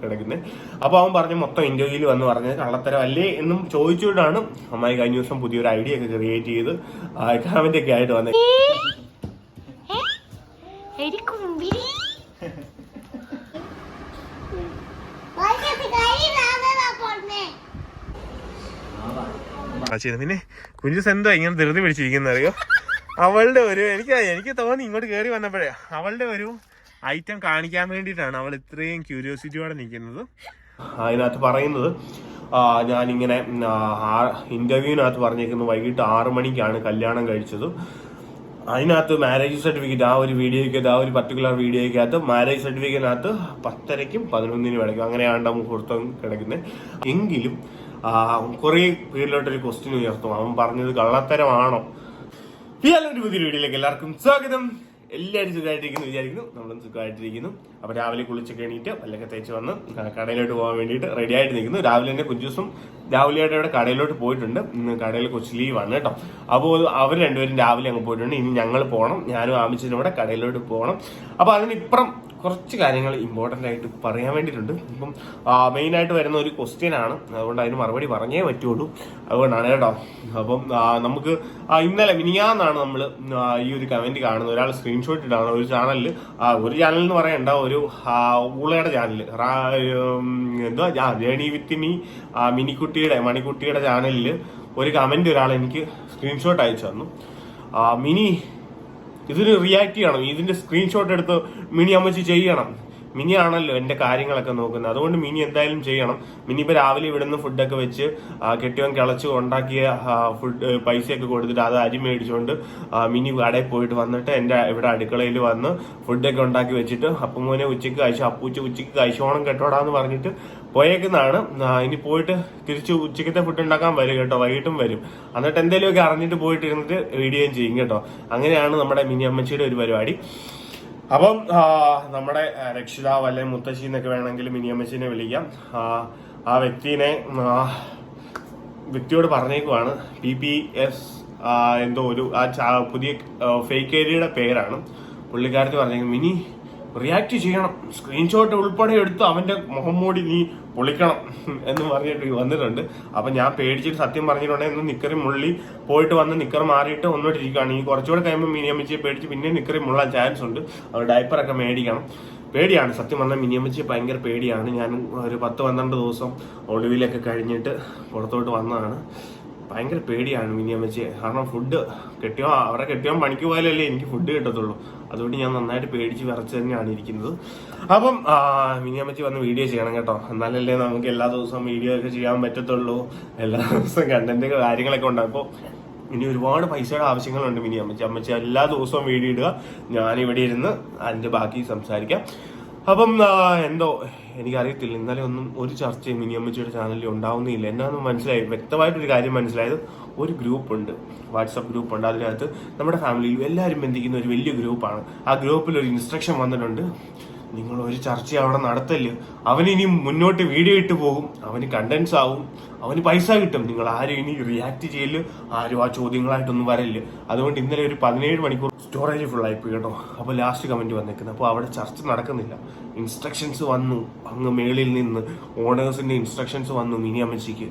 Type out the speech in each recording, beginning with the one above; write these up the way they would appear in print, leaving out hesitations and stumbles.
കിടക്കുന്നത്. അപ്പൊ അവൻ പറഞ്ഞു മൊത്തം ഇന്റർവ്യൂവിൽ വന്ന് പറഞ്ഞത് കള്ളത്തരം അല്ലേ എന്നും ചോദിച്ചുകൊണ്ടാണ് അമ്മായി കഴിഞ്ഞ ദിവസം പുതിയൊരു ഐഡിയ ഒക്കെ ക്രിയേറ്റ് ചെയ്ത് കമന്റ് ഒക്കെ ആയിട്ട് വന്നത്. പിന്നെ കുഞ്ചുസ് എന്തോ ഇങ്ങനെ ധൃതി പിടിച്ചിരിക്കുന്ന അറിയോ? അവളുടെ ഒരു എനിക്ക് തോന്നി ഇങ്ങോട്ട് കയറി വന്നപ്പോഴേ അവളുടെ ഒരു ഐറ്റം കാണിക്കാൻ വേണ്ടിയിട്ടാണ് അവൾ ഇത്രയും ക്യൂരിയോസിറ്റിയോടെ നിൽക്കുന്നത്. അതിനകത്ത് പറയുന്നത് ഞാനിങ്ങനെ ഇന്റർവ്യൂവിനകത്ത് പറഞ്ഞേക്കുന്നത് വൈകിട്ട് 6 മണിക്കാണ് കല്യാണം കഴിച്ചത്. അതിനകത്ത് മാരേജ് സർട്ടിഫിക്കറ്റ് ആ ഒരു വീഡിയോയ്ക്കകത്ത് ആ ഒരു പർട്ടിക്കുലർ വീഡിയോയ്ക്കകത്ത് മാരേജ് സർട്ടിഫിക്കറ്റിനകത്ത് 10:30ക്കും 11:00നും കിടക്കും. അങ്ങനെയാണ് മുഹൂർത്തം കിടക്കുന്നത്. എങ്കിലും കുറെ പേരിലോട്ടൊരു ക്വസ്റ്റ്യൻ ഉയർത്തും, അവൻ പറഞ്ഞത് കള്ളത്തരമാണോ? ഒരു പുതിയ വീഡിയോയിലേക്ക് എല്ലാവർക്കും സ്വാഗതം. എല്ലാവരും സുഖമായിട്ടിരിക്കുന്നു വിചാരിക്കുന്നു. നമ്മളും സുഖമായിട്ടിരിക്കുന്നു. അപ്പൊ രാവിലെ കുളിച്ചൊക്കെ എണീറ്റ് പല്ലൊക്കെ തേച്ച് വന്ന് കടയിലോട്ട് പോകാൻ വേണ്ടിയിട്ട് റെഡി ആയിട്ട് നിൽക്കുന്നു. രാവിലെ തന്നെ കുഞ്ചുസും രാവിലെയായിട്ട് ഇവിടെ കടയിലോട്ട് പോയിട്ടുണ്ട്. ഇന്ന് കടയിൽ കൊച്ചു ലീവാണ് കേട്ടോ. അപ്പോൾ അവർ രണ്ടുപേരും രാവിലെ അങ്ങ് പോയിട്ടുണ്ട്. ഇനി ഞങ്ങൾ പോകണം, ഞാനും ആമിച്ചിനും കൂടെ കടയിലോട്ട് പോകണം. അപ്പൊ അതിനിപ്പുറം കുറച്ച് കാര്യങ്ങൾ ഇമ്പോർട്ടൻ്റ് ആയിട്ട് പറയാൻ വേണ്ടിയിട്ടുണ്ട്. ഇപ്പം മെയിനായിട്ട് വരുന്ന ഒരു ക്വസ്റ്റ്യൻ ആണ്, അതുകൊണ്ട് അതിന് മറുപടി പറഞ്ഞേ പറ്റുള്ളൂ. അതുകൊണ്ടാണ് കേട്ടോ. അപ്പം നമുക്ക് ഇന്നലെ മിനിയാന്നാണ് നമ്മൾ ഈ ഒരു കമന്റ് കാണുന്നത്. ഒരാൾ സ്ക്രീൻഷോട്ട് ഇട്ടാണ് ഒരു ചാനലിൽ, ഒരു ചാനൽ എന്ന് പറയണ്ട, ഒരു ഊളയുടെ ചാനൽ, എന്തുവാ ജേണി വിത്ത് മീ മണിക്കുട്ടിയുടെ ചാനലിൽ ഒരു കമന്റ് ഒരാൾ എനിക്ക് സ്ക്രീൻഷോട്ട് അയച്ചു തന്നു. മിനി ഇതിന് റിയാക്ട് ചെയ്യണം, ഇതിന്റെ സ്ക്രീൻഷോട്ട് എടുത്ത് മിനി അമ്മച്ചി ചെയ്യണം. മിനി ആണല്ലോ എന്റെ കാര്യങ്ങളൊക്കെ നോക്കുന്നത്, അതുകൊണ്ട് മിനി എന്തായാലും ചെയ്യണം. മിനി ഇപ്പൊ രാവിലെ ഇവിടുന്ന് ഫുഡൊക്കെ വെച്ച് കെട്ടിയവൻ കിളച്ച് ഉണ്ടാക്കിയ ഫുഡ് പൈസയൊക്കെ കൊടുത്തിട്ട് അത് അരി മേടിച്ചുകൊണ്ട് മിനി കടയിൽ പോയിട്ട് വന്നിട്ട് എന്റെ ഇവിടെ അടുക്കളയിൽ വന്ന് ഫുഡൊക്കെ ഉണ്ടാക്കി വെച്ചിട്ട് അപ്പുമോനെ ഉച്ചയ്ക്ക് കഴിച്ചു, അപ്പൂച്ച ഉച്ചയ്ക്ക് കഴിച്ചോണം കേട്ടോടാന്ന് പറഞ്ഞിട്ട് പോയേക്കുന്നതാണ്. ഇനി പോയിട്ട് തിരിച്ച് ഉച്ചക്കത്തെ ഫുഡ് ഉണ്ടാക്കാൻ വരും കേട്ടോ, വൈകിട്ടും വരും. എന്നിട്ട് എന്തെങ്കിലുമൊക്കെ അറിഞ്ഞിട്ട് പോയിട്ട് ഇരുന്നിട്ട് വീഡിയോയും ചെയ്യും കേട്ടോ. അങ്ങനെയാണ് നമ്മുടെ മിനി അമ്മച്ചിയുടെ ഒരു പരിപാടി. അപ്പം നമ്മുടെ രക്ഷിതാവ് അല്ലെങ്കിൽ മുത്തശ്ശി എന്നൊക്കെ വേണമെങ്കിൽ മിനിയമ്മച്ചിനെ വിളിക്കാം. ആ വ്യക്തിയോട് പറഞ്ഞേക്കുവാണ് PPS എന്തോ ഒരു പുതിയ ഫേക്ക് ഐഡിയുടെ പേരാണ്. പുള്ളിക്കാരത്തി പറഞ്ഞേക്കും മിനി റിയാക്ട് ചെയ്യണം, സ്ക്രീൻഷോട്ട് ഉൾപ്പെടെ എടുത്ത് അവന്റെ മുഖം മൂടി നീ പൊളിക്കണം എന്ന് പറഞ്ഞിട്ട് വന്നിട്ടുണ്ട്. അപ്പൊ ഞാൻ പേടിച്ചിട്ട് സത്യം പറഞ്ഞിട്ടുണ്ടെങ്കിൽ നിക്കറി മുള്ളി പോയിട്ട് വന്ന് നിക്കർ മാറിയിട്ട് ഒന്നോട്ട് ഇരിക്കുകയാണ്. ഈ കുറച്ചുകൂടെ കഴിയുമ്പോൾ മിനിയമ്മച്ചിയെ പേടിച്ച് പിന്നെ നിക്കറി മുള്ളാൻ ചാൻസ് ഉണ്ട്. അവർ ഡയപ്പറൊക്കെ മേടിക്കണം. പേടിയാണ് സത്യം പറഞ്ഞാൽ, മിനിയമ്മച്ചിയെ ഭയങ്കര പേടിയാണ്. ഞാൻ ഒരു 10-12 ദിവസം ഒളിവിലൊക്കെ കഴിഞ്ഞിട്ട് പുറത്തോട്ട് വന്നതാണ്. ഭയങ്കര പേടിയാണ് മിനിയമ്മച്ചിയെ. കാരണം ഫുഡ് അവരെ കെട്ടിയോ പണിക്ക് പോയാലല്ലേ എനിക്ക് ഫുഡ് കിട്ടത്തുള്ളൂ. അതുകൊണ്ട് ഞാൻ നന്നായിട്ട് പേടിച്ച് വിറച്ച് തന്നെയാണ് ഇരിക്കുന്നത്. അപ്പം മിനിയമ്മച്ചി വന്ന് വീഡിയോ ചെയ്യണം കേട്ടോ, എന്നാലല്ലേ നമുക്ക് എല്ലാ ദിവസവും വീഡിയോ ഒക്കെ ചെയ്യാൻ പറ്റത്തുള്ളൂ. എല്ലാ ദിവസവും കണ്ടന്റ് കാര്യങ്ങളൊക്കെ ഉണ്ട്. അപ്പോൾ ഇനി ഒരുപാട് പൈസയുടെ ആവശ്യങ്ങളുണ്ട് അമ്മച്ചി എല്ലാ ദിവസവും വീഡിയോ ഇടുക, ഞാനിവിടെ ഇരുന്ന് അതിന്റെ ബാക്കി സംസാരിക്കാം. അപ്പം എന്തോ എനിക്കറിയത്തില്ല, ഇന്നലെ ഒന്നും ഒരു ചർച്ചയും മിനിയമ്മച്ചിയുടെ ചാനലിൽ ഉണ്ടാവുന്നില്ല. എന്നാന്ന് മനസ്സിലായി, വ്യക്തമായിട്ടൊരു കാര്യം മനസ്സിലായത്, ഒരു ഗ്രൂപ്പ് ഉണ്ട്, വാട്സപ്പ് ഗ്രൂപ്പ് ഉണ്ട്. അതിനകത്ത് നമ്മുടെ ഫാമിലിയിൽ എല്ലാവരും ബന്ധിക്കുന്ന ഒരു വലിയ ഗ്രൂപ്പാണ്. ആ ഗ്രൂപ്പിൽ ഒരു ഇൻസ്ട്രക്ഷൻ വന്നിട്ടുണ്ട്, നിങ്ങൾ ഒരു ചർച്ച അവിടെ നടത്തല്, അവനിനി മുന്നോട്ട് വീഡിയോ ഇട്ട് പോകും, അവന് കണ്ടന്റ്സ് ആവും, അവന് പൈസ കിട്ടും, നിങ്ങൾ ആരും ഇനി റിയാക്ട് ചെയ്യല്, ആരും ആ ചോദ്യങ്ങളായിട്ടൊന്നും വരല്. അതുകൊണ്ട് ഇന്നലെ ഒരു 17 മണിക്കൂർ സ്റ്റോറേജ് ഫുൾ ആയിപ്പോയി കേട്ടോ. അപ്പോൾ ലാസ്റ്റ് കമന്റ് വന്നേക്കുന്നത്, അപ്പോൾ അവിടെ ചർച്ച നടക്കുന്നില്ല. ഇൻസ്ട്രക്ഷൻസ് വന്നു അങ്ങ് മേളിൽ നിന്ന്, ഓണേഴ്സിന്റെ ഇൻസ്ട്രക്ഷൻസ് വന്നു മിനി അമ്മച്ചിക്ക്,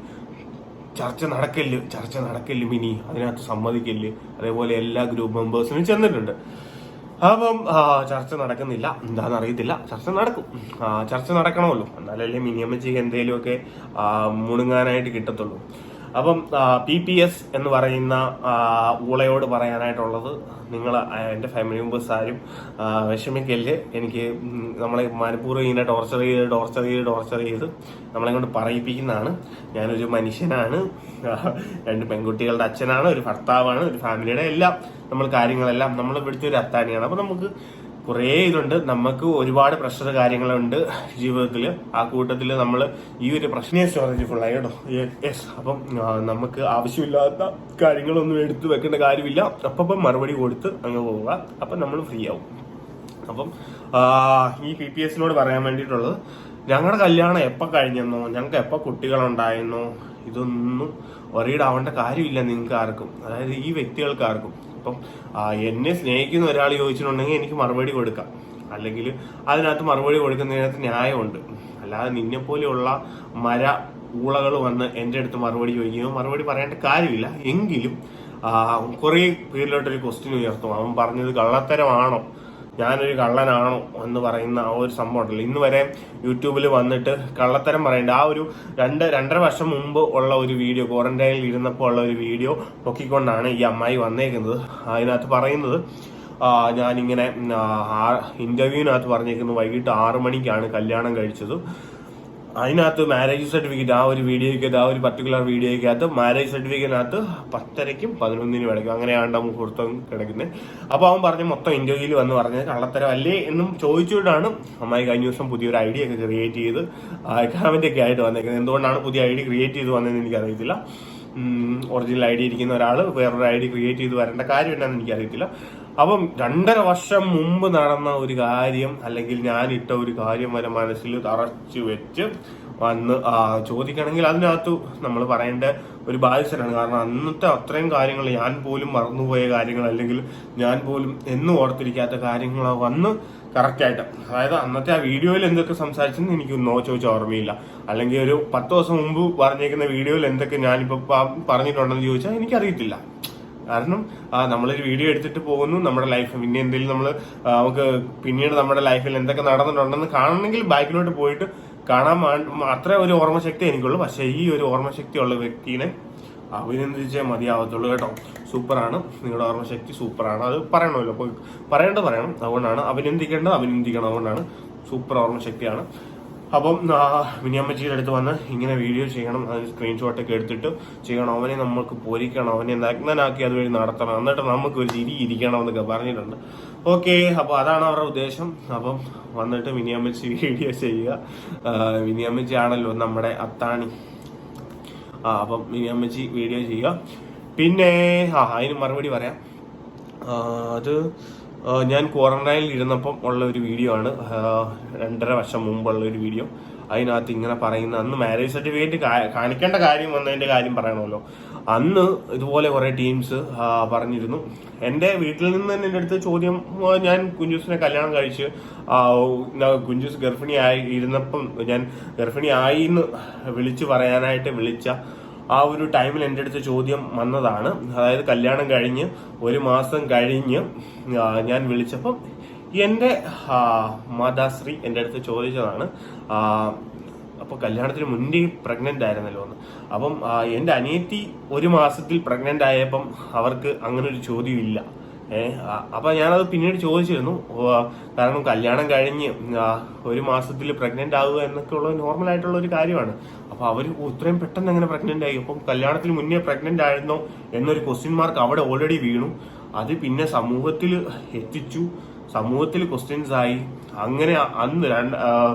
ചർച്ച നടക്കല്ല് മിനി, അതിനകത്ത് സമ്മതിക്കല്ല്. അതേപോലെ എല്ലാ ഗ്രൂപ്പ് മെമ്പേഴ്സിനും ചെന്നിട്ടുണ്ട്. അപ്പം ചർച്ച നടക്കുന്നില്ല, എന്താണെന്ന് അറിയത്തില്ല. ചർച്ച നടക്കണമല്ലോ, എന്നാലല്ലേ മിനിയമ്മച്ചിക്ക് എന്തെങ്കിലുമൊക്കെ മുണുങ്ങാനായിട്ട് കിട്ടത്തുള്ളൂ. അപ്പം PPS എന്ന് പറയുന്ന ഊളയോട് പറയാനായിട്ടുള്ളത്, നിങ്ങൾ എൻ്റെ ഫാമിലി മെമ്പേഴ്സ് ആരും വിഷമിക്കല്ല്. എനിക്ക് നമ്മളെ മനഃപൂർവ്വം ഇങ്ങനെ ടോർച്ചർ ചെയ്ത് നമ്മളെ കൊണ്ട് പറയിപ്പിക്കുന്നതാണ്. ഞാനൊരു മനുഷ്യനാണ്, 2 പെൺകുട്ടികളുടെ അച്ഛനാണ്, ഒരു ഭർത്താവാണ്, ഒരു ഫാമിലിയുടെ എല്ലാം കാര്യങ്ങളെല്ലാം നമ്മൾ ഇവിടുത്തെ ഒരു അത്താണിയാണ്. അപ്പൊ നമുക്ക് കുറേ ഇതുണ്ട്, നമുക്ക് ഒരുപാട് പ്രഷർ കാര്യങ്ങളുണ്ട് ജീവിതത്തിൽ. ആ കൂട്ടത്തിൽ നമ്മൾ ഈ ഒരു പ്രശ്നം സ്റ്റോറേജ് ഫുള്ളായി കേട്ടോ. യെസ്. അപ്പം നമുക്ക് ആവശ്യമില്ലാത്ത കാര്യങ്ങളൊന്നും എടുത്തു വെക്കേണ്ട കാര്യമില്ല. അപ്പം മറുപടി കൊടുത്ത് അങ്ങ് പോവുക, അപ്പം നമ്മൾ ഫ്രീ ആവും. അപ്പം ഈ PPSനോട് പറയാൻ വേണ്ടിയിട്ടുള്ളത്, ഞങ്ങളുടെ കല്യാണം എപ്പോൾ കഴിഞ്ഞെന്നോ, ഞങ്ങൾക്ക് എപ്പോൾ കുട്ടികളുണ്ടായെന്നോ, ഇതൊന്നും ഒരിടാവേണ്ട കാര്യമില്ല നിങ്ങൾക്ക് ആർക്കും, അതായത് ഈ വ്യക്തികൾക്ക് ആർക്കും. അപ്പം എന്നെ സ്നേഹിക്കുന്ന ഒരാൾ ചോദിച്ചിട്ടുണ്ടെങ്കിൽ എനിക്ക് മറുപടി കൊടുക്കാം, അല്ലെങ്കിൽ അതിനകത്ത് മറുപടി കൊടുക്കുന്നതിനകത്ത് ന്യായമുണ്ട്. അല്ലാതെ നിന്നെ പോലെയുള്ള ഊളകൾ വന്ന് എൻ്റെ അടുത്ത് മറുപടി ചോദിക്കുകയോ മറുപടി പറയേണ്ട കാര്യമില്ല. എങ്കിലും കുറെ പേരിലോട്ടൊരു ക്വസ്റ്റ്യൻ ഉയർത്തും. അവൻ പറഞ്ഞത് കള്ളത്തരമാണോ, ഞാനൊരു കള്ളനാണോ എന്ന് പറയുന്ന ആ ഒരു സംഭവം ഉണ്ടല്ലോ. ഇന്ന് വരെ യൂട്യൂബിൽ വന്നിട്ട് കള്ളത്തരം പറയേണ്ട ആ ഒരു 2-2.5 വർഷം മുമ്പ് ഉള്ള ഒരു വീഡിയോ, ക്വാറന്റൈനിൽ ഇരുന്നപ്പോൾ ഉള്ള ഒരു വീഡിയോ പൊക്കിക്കൊണ്ടാണ് ഈ അമ്മായി വന്നേക്കുന്നത്. അതിനകത്ത് പറയുന്നത് ഞാനിങ്ങനെ ഇന്റർവ്യൂവിനകത്ത് പറഞ്ഞേക്കുന്നത് വൈകിട്ട് 6 മണിക്കാണ് കല്യാണം കഴിച്ചത്. അതിനകത്ത് മാരേജ് സർട്ടിഫിക്കറ്റ് ആ ഒരു വീഡിയോയ്ക്കകത്ത്, ആ ഒരു പർട്ടിക്കുലർ വീഡിയോയ്ക്കകത്ത് മാരേജ് സർട്ടിഫിക്കറ്റിനകത്ത് 10:30ക്കും 11:00നും കിടക്കും, അങ്ങനെയാണ് മുഹൂർത്തം കിടക്കുന്നത്. അപ്പോൾ അവൻ പറഞ്ഞ മൊത്തം ഇന്റർവ്യൂവിൽ വന്ന് പറഞ്ഞത് കള്ളത്തരം അല്ലേ എന്നും ചോദിച്ചുകൊണ്ടാണ് അമ്മായി കഴിഞ്ഞ ദിവസം പുതിയൊരു ഐഡിയ ഒക്കെ ക്രിയേറ്റ് ചെയ്ത് കമന്റ് ഒക്കെ ആയിട്ട് വന്നേക്കുന്നത്. എന്തുകൊണ്ടാണ് പുതിയ ഐഡിയ ക്രിയേറ്റ് ചെയ്ത് വന്നതെന്ന് എനിക്കറിയത്തില്ല. ഒറിജിനൽ ഐഡി ഇരിക്കുന്ന ഒരാൾ വേറൊരു ഐഡി ക്രിയേറ്റ് ചെയ്ത് വരേണ്ട കാര്യം എന്താണെന്ന് എനിക്കറിയത്തില്ല. അപ്പം 2.5 വർഷം മുമ്പ് നടന്ന ഒരു കാര്യം, അല്ലെങ്കിൽ ഞാൻ ഇട്ട ഒരു കാര്യം വരെ മനസ്സിൽ തറച്ചു വെച്ച് വന്ന് ചോദിക്കണമെങ്കിൽ അതിനകത്ത് നമ്മൾ പറയേണ്ട ഒരു ബാധ്യതയാണ്. കാരണം അന്നത്തെ അത്രയും കാര്യങ്ങൾ ഞാൻ പോലും മറന്നുപോയ കാര്യങ്ങൾ, അല്ലെങ്കിൽ ഞാൻ പോലും എന്നും ഓർത്തിരിക്കാത്ത കാര്യങ്ങളോ വന്ന് കറക്റ്റായിട്ട്, അതായത് അന്നത്തെ ആ വീഡിയോയിൽ എന്തൊക്കെ സംസാരിച്ചെന്ന് എനിക്ക് ചോദിച്ച ഓർമ്മയില്ല. അല്ലെങ്കിൽ ഒരു 10 ദിവസം മുമ്പ് പറഞ്ഞേക്കുന്ന വീഡിയോയിൽ എന്തൊക്കെ ഞാനിപ്പോൾ പറഞ്ഞിട്ടുണ്ടെന്ന് ചോദിച്ചാൽ എനിക്കറിയത്തില്ല. കാരണം നമ്മളൊരു വീഡിയോ എടുത്തിട്ട് പോകുന്നു, നമ്മുടെ ലൈഫ് പിന്നെ എന്തെങ്കിലും നമുക്ക് പിന്നീട് നമ്മുടെ ലൈഫിൽ എന്തൊക്കെ നടന്നിട്ടുണ്ടെന്ന് കാണണമെങ്കിൽ ബാക്കിലോട്ട് പോയിട്ട് കാണാൻ അത്ര ഒരു ഓർമ്മശക്തി എനിക്കുള്ളൂ. പക്ഷെ ഈ ഒരു ഓർമ്മശക്തി ഉള്ള വ്യക്തിനെ അഭിനന്ദിച്ചേ മതിയാവത്തുള്ളൂ കേട്ടോ. സൂപ്പറാണ്, നിങ്ങളുടെ ഓർമ്മശക്തി സൂപ്പറാണ്. അത് പറയണമല്ലോ, അപ്പോൾ പറയണം. അതുകൊണ്ടാണ് അഭിനന്ദിക്കണം. അതുകൊണ്ടാണ് സൂപ്പർ ഓർമ്മശക്തിയാണ്. അപ്പം മിനിയമ്മച്ചിയുടെ അടുത്ത് വന്ന് ഇങ്ങനെ വീഡിയോ ചെയ്യണം, അതിന് സ്ക്രീൻഷോട്ടൊക്കെ എടുത്തിട്ട് ചെയ്യണം, അവനെ നമുക്ക് പോരിക്കണം, അവനെ നഗ്നനാക്കി അതുവഴി നടത്തണം, എന്നിട്ട് നമുക്ക് ഒരു ചിരി ഇരിക്കണം എന്നൊക്കെ പറഞ്ഞിട്ടുണ്ട്. ഓക്കെ, അപ്പോൾ അതാണ് അവരുടെ ഉദ്ദേശം. അപ്പം വന്നിട്ട് മിനിയമ്മച്ചി വീഡിയോ ചെയ്യുക. മിനിയമ്മച്ചി ആണല്ലോ നമ്മുടെ അത്താണി. അപ്പം മിനിയമ്മച്ചി വീഡിയോ ചെയ്യുക. പിന്നെ അതിന് മറുപടി പറയാം. അത് ഞാൻ ക്വാറന്റൈനിൽ ഇരുന്നപ്പം ഉള്ള ഒരു വീഡിയോ ആണ്, 2.5 വർഷം മുമ്പുള്ള ഒരു വീഡിയോ. അതിനകത്ത് ഇങ്ങനെ പറയുന്ന, അന്ന് മാരേജ് സർട്ടിഫിക്കറ്റ് കാണിക്കേണ്ട കാര്യം വന്നതിന്റെ കാര്യം പറയണമല്ലോ. അന്ന് ഇതുപോലെ കുറെ ടീംസ് പറഞ്ഞിരുന്നു. എൻ്റെ വീട്ടിൽ നിന്ന് തന്നെ എൻ്റെ അടുത്ത് ചോദ്യം, ഞാൻ കുഞ്ചൂസിനെ കല്യാണം കഴിച്ച് കുഞ്ചൂസ് ഗർഭിണിയായി ഇരുന്നപ്പം ഞാൻ ഗർഭിണിയായി എന്ന് വിളിച്ചു പറയാനായിട്ട് വിളിച്ച ആ ഒരു ടൈമിൽ എൻ്റെ അടുത്ത് ചോദ്യം വന്നതാണ്. അതായത് കല്യാണം കഴിഞ്ഞ് 1 മാസം കഴിഞ്ഞ് ഞാൻ വിളിച്ചപ്പം എൻ്റെ മാതാശ്രീ എൻ്റെ അടുത്ത് ചോദിച്ചതാണ്, അപ്പോൾ കല്യാണത്തിന് മുന്നേ പ്രഗ്നന്റ് ആയിരുന്നല്ലോ എന്ന്. അപ്പം എൻ്റെ അനിയത്തി 1 മാസത്തിൽ പ്രഗ്നന്റ് ആയപ്പം അവർക്ക് അങ്ങനെ ഒരു ചോദ്യം ഇല്ല. അപ്പൊ ഞാനത് പിന്നീട് ചോദിച്ചിരുന്നു. കാരണം കല്യാണം കഴിഞ്ഞ് 1 മാസത്തിൽ പ്രഗ്നന്റ് ആവുക എന്നൊക്കെ ഉള്ള നോർമൽ ആയിട്ടുള്ള ഒരു കാര്യമാണ്. അപ്പൊ അവര് ഇത്രയും പെട്ടെന്ന് എങ്ങനെ പ്രഗ്നന്റ് ആയി, അപ്പം കല്യാണത്തിന് മുന്നേ പ്രഗ്നന്റ് ആയിരുന്നോ എന്നൊരു ക്വസ്റ്റ്യൻ മാർക്ക് അവിടെ ഓൾറെഡി വീണു. അത് പിന്നെ സമൂഹത്തിൽ എത്തിച്ചു, സമൂഹത്തിൽ ക്വസ്റ്റ്യൻസ് ആയി. അങ്ങനെ അന്ന്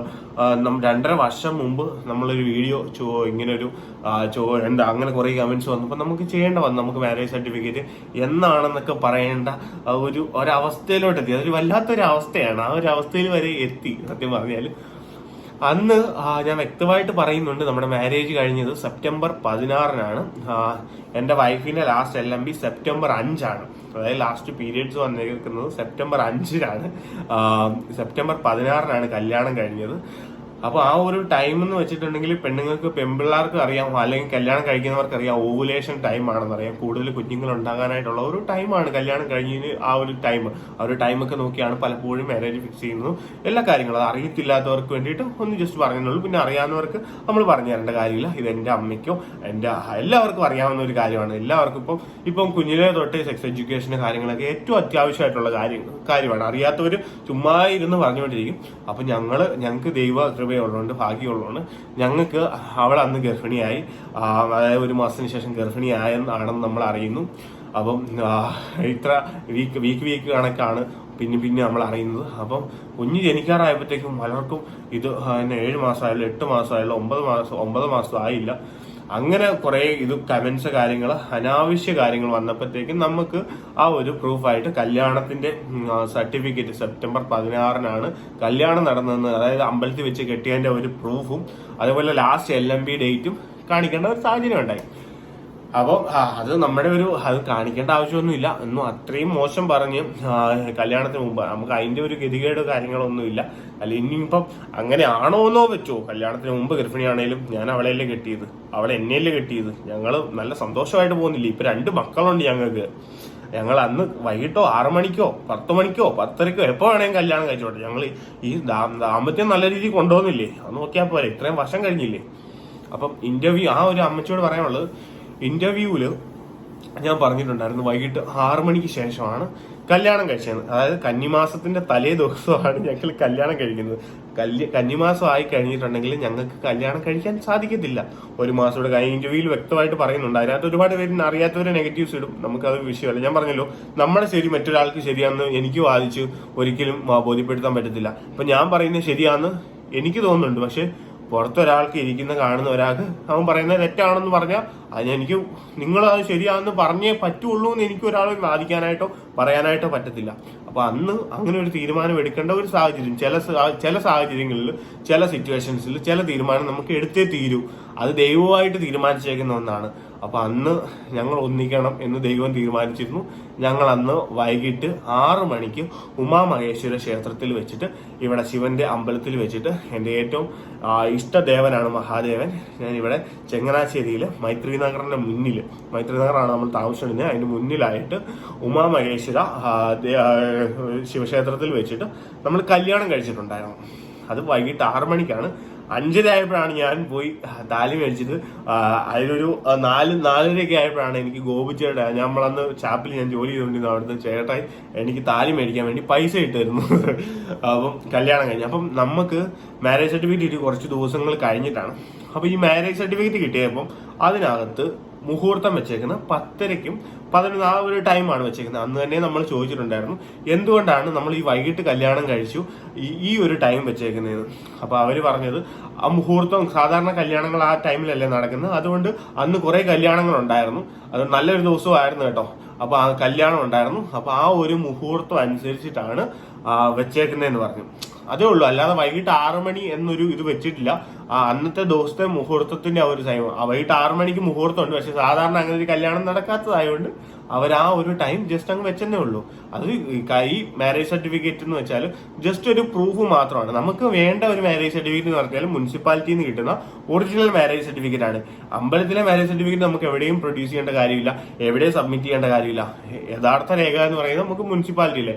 2.5 വർഷം മുമ്പ് നമ്മളൊരു വീഡിയോ ഇങ്ങനെ ഒരു അങ്ങനെ കുറെ കമന്റ്സ് വന്നപ്പോൾ നമുക്ക് ചെയ്യേണ്ട വന്നു. നമുക്ക് മാരേജ് സർട്ടിഫിക്കറ്റ് എന്നാണെന്നൊക്കെ പറയേണ്ട ഒരവസ്ഥയിലോട്ട് എത്തി. അതൊരു വല്ലാത്തൊരു അവസ്ഥയാണ്. ആ ഒരു അവസ്ഥയിൽ വരെ എത്തി സത്യം പറഞ്ഞാൽ. അന്ന് ഞാൻ വ്യക്തമായിട്ട് പറയുന്നുണ്ട്, നമ്മുടെ മാരേജ് കഴിഞ്ഞത് സെപ്റ്റംബർ 16-നാണ്. എൻ്റെ വൈഫിന്റെ ലാസ്റ്റ് LMB സെപ്റ്റംബർ 5-ആണ്. അതായത് ലാസ്റ്റ് പീരിയഡ്സ് വന്നിരിക്കുന്നത് സെപ്റ്റംബർ 5-നാണ്. സെപ്റ്റംബർ 16-നാണ് കല്യാണം കഴിഞ്ഞത്. അപ്പൊ ആ ഒരു ടൈം എന്ന് വെച്ചിട്ടുണ്ടെങ്കിൽ പെണ്ണുങ്ങൾക്ക്, പെൺപിള്ളേർക്ക് അറിയാം, അല്ലെങ്കിൽ കല്യാണം കഴിക്കുന്നവർക്ക് അറിയാം, ഓവുലേഷൻ ടൈം ആണെന്ന് അറിയാം. കൂടുതൽ കുഞ്ഞുങ്ങൾ ഉണ്ടാകാനായിട്ടുള്ള ഒരു ടൈമാണ് കല്യാണം കഴിഞ്ഞതിന് ആ ഒരു ടൈം. ആ ഒരു ടൈമൊക്കെ നോക്കിയാണ് പലപ്പോഴും മാരേജ് ഫിക്സ് ചെയ്യുന്നത്. എല്ലാ കാര്യങ്ങളും അത് അറിയത്തില്ലാത്തവർക്ക് വേണ്ടിയിട്ട് ഒന്ന് ജസ്റ്റ് പറഞ്ഞുള്ളൂ. പിന്നെ അറിയാവുന്നവർക്ക് നമ്മൾ പറഞ്ഞു തരേണ്ട കാര്യമില്ല. ഇത് എൻ്റെ അമ്മയ്ക്കോ എല്ലാവർക്കും അറിയാവുന്ന ഒരു കാര്യമാണ്. എല്ലാവർക്കും ഇപ്പം കുഞ്ഞിലെ തൊട്ട് സെക്സ് എഡ്യൂക്കേഷന്റെ കാര്യങ്ങളൊക്കെ ഏറ്റവും അത്യാവശ്യമായിട്ടുള്ള കാര്യമാണ്. അറിയാത്തവർ ചുമ്മാ ഇരുന്ന് പറഞ്ഞുകൊണ്ടിരിക്കും. അപ്പൊ ഞങ്ങൾക്ക് ദൈവ ഉള്ളതുകൊണ്ട്, ഭാഗ്യമുള്ളതുകൊണ്ട് ഞങ്ങൾക്ക് അവൾ അന്ന് ഗർഭിണിയായി. അതായത് 1 മാസത്തിന് ശേഷം ഗർഭിണിയായെന്നാണെന്ന് നമ്മൾ അറിയുന്നു. അപ്പം ഇത്ര വീക്ക് കണക്കാണ് പിന്നെ നമ്മൾ അറിയുന്നത്. അപ്പം കുഞ്ഞ് ജനിക്കാറായപ്പോഴത്തേക്കും പലർക്കും ഇത് 7 മാസമായാലും 8 മാസമായാലും 9 മാസം ആയില്ല. അങ്ങനെ കുറെ കമന്റ്സ് കാര്യങ്ങൾ, അനാവശ്യ കാര്യങ്ങൾ വന്നപ്പോഴത്തേക്കും നമുക്ക് ആ ഒരു പ്രൂഫായിട്ട് കല്യാണത്തിന്റെ സർട്ടിഫിക്കറ്റ് സെപ്റ്റംബർ 16-നാണ് കല്യാണം നടന്നതെന്ന്, അതായത് അമ്പലത്തിൽ വെച്ച് കെട്ടിയതിന്റെ ഒരു പ്രൂഫും അതേപോലെ ലാസ്റ്റ് LMB ഡേറ്റും കാണിക്കേണ്ട ഒരു സാഹചര്യം ഉണ്ടായി. അപ്പോൾ അത് നമ്മുടെ അത് കാണിക്കേണ്ട ആവശ്യമൊന്നുമില്ല എന്നും അത്രയും മോശം പറഞ്ഞ് കല്യാണത്തിന് മുമ്പ് നമുക്ക് അതിന്റെ ഒരു ഗതികേട് കാര്യങ്ങളൊന്നുമില്ല. അല്ല ഇനിയിപ്പം അങ്ങനെ ആണോ എന്നോ വെച്ചോ, കല്യാണത്തിന് മുമ്പ് ഗർഭിണിയാണേലും ഞാൻ അവളെയല്ലേ കെട്ടിയത്, അവളെ എന്നെയല്ലേ കെട്ടിയത്. ഞങ്ങൾ നല്ല സന്തോഷമായിട്ട് പോകുന്നില്ല. ഇപ്പൊ 2 മക്കളുണ്ട് ഞങ്ങൾക്ക്. ഞങ്ങൾ അന്ന് വൈകിട്ടോ 6 മണിക്കോ 10 മണിക്കോ 10:30 എപ്പോ വേണമെങ്കിൽ കല്യാണം കഴിച്ചോട്ടെ. ഞങ്ങൾ ഈ ദാമ്പത്യം നല്ല രീതിയിൽ കൊണ്ടുപോകുന്നില്ലേ, അത് നോക്കിയാൽ പോരെ. ഇത്രയും വർഷം കഴിഞ്ഞില്ലേ. അപ്പം ഇന്റർവ്യൂ ആ ഒരു അമ്മച്ചിയോട് പറയാനുള്ളത്, ഇന്റർവ്യൂവില് ഞാൻ പറഞ്ഞിട്ടുണ്ടായിരുന്നു വൈകിട്ട് 6 മണിക്ക് ശേഷമാണ് കല്യാണം കഴിച്ചത്. അതായത് കന്നിമാസത്തിന്റെ തലേ ദിവസമാണ് ഞങ്ങൾ കല്യാണം കഴിക്കുന്നത്. കന്നിമാസം ആയി കഴിഞ്ഞിട്ടുണ്ടെങ്കിൽ ഞങ്ങൾക്ക് കല്യാണം കഴിക്കാൻ സാധിക്കത്തില്ല. 1 മാസം കൂടെ കഴിഞ്ഞ ഇന്റർവ്യൂവിൽ വ്യക്തമായിട്ട് പറയുന്നുണ്ട്. അതിനകത്ത് ഒരുപാട് പേര് അറിയാത്തവരെ നെഗറ്റീവ്സ് ഇടും. നമുക്കത് വിഷയമല്ല. ഞാൻ പറഞ്ഞല്ലോ, നമ്മുടെ ശരി മറ്റൊരാൾക്ക് ശരിയാണെന്ന് എനിക്ക് വാദിച്ച് ഒരിക്കലും ബോധ്യപ്പെടുത്താൻ പറ്റത്തില്ല. ഇപ്പൊ ഞാൻ പറയുന്നത് ശരിയാണെന്ന് എനിക്ക് തോന്നുന്നുണ്ട്, പക്ഷെ പുറത്തൊരാൾക്ക് കാണുന്ന ഒരാൾക്ക് അവൻ പറയുന്നത് തെറ്റാണെന്ന് പറഞ്ഞാൽ എനിക്ക് നിങ്ങൾ അത് ശരിയാണെന്ന് പറഞ്ഞേ പറ്റുള്ളൂ എന്ന് എനിക്ക് ഒരാൾ വാദിക്കാനായിട്ടോ പറയാനായിട്ടോ പറ്റത്തില്ല. അപ്പൊ അന്ന് അങ്ങനെ ഒരു തീരുമാനം എടുക്കേണ്ട ഒരു സാഹചര്യം, ചില സാഹചര്യങ്ങളിൽ ചില സിറ്റുവേഷൻസിൽ ചില തീരുമാനം നമുക്ക് എടുത്തേ തീരൂ. അത് ദൈവമായിട്ട് തീരുമാനിച്ചേക്കുന്ന ഒന്നാണ്. അപ്പൊ അന്ന് ഞങ്ങൾ ഒന്നിക്കണം എന്ന് ദൈവം തീരുമാനിച്ചിരുന്നു. ഞങ്ങൾ അന്ന് വൈകിട്ട് 6 മണിക്ക് ഉമാമഹേശ്വര ക്ഷേത്രത്തിൽ വെച്ചിട്ട്, ഇവിടെ ശിവന്റെ അമ്പലത്തിൽ വെച്ചിട്ട്, എൻ്റെ ഏറ്റവും ഇഷ്ടദേവനാണ് മഹാദേവൻ. ഞാൻ ഇവിടെ ചങ്ങനാശ്ശേരിയിൽ മൈത്രി നഗറിന്റെ മുന്നിൽ, മൈത്രി നഗറാണ് നമ്മൾ താമസിച്ചിരുന്നത്, അതിന്റെ മുന്നിലായിട്ട് ഉമാമഹേശ്വര ശിവക്ഷേത്രത്തിൽ വെച്ചിട്ട് നമ്മൾ കല്യാണം കഴിച്ചിട്ടുണ്ടായിരുന്നു. അത് വൈകിട്ട് 6 മണിക്കാണ്. 5:30 ആയപ്പോഴാണ് ഞാൻ പോയി താലി മേടിച്ചത്. അതിലൊരു 4:30 ആയപ്പോഴാണ് എനിക്ക് ഗോപിച്ചേട്ടാ, നമ്മളന്ന് ചാപ്പിൽ ഞാൻ ജോലി ചെയ്തുകൊണ്ടിരുന്നു, അവിടുത്തെ ചേട്ടായി എനിക്ക് താലി മേടിക്കാൻ വേണ്ടി പൈസ ഇട്ട് തരുന്നു. അപ്പം കല്യാണം കഴിഞ്ഞു. അപ്പം നമുക്ക് മാരേജ് സർട്ടിഫിക്കറ്റ് കിട്ടി കുറച്ച് ദിവസങ്ങൾ കഴിഞ്ഞിട്ടാണ്. അപ്പൊ ഈ മാരേജ് സർട്ടിഫിക്കറ്റ് കിട്ടിയപ്പം അതിനകത്ത് മുഹൂർത്തം വെച്ചേക്കുന്നത് 10:30ക്കും 11 ആ ഒരു ടൈമാണ് വെച്ചേക്കുന്നത്. അന്ന് തന്നെ നമ്മൾ ചോദിച്ചിട്ടുണ്ടായിരുന്നു എന്തുകൊണ്ടാണ് നമ്മൾ ഈ വൈകിട്ട് കല്യാണം കഴിച്ചു ഈ ഒരു ടൈം വെച്ചേക്കുന്നതെന്ന്. അപ്പൊ അവര് പറഞ്ഞത് ആ മുഹൂർത്തം, സാധാരണ കല്യാണങ്ങൾ ആ ടൈമിലല്ലേ നടക്കുന്നത്, അതുകൊണ്ട് അന്ന് കുറെ കല്യാണങ്ങൾ ഉണ്ടായിരുന്നു, അത് നല്ലൊരു ദിവസമായിരുന്നു കേട്ടോ. അപ്പൊ ആ കല്യാണം ഉണ്ടായിരുന്നു. അപ്പൊ ആ ഒരു മുഹൂർത്തം അനുസരിച്ചിട്ടാണ് വെച്ചേക്കുന്നതെന്ന് പറഞ്ഞു. അതേ ഉള്ളൂ, അല്ലാതെ വൈകിട്ട് 6 മണി എന്നൊരു ഇത് വെച്ചിട്ടില്ല. അന്നത്തെ ദിവസത്തെ മുഹൂർത്തത്തിന്റെ ആ ഒരു ടൈം, വൈകിട്ട് 6 മണിക്ക് മുഹൂർത്തമുണ്ട്. പക്ഷെ സാധാരണ അങ്ങനെ ഒരു കല്യാണം നടക്കാത്തതായതുകൊണ്ട് അവർ ആ ഒരു ടൈം ജസ്റ്റ് അങ്ങ് വെച്ചെന്നേ ഉള്ളൂ. അത് ഈ മാരേജ് സർട്ടിഫിക്കറ്റ് എന്ന് വെച്ചാൽ ജസ്റ്റ് ഒരു പ്രൂഫ് മാത്രമാണ്. നമുക്ക് വേണ്ട ഒരു മാരേജ് സർട്ടിഫിക്കറ്റ് എന്ന് പറഞ്ഞാൽ മുനിസിപ്പാലിറ്റിയിൽ നിന്ന് കിട്ടുന്ന ഒറിജിനൽ മാരേജ് സർട്ടിഫിക്കറ്റ് ആണ്. അമ്പലത്തിലെ മാരേജ് സർട്ടിഫിക്കറ്റ് നമുക്ക് എവിടെയും പ്രൊഡ്യൂസ് ചെയ്യേണ്ട കാര്യമില്ല, എവിടെയും സബ്മിറ്റ് ചെയ്യേണ്ട കാര്യമില്ല. യഥാർത്ഥ രേഖ എന്ന് പറയുന്നത് നമുക്ക് മുനിസിപ്പാലിറ്റിയിലെ,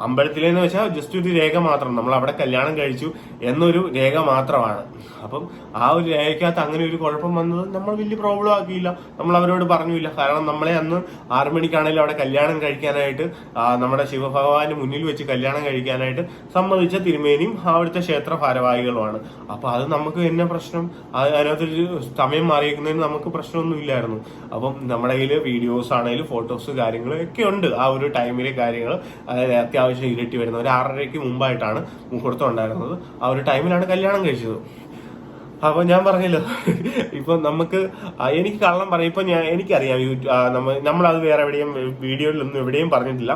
അമ്പലത്തിലെന്ന് വെച്ചാൽ ജസ്റ്റ് ഒരു രേഖ മാത്രം, നമ്മൾ അവിടെ കല്യാണം കഴിച്ചു എന്നൊരു രേഖ മാത്രമാണ്. അപ്പം ആ ഒരു രേഖയ്ക്കകത്ത് അങ്ങനെ ഒരു കുഴപ്പം വന്നത് നമ്മൾ വലിയ പ്രോബ്ലം ആക്കിയില്ല, നമ്മൾ അവരോട് പറഞ്ഞില്ല. കാരണം നമ്മളെ അന്ന് 6 മണിക്കാണെങ്കിലും അവിടെ കല്യാണം കഴിക്കാനായിട്ട്, നമ്മുടെ ശിവഭഗവാന് മുന്നിൽ വെച്ച് കല്യാണം കഴിക്കാനായിട്ട് സമ്മതിച്ച തിരുമേനിയും അവിടുത്തെ ക്ഷേത്ര ഭാരവാഹികളുമാണ്. അപ്പൊ അത് നമുക്ക് എന്നെ പ്രശ്നം, അതിനകത്തൊരു സമയം മാറിയിരിക്കുന്നതിന് നമുക്ക് പ്രശ്നമൊന്നും ഇല്ലായിരുന്നു. അപ്പം നമ്മുടെ കയ്യിൽ വീഡിയോസ് ആണെങ്കിലും ഫോട്ടോസ് കാര്യങ്ങൾ ഒക്കെ ഉണ്ട്. ആ ഒരു ടൈമിലെ കാര്യങ്ങൾ, അതായത് അത്യാവശ്യം ഇരട്ടി വരുന്ന ഒരു 6:30ക്ക് മുമ്പായിട്ടാണ് മുഹൂർത്തം ഉണ്ടായിരുന്നത്. ആ ഒരു ടൈമിലാണ് കല്യാണം കഴിച്ചത്. അപ്പൊ ഞാൻ പറഞ്ഞല്ലോ, ഇപ്പൊ നമുക്ക് എനിക്ക് കള്ളം പറയും. ഇപ്പൊ എനിക്കറിയാം നമ്മളത് വേറെ എവിടെയും വീഡിയോയിലൊന്നും എവിടെയും പറഞ്ഞിട്ടില്ല.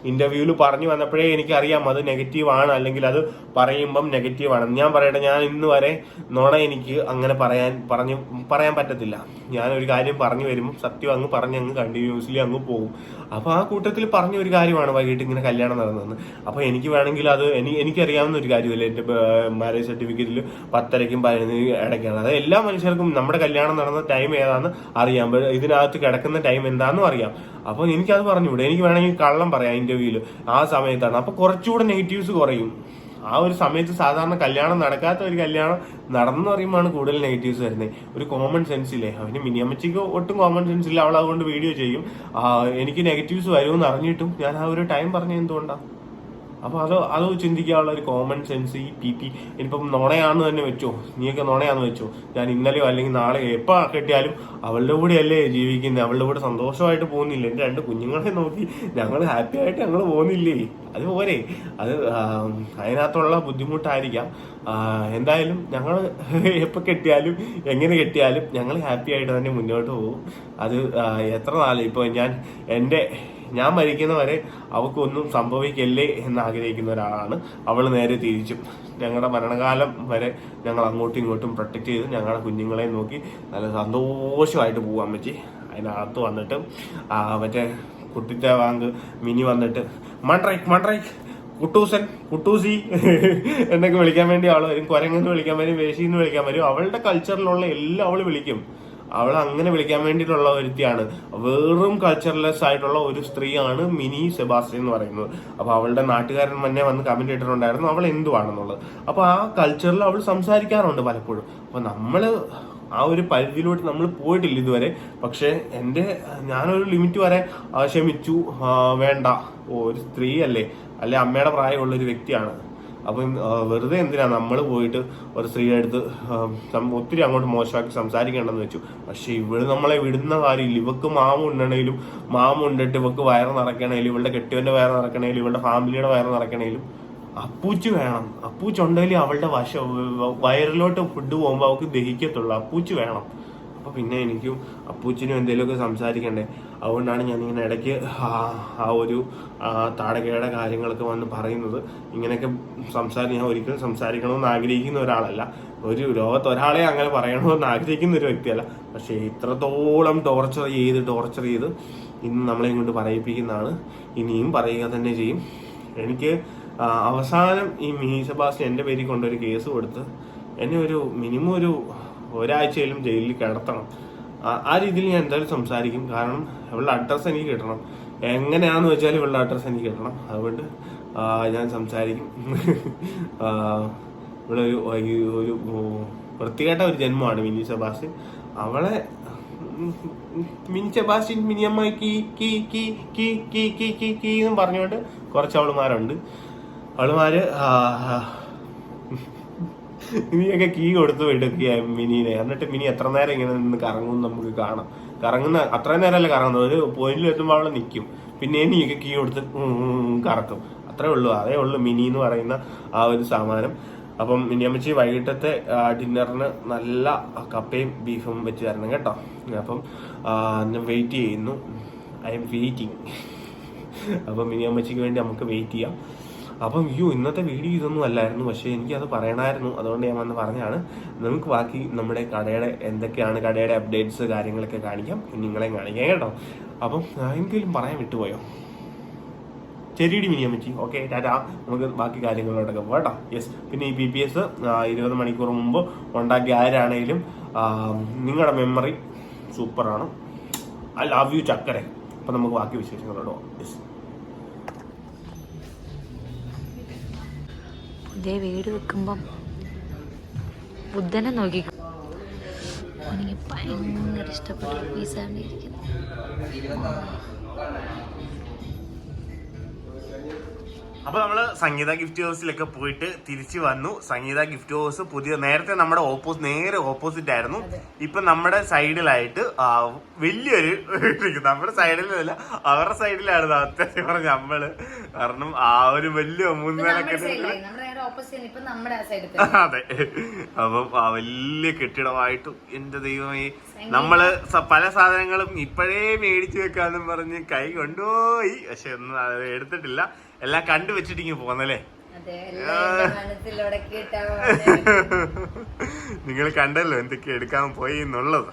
ഇന്റർവ്യൂവിൽ പറഞ്ഞു വന്നപ്പോഴേ എനിക്കറിയാം അത് നെഗറ്റീവ് ആണ്, അല്ലെങ്കിൽ അത് പറയുമ്പം നെഗറ്റീവ് ആണ്. ഞാൻ പറയട്ടെ, ഞാൻ ഇന്ന് വരെ നുണ എനിക്ക് അങ്ങനെ പറയാൻ പറ്റത്തില്ല. ഞാൻ ഒരു കാര്യം പറഞ്ഞു വരുമ്പോൾ സത്യം അങ്ങ് അങ്ങ് കണ്ടിന്യൂസ്ലി അങ്ങ് പോകും. അപ്പൊ ആ കൂട്ടത്തിൽ പറഞ്ഞ ഒരു കാര്യമാണ് വൈകിട്ട് ഇങ്ങനെ കല്യാണം നടന്നതെന്ന്. അപ്പൊ എനിക്ക് വേണമെങ്കിൽ അത് എനിക്കറിയാവുന്ന ഒരു കാര്യമല്ലേ. എന്റെ മാരേജ് സർട്ടിഫിക്കറ്റിൽ 10:30ക്കും 11 ഇടയ്ക്കാണ്. അത് എല്ലാ മനുഷ്യർക്കും നമ്മുടെ കല്യാണം നടന്ന ടൈം ഏതാണെന്ന് അറിയാം, ഇതിനകത്ത് കിടക്കുന്ന ടൈം എന്താണെന്നും അറിയാം. അപ്പൊ എനിക്കത് പറഞ്ഞുകൂടെ, എനിക്ക് വേണമെങ്കിൽ കള്ളം പറയാം ഇന്റർവ്യൂവിൽ ആ സമയത്താണ്. അപ്പൊ കുറച്ചുകൂടെ നെഗറ്റീവ്സ് കുറയും. ആ ഒരു സമയത്ത് സാധാരണ കല്യാണം നടക്കാത്ത ഒരു കല്യാണം നടന്നു പറയുമ്പോഴാണ് കൂടുതൽ നെഗറ്റീവ്സ് വരുന്നത്. ഒരു കോമൺ സെൻസ് ഇല്ലേ, അവന് മിനിയമ്മച്ചിക്ക് ഒട്ടും കോമൺ സെൻസ് ഇല്ല, അവൾ അതുകൊണ്ട് വീഡിയോ ചെയ്യും. എനിക്ക് നെഗറ്റീവ്സ് വരുമെന്ന് അറിഞ്ഞിട്ടും ഞാൻ ആ ഒരു ടൈം പറഞ്ഞ എന്തുകൊണ്ടാ? അപ്പൊ അത് ചിന്തിക്കാനുള്ള ഒരു കോമൺ സെൻസ് ഈ PP ഇനിയിപ്പം നുണയാന്ന് തന്നെ വെച്ചോ, നീയൊക്കെ നുണയാന്ന് വെച്ചോ, ഞാൻ ഇന്നലെയോ അല്ലെങ്കിൽ നാളെ എപ്പോൾ കെട്ടിയാലും അവളുടെ കൂടെ അല്ലേ ജീവിക്കുന്നത്, അവളുടെ കൂടെ സന്തോഷമായിട്ട് പോകുന്നില്ല, എന്റെ 2 കുഞ്ഞുങ്ങളെ നോക്കി ഞങ്ങൾ ഹാപ്പി ആയിട്ട് ഞങ്ങൾ പോകുന്നില്ലേ, അതുപോലെ അത് അതിനകത്തുള്ള ബുദ്ധിമുട്ടായിരിക്കാം. എന്തായാലും ഞങ്ങൾ എപ്പോൾ കെട്ടിയാലും എങ്ങനെ കെട്ടിയാലും ഞങ്ങൾ ഹാപ്പി ആയിട്ട് തന്നെ മുന്നോട്ട് പോകും. അത് എത്ര നാൾ ഇപ്പോൾ ഞാൻ മരിക്കുന്നവരെ അവൾക്കൊന്നും സംഭവിക്കല്ലേ എന്ന് ആഗ്രഹിക്കുന്ന ഒരാളാണ്. അവൾ നേരെ തിരിച്ചും ഞങ്ങളുടെ മരണകാലം വരെ ഞങ്ങൾ അങ്ങോട്ടും ഇങ്ങോട്ടും പ്രൊട്ടക്ട് ചെയ്ത് ഞങ്ങളുടെ കുഞ്ഞുങ്ങളെ നോക്കി നല്ല സന്തോഷമായിട്ട് പോകാൻ പറ്റി. അതിനകത്ത് വന്നിട്ട് മറ്റേ കുട്ടിത്തെ വാങ്ക് മിനി വന്നിട്ട് മൺറൈക്ക് കുട്ടൂസി എന്നൊക്കെ വിളിക്കാൻ വേണ്ടി അവൾ വരും. കുരങ്ങെന്ന് വിളിക്കാൻ വരും, വേശിന്ന് വിളിക്കാൻ വരും. അവളുടെ കൾച്ചറിലുള്ള എല്ലാം അവൾ വിളിക്കും. അവൾ അങ്ങനെ വിളിക്കാൻ വേണ്ടിയിട്ടുള്ള ഒരുത്തിയാണ്. വെറും കൾച്ചർലെസ് ആയിട്ടുള്ള ഒരു സ്ത്രീയാണ് മിനി സെബാസ്റ്റ്യൻ എന്ന് പറയുന്നത്. അപ്പൊ അവളുടെ നാട്ടുകാരൻ തന്നെ വന്ന് കമന്റ് ഇട്ടിട്ടുണ്ടായിരുന്നു അവൾ എന്തുവാണെന്നുള്ളത്. അപ്പൊ ആ കൾച്ചറിൽ അവൾ സംസാരിക്കാറുണ്ട് പലപ്പോഴും. അപ്പൊ നമ്മള് ആ ഒരു പരിധിയിലോട്ട് നമ്മൾ പോയിട്ടില്ല ഇതുവരെ. പക്ഷെ ഞാനൊരു ലിമിറ്റ് വരെ ക്ഷമിച്ചു. വേണ്ട, ഒരു സ്ത്രീ അല്ലേ അമ്മയുടെ പ്രായമുള്ള ഒരു വ്യക്തിയാണ്. അപ്പം വെറുതെ എന്തിനാ നമ്മൾ പോയിട്ട് ഒരു സ്ത്രീയുടെ അടുത്ത് ഒത്തിരി അങ്ങോട്ട് മോശമാക്കി സംസാരിക്കേണ്ടെന്ന് വെച്ചു. പക്ഷെ ഇവള് നമ്മളെ വിടുന്ന കാര്യമില്ല. ഇവക്ക് മാമുണ്ടിട്ട് ഇവക്ക് വയറ് നിറയ്ക്കണേലും, ഇവളുടെ കെട്ടിയവന്റെ വയറ് നിറയ്ക്കണേലും, ഇവളുടെ ഫാമിലിയുടെ വയറ് നിറയ്ക്കണേലും അപ്പൂച്ച് വേണം. അപ്പൂച്ച് ഉണ്ടെങ്കിൽ അവളുടെ വയറിലോട്ട് ഫുഡ് പോകുമ്പോൾ അവൾക്ക് ദഹിക്കത്തുള്ളൂ. അപ്പൂച്ച് വേണം. അപ്പൊ പിന്നെ എനിക്കും അപ്പൂച്ചിനും എന്തെങ്കിലുമൊക്കെ സംസാരിക്കണ്ടേ. അതുകൊണ്ടാണ് ഞാൻ ഇങ്ങനെ ഇടയ്ക്ക് ആ ഒരു താടകയുടെ കാര്യങ്ങളൊക്കെ വന്ന് പറയുന്നത്. ഇങ്ങനെയൊക്കെ ഞാൻ ഒരിക്കലും സംസാരിക്കണമെന്ന് ആഗ്രഹിക്കുന്ന ഒരാളല്ല. ഒരു ലോകത്ത് ഒരാളെ അങ്ങനെ പറയണമെന്ന് ആഗ്രഹിക്കുന്ന ഒരു വ്യക്തിയല്ല. പക്ഷെ ഇത്രത്തോളം ടോർച്ചർ ചെയ്ത് ഇന്ന് നമ്മളെ കൊണ്ട് പറയിപ്പിക്കുന്നതാണ്. ഇനിയും പറയുക തന്നെ ചെയ്യും. എനിക്ക് അവസാനം ഈ മിനി സെബാസ്റ്റ്യൻ എൻ്റെ പേരിൽ കൊണ്ടൊരു കേസ് കൊടുത്ത് എന്നെ മിനിമം ഒരാഴ്ചയിലും ജയിലിൽ കിടത്തണം. ആ രീതിയിൽ ഞാൻ എന്തായാലും സംസാരിക്കും. കാരണം ഇവളുടെ അഡ്രസ്സ് എനിക്ക് കിട്ടണം. എങ്ങനെയാണെന്ന് വെച്ചാൽ ഇവളുടെ അഡ്രസ്സ് എനിക്ക് കിട്ടണം. അതുകൊണ്ട് ഞാൻ സംസാരിക്കും. ഇവിടെ ഒരു വൃത്തികെട്ട ഒരു ജന്മമാണ് മിനി സെബാസ്റ്റ്യൻ. അവളെ മിനി സെബാസ്റ്റ്യൻ മിനിയമ്മ എന്നും പറഞ്ഞുകൊണ്ട് കുറച്ച് അവളുമാരുണ്ട്. അവളുമാര് മിനിയൊക്കെ കീ കൊടുത്ത് വിടുക മിനിനെ. എന്നിട്ട് മിനി എത്ര നേരം ഇങ്ങനെ നിന്ന് കറങ്ങും നമുക്ക് കാണാം. അത്രയും നേരമല്ല കറങ്ങുന്നത്, ഒരു പോയിന്റിൽ എത്തുമ്പോൾ അവളെ നിൽക്കും. പിന്നെ നീയൊക്കെ കീ കൊടുത്ത് കറക്കും. അത്രേ ഉള്ളൂ. അതേ ഉള്ളൂ മിനി എന്ന് പറയുന്ന ആ ഒരു സാമാനം. അപ്പം മിനിയമ്മച്ചി വൈകിട്ടത്തെ ഡിന്നറിന് നല്ല കപ്പയും ബീഫും വെച്ച് തരണം കേട്ടോ. അപ്പം ഞാൻ വെയിറ്റ് ചെയ്യുന്നു. I M waiting. അപ്പം മിനിയമ്മച്ചിക്ക് വേണ്ടി നമുക്ക് വെയിറ്റ് ചെയ്യാം. അപ്പം ഇന്നത്തെ വീഡിയോ ഇതൊന്നും അല്ലായിരുന്നു. പക്ഷേ എനിക്കത് പറയണമായിരുന്നു. അതുകൊണ്ട് ഞാൻ വന്ന് പറഞ്ഞാണ്. നമുക്ക് ബാക്കി നമ്മുടെ എന്തൊക്കെയാണ് കടയുടെ അപ്ഡേറ്റ്സ് കാര്യങ്ങളൊക്കെ കാണിക്കാം. നിങ്ങളെയും കാണിക്കാം കേട്ടോ. അപ്പം എന്തെങ്കിലും പറയാൻ വിട്ടുപോയോ? ശരിയടി മിനിയമ്മച്ചി. ഓക്കെ, ടാറ്റാ. നമുക്ക് ബാക്കി കാര്യങ്ങളിലോട്ടൊക്കെ പോകാം. യെസ്, പിന്നെ ഈ PPS 20 മണിക്കൂർ മുമ്പ് ഉണ്ടാക്കിയ ആരാണേലും നിങ്ങളുടെ മെമ്മറി സൂപ്പറാണ്. ഐ ലവ് യു ചക്കരെ. അപ്പം നമുക്ക് ബാക്കി വിശേഷങ്ങളോടോ. യെസ്, പുതിയ വീട് വെക്കുമ്പം ബുദ്ധനെ നോക്കി എനിക്ക് ഭയങ്കര ഇഷ്ടപ്പെട്ട പീസാണ് ഇരിക്കുന്നത്. അപ്പൊ നമ്മള് സംഗീത ഗിഫ്റ്റ് ഹൗസിലൊക്കെ പോയിട്ട് തിരിച്ചു വന്നു. സംഗീത ഗിഫ്റ്റ് ഹൗസ് നേരത്തെ നമ്മുടെ നേരെ ഓപ്പോസിറ്റ് ആയിരുന്നു. ഇപ്പൊ നമ്മുടെ സൈഡിലായിട്ട് വലിയൊരു നമ്മുടെ സൈഡിലല്ല അവരുടെ സൈഡിലാണ് അത്യാവശ്യം പറഞ്ഞ നമ്മള്. കാരണം ആ ഒരു വലിയ 3 നില കെട്ടിടം. അതെ, അപ്പം ആ വലിയ കെട്ടിടമായിട്ട് എന്റെ ദൈവമേ, നമ്മള് പല സാധനങ്ങളും ഇപ്പോഴേ മേടിച്ചു വെക്കാന്നും പറഞ്ഞ് കൈ കൊണ്ടുപോയി. പക്ഷെ ഒന്നും എടുത്തിട്ടില്ല. എല്ലാം കണ്ടുവച്ചിട്ടിങ്ങ് പോന്നല്ലേ. നിങ്ങൾ കണ്ടല്ലോ എന്തൊക്കെ എടുക്കാൻ പോയി എന്നുള്ളത്.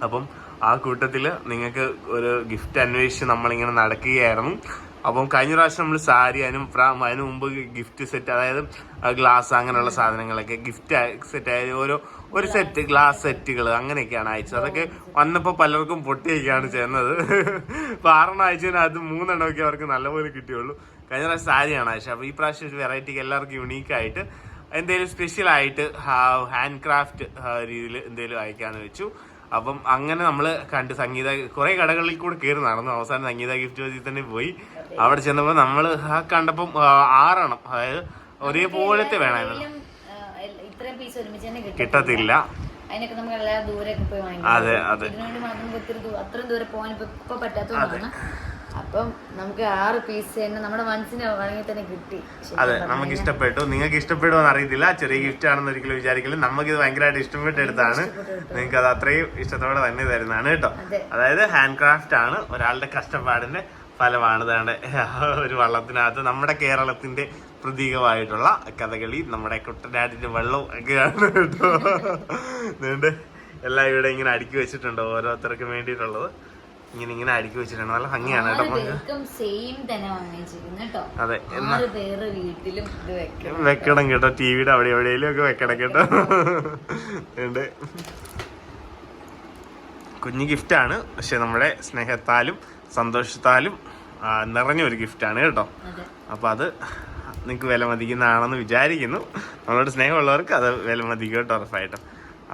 അപ്പം ആ കൂട്ടത്തില് നിങ്ങൾക്ക് ഒരു ഗിഫ്റ്റ് അന്വേഷിച്ച് നമ്മളിങ്ങനെ നടക്കുകയായിരുന്നു. അപ്പം കഴിഞ്ഞ പ്രാവശ്യം നമ്മൾ സാരി അതിന് മുമ്പ് ഗിഫ്റ്റ് സെറ്റ്, അതായത് ഗ്ലാസ് അങ്ങനെയുള്ള സാധനങ്ങളൊക്കെ ഗിഫ്റ്റ് സെറ്റ് ആയത് ഒരു സെറ്റ് ഗ്ലാസ് സെറ്റുകൾ അങ്ങനെയൊക്കെയാണ് അയച്ചത്. അതൊക്കെ വന്നപ്പോൾ പലർക്കും പൊട്ടിയൊക്കെയാണ് ചെയ്യുന്നത്. ഇപ്പൊ 6 അയച്ചതിനകത്ത് 3 എണ്ണമൊക്കെ അവർക്ക് നല്ലപോലെ കിട്ടിയുള്ളൂ. കഴിഞ്ഞ പ്രാവശ്യം സാരിയാണ് അയച്ചത്. അപ്പൊ ഈ പ്രാവശ്യം വെറൈറ്റിക്ക് എല്ലാവർക്കും യുണീക്കായിട്ട് എന്തെങ്കിലും സ്പെഷ്യൽ ആയിട്ട് ഹാൻഡ് ക്രാഫ്റ്റ് രീതിയിൽ എന്തെങ്കിലും അയക്കാന്ന് വെച്ചു. അപ്പം അങ്ങനെ നമ്മൾ കണ്ട് കുറെ കടകളിൽ കൂടെ കയറി നടന്നു. അവസാനം സംഗീത ഗിഫ്റ്റ് ഹൗസിൽ തന്നെ പോയി. അവിടെ ചെന്നപ്പോൾ നമ്മൾ കണ്ടപ്പം 6 എണ്ണം, അതായത് ഒരേപോലത്തെ വേണമായിരുന്നു. കിട്ടത്തില്ല. അതെ അതെ, അപ്പം നമുക്ക് 6 പീസ് തന്നെ നമ്മുടെ മനസ്സിന് വേണമെങ്കിൽ തന്നെ കിട്ടി. അതെ, നമുക്ക് ഇഷ്ടപ്പെട്ടു. നിങ്ങൾക്ക് ഇഷ്ടപ്പെടുമെന്ന് അറിയത്തില്ല. ചെറിയ ഗിഫ്റ്റ് ആണെന്ന് ഒരിക്കലും വിചാരിക്കില്ല. നമുക്കിത് ഭയങ്കരമായിട്ട് ഇഷ്ടപ്പെട്ടെടുത്താണ്. നിങ്ങൾക്ക് അത് അത്രയും ഇഷ്ടത്തോടെ തന്നെ തരുന്നതാണ് കേട്ടോ. അതായത് ഹാൻഡ് ക്രാഫ്റ്റ് ആണ്, ഒരാളുടെ കഷ്ടപ്പാടിന്റെ ഫലമാണ്. ഇതാണ്ട് ഒരു വള്ളത്തിനകത്ത് നമ്മുടെ കേരളത്തിന്റെ പ്രതീകമായിട്ടുള്ള കഥകളി, നമ്മുടെ കുട്ടനാടിന്റെ വെള്ളവും ഒക്കെയാണ് കേട്ടോ. അതുകൊണ്ട് എല്ലാം ഇവിടെ ഇങ്ങനെ അടുക്കി വെച്ചിട്ടുണ്ട്, ഓരോരുത്തർക്കും വേണ്ടിയിട്ടുള്ളത് ഇങ്ങനെ അടുക്കി വെച്ചിട്ടുണ്ട്. നല്ല ഭംഗിയാണ് കേട്ടോ. അതെ, വെക്കണം കേട്ടോ, ടിവിയുടെ അവിടെ എവിടെയെങ്കിലും ഒക്കെ വെക്കണം കേട്ടോ. ഉണ്ട്, കുഞ്ഞു ഗിഫ്റ്റാണ്, പക്ഷെ നമ്മുടെ സ്നേഹത്താലും സന്തോഷത്താലും നിറഞ്ഞൊരു ഗിഫ്റ്റാണ് കേട്ടോ. അപ്പൊ അത് നിങ്ങൾക്ക് വില മതിക്കുന്നതാണെന്ന് വിചാരിക്കുന്നു. നമ്മളോട് സ്നേഹമുള്ളവർക്ക് അത് വില മതിക്കും കേട്ടോ, ഉറപ്പായിട്ടും.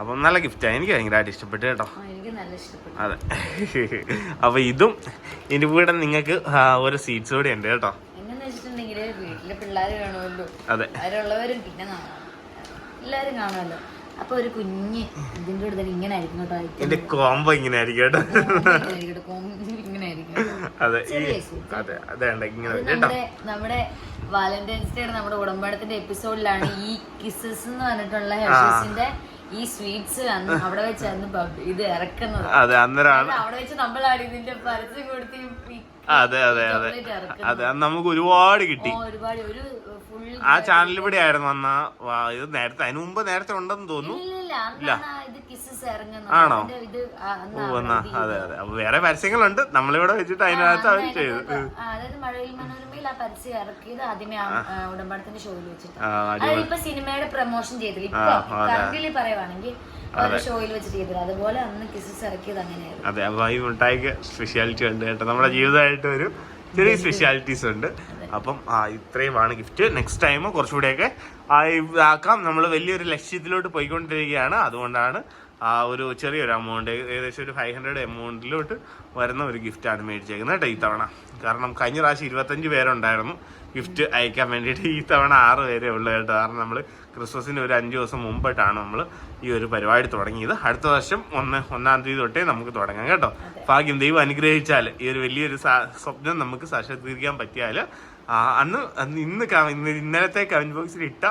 അപ്പം നല്ല ഗിഫ്റ്റാണ്, എനിക്ക് ഭയങ്കരമായിട്ട് ഇഷ്ടപ്പെട്ടു കേട്ടോ. അതെ. അപ്പൊ ഇതും ഇതിന്റെ കൂടെ നിങ്ങൾക്ക് ഓരോ സീറ്റ്സ് കൂടെ ഉണ്ട് കേട്ടോ. അതെ, എല്ലാരും കാണുമല്ലോ. അപ്പൊ ഒരു കുഞ്ഞ് ഇതിന്റെ കൂടെ തന്നെ ഇങ്ങനെ ആയിരിക്കും കേട്ടോ. ഇതിന്റെ കോംബോ ഇങ്ങനെ ആയിരിക്കും കേട്ടോ. അതെ, അതെ, നമ്മുടെ വാലന്റൈൻസ് ഡേ നമ്മുടെ ഉടമ്പാടത്തിന്റെ എപ്പിസോഡിലാണ് ഈ കിസസ് എന്ന് പറഞ്ഞിട്ടുള്ള ഹെർഷീസിന്റെ ഈ സ്വീറ്റ്സ് അവിടെ വെച്ചായിരുന്നു ഇത് ഇറക്കുന്നത്. അതെ, അന്നേരമാണ് അവിടെ വെച്ച് നമ്മളാണ് ഇതിന്റെ പരസ്യം കൊടുത്ത്. അതെ അതെ അതെ അതെ, നമുക്ക് ഒരുപാട് കിട്ടി. ആ ചാനലിൽ ഇവിടെ ആയിരുന്നു അന്നാ. ഇത് നേരത്തെ അതിന് മുമ്പ് നേരത്തെ ഉണ്ടെന്ന് തോന്നുന്നു. ആണോ? ഓ, എന്നാ അതെ അതെ. അപ്പൊ വേറെ പരസ്യങ്ങളുണ്ട്, നമ്മളിവിടെ വെച്ചിട്ട് അതിനകത്ത് അവർ ചെയ്തു. അതായത് മഴവിൽ മനോരമയിൽ ആ പരസ്യം ഇറക്കിയത് ആദ്യമേ ഉടമ്പാടത്തിന്റെ ഷോയിൽ വെച്ചിട്ട്. ഇപ്പൊ സിനിമയുടെ പ്രൊമോഷൻ ചെയ്തില്ല, ഇപ്പൊ കറണ്ടില് പറയുവാണെങ്കിൽ ഷോയിൽ വെച്ചിട്ട് ചെയ്തില്ല. അതുപോലെ അന്ന് കിസസ് ഇറക്കിയത് അങ്ങനെയായിരുന്നു. അതെ, അപ്പൊ ഈ മിഠായിക്ക് സ്പെഷ്യാലിറ്റി ഉണ്ട് കേട്ടോ. നമ്മുടെ ജീവിതമായിട്ട് ഒരു ചെറിയ സ്പെഷ്യാലിറ്റീസ് ഉണ്ട്. അപ്പം ഇത്രയുമാണ് ഗിഫ്റ്റ്. നെക്സ്റ്റ് ടൈം കുറച്ചുകൂടെയൊക്കെ ആക്കാം. നമ്മൾ വലിയൊരു ലക്ഷ്യത്തിലോട്ട് പോയിക്കൊണ്ടിരിക്കുകയാണ്. അതുകൊണ്ടാണ് ഒരു ചെറിയൊരു എമൗണ്ട്, ഏകദേശം ഒരു 500 എമൗണ്ടിലോട്ട് വരുന്ന ഒരു ഗിഫ്റ്റാണ് മേടിച്ചേക്കുന്നത് കേട്ടോ ഈ തവണ. കാരണം കഴിഞ്ഞ പ്രാവശ്യം 25 പേരുണ്ടായിരുന്നു ഗിഫ്റ്റ് അയക്കാൻ വേണ്ടിയിട്ട്. ഈ തവണ 6 പേരേ ഉള്ളൂ കേട്ടോ. കാരണം നമ്മൾ ക്രിസ്മസിന് ഒരു 5 ദിവസം മുമ്പായിട്ടാണ് നമ്മൾ ഈ ഒരു പരിപാടി തുടങ്ങിയത്. അടുത്ത വർഷം 1-ാം തീയതി തൊട്ടേ നമുക്ക് തുടങ്ങാം കേട്ടോ. ഭാഗ്യം, ദൈവം അനുഗ്രഹിച്ചാൽ ഈ ഒരു വലിയൊരു സ്വപ്നം നമുക്ക് സാക്ഷാത്കരിക്കാൻ പറ്റിയാൽ ഇന്നലത്തെ കമന്റ് ബോക്സിൽ ഇട്ട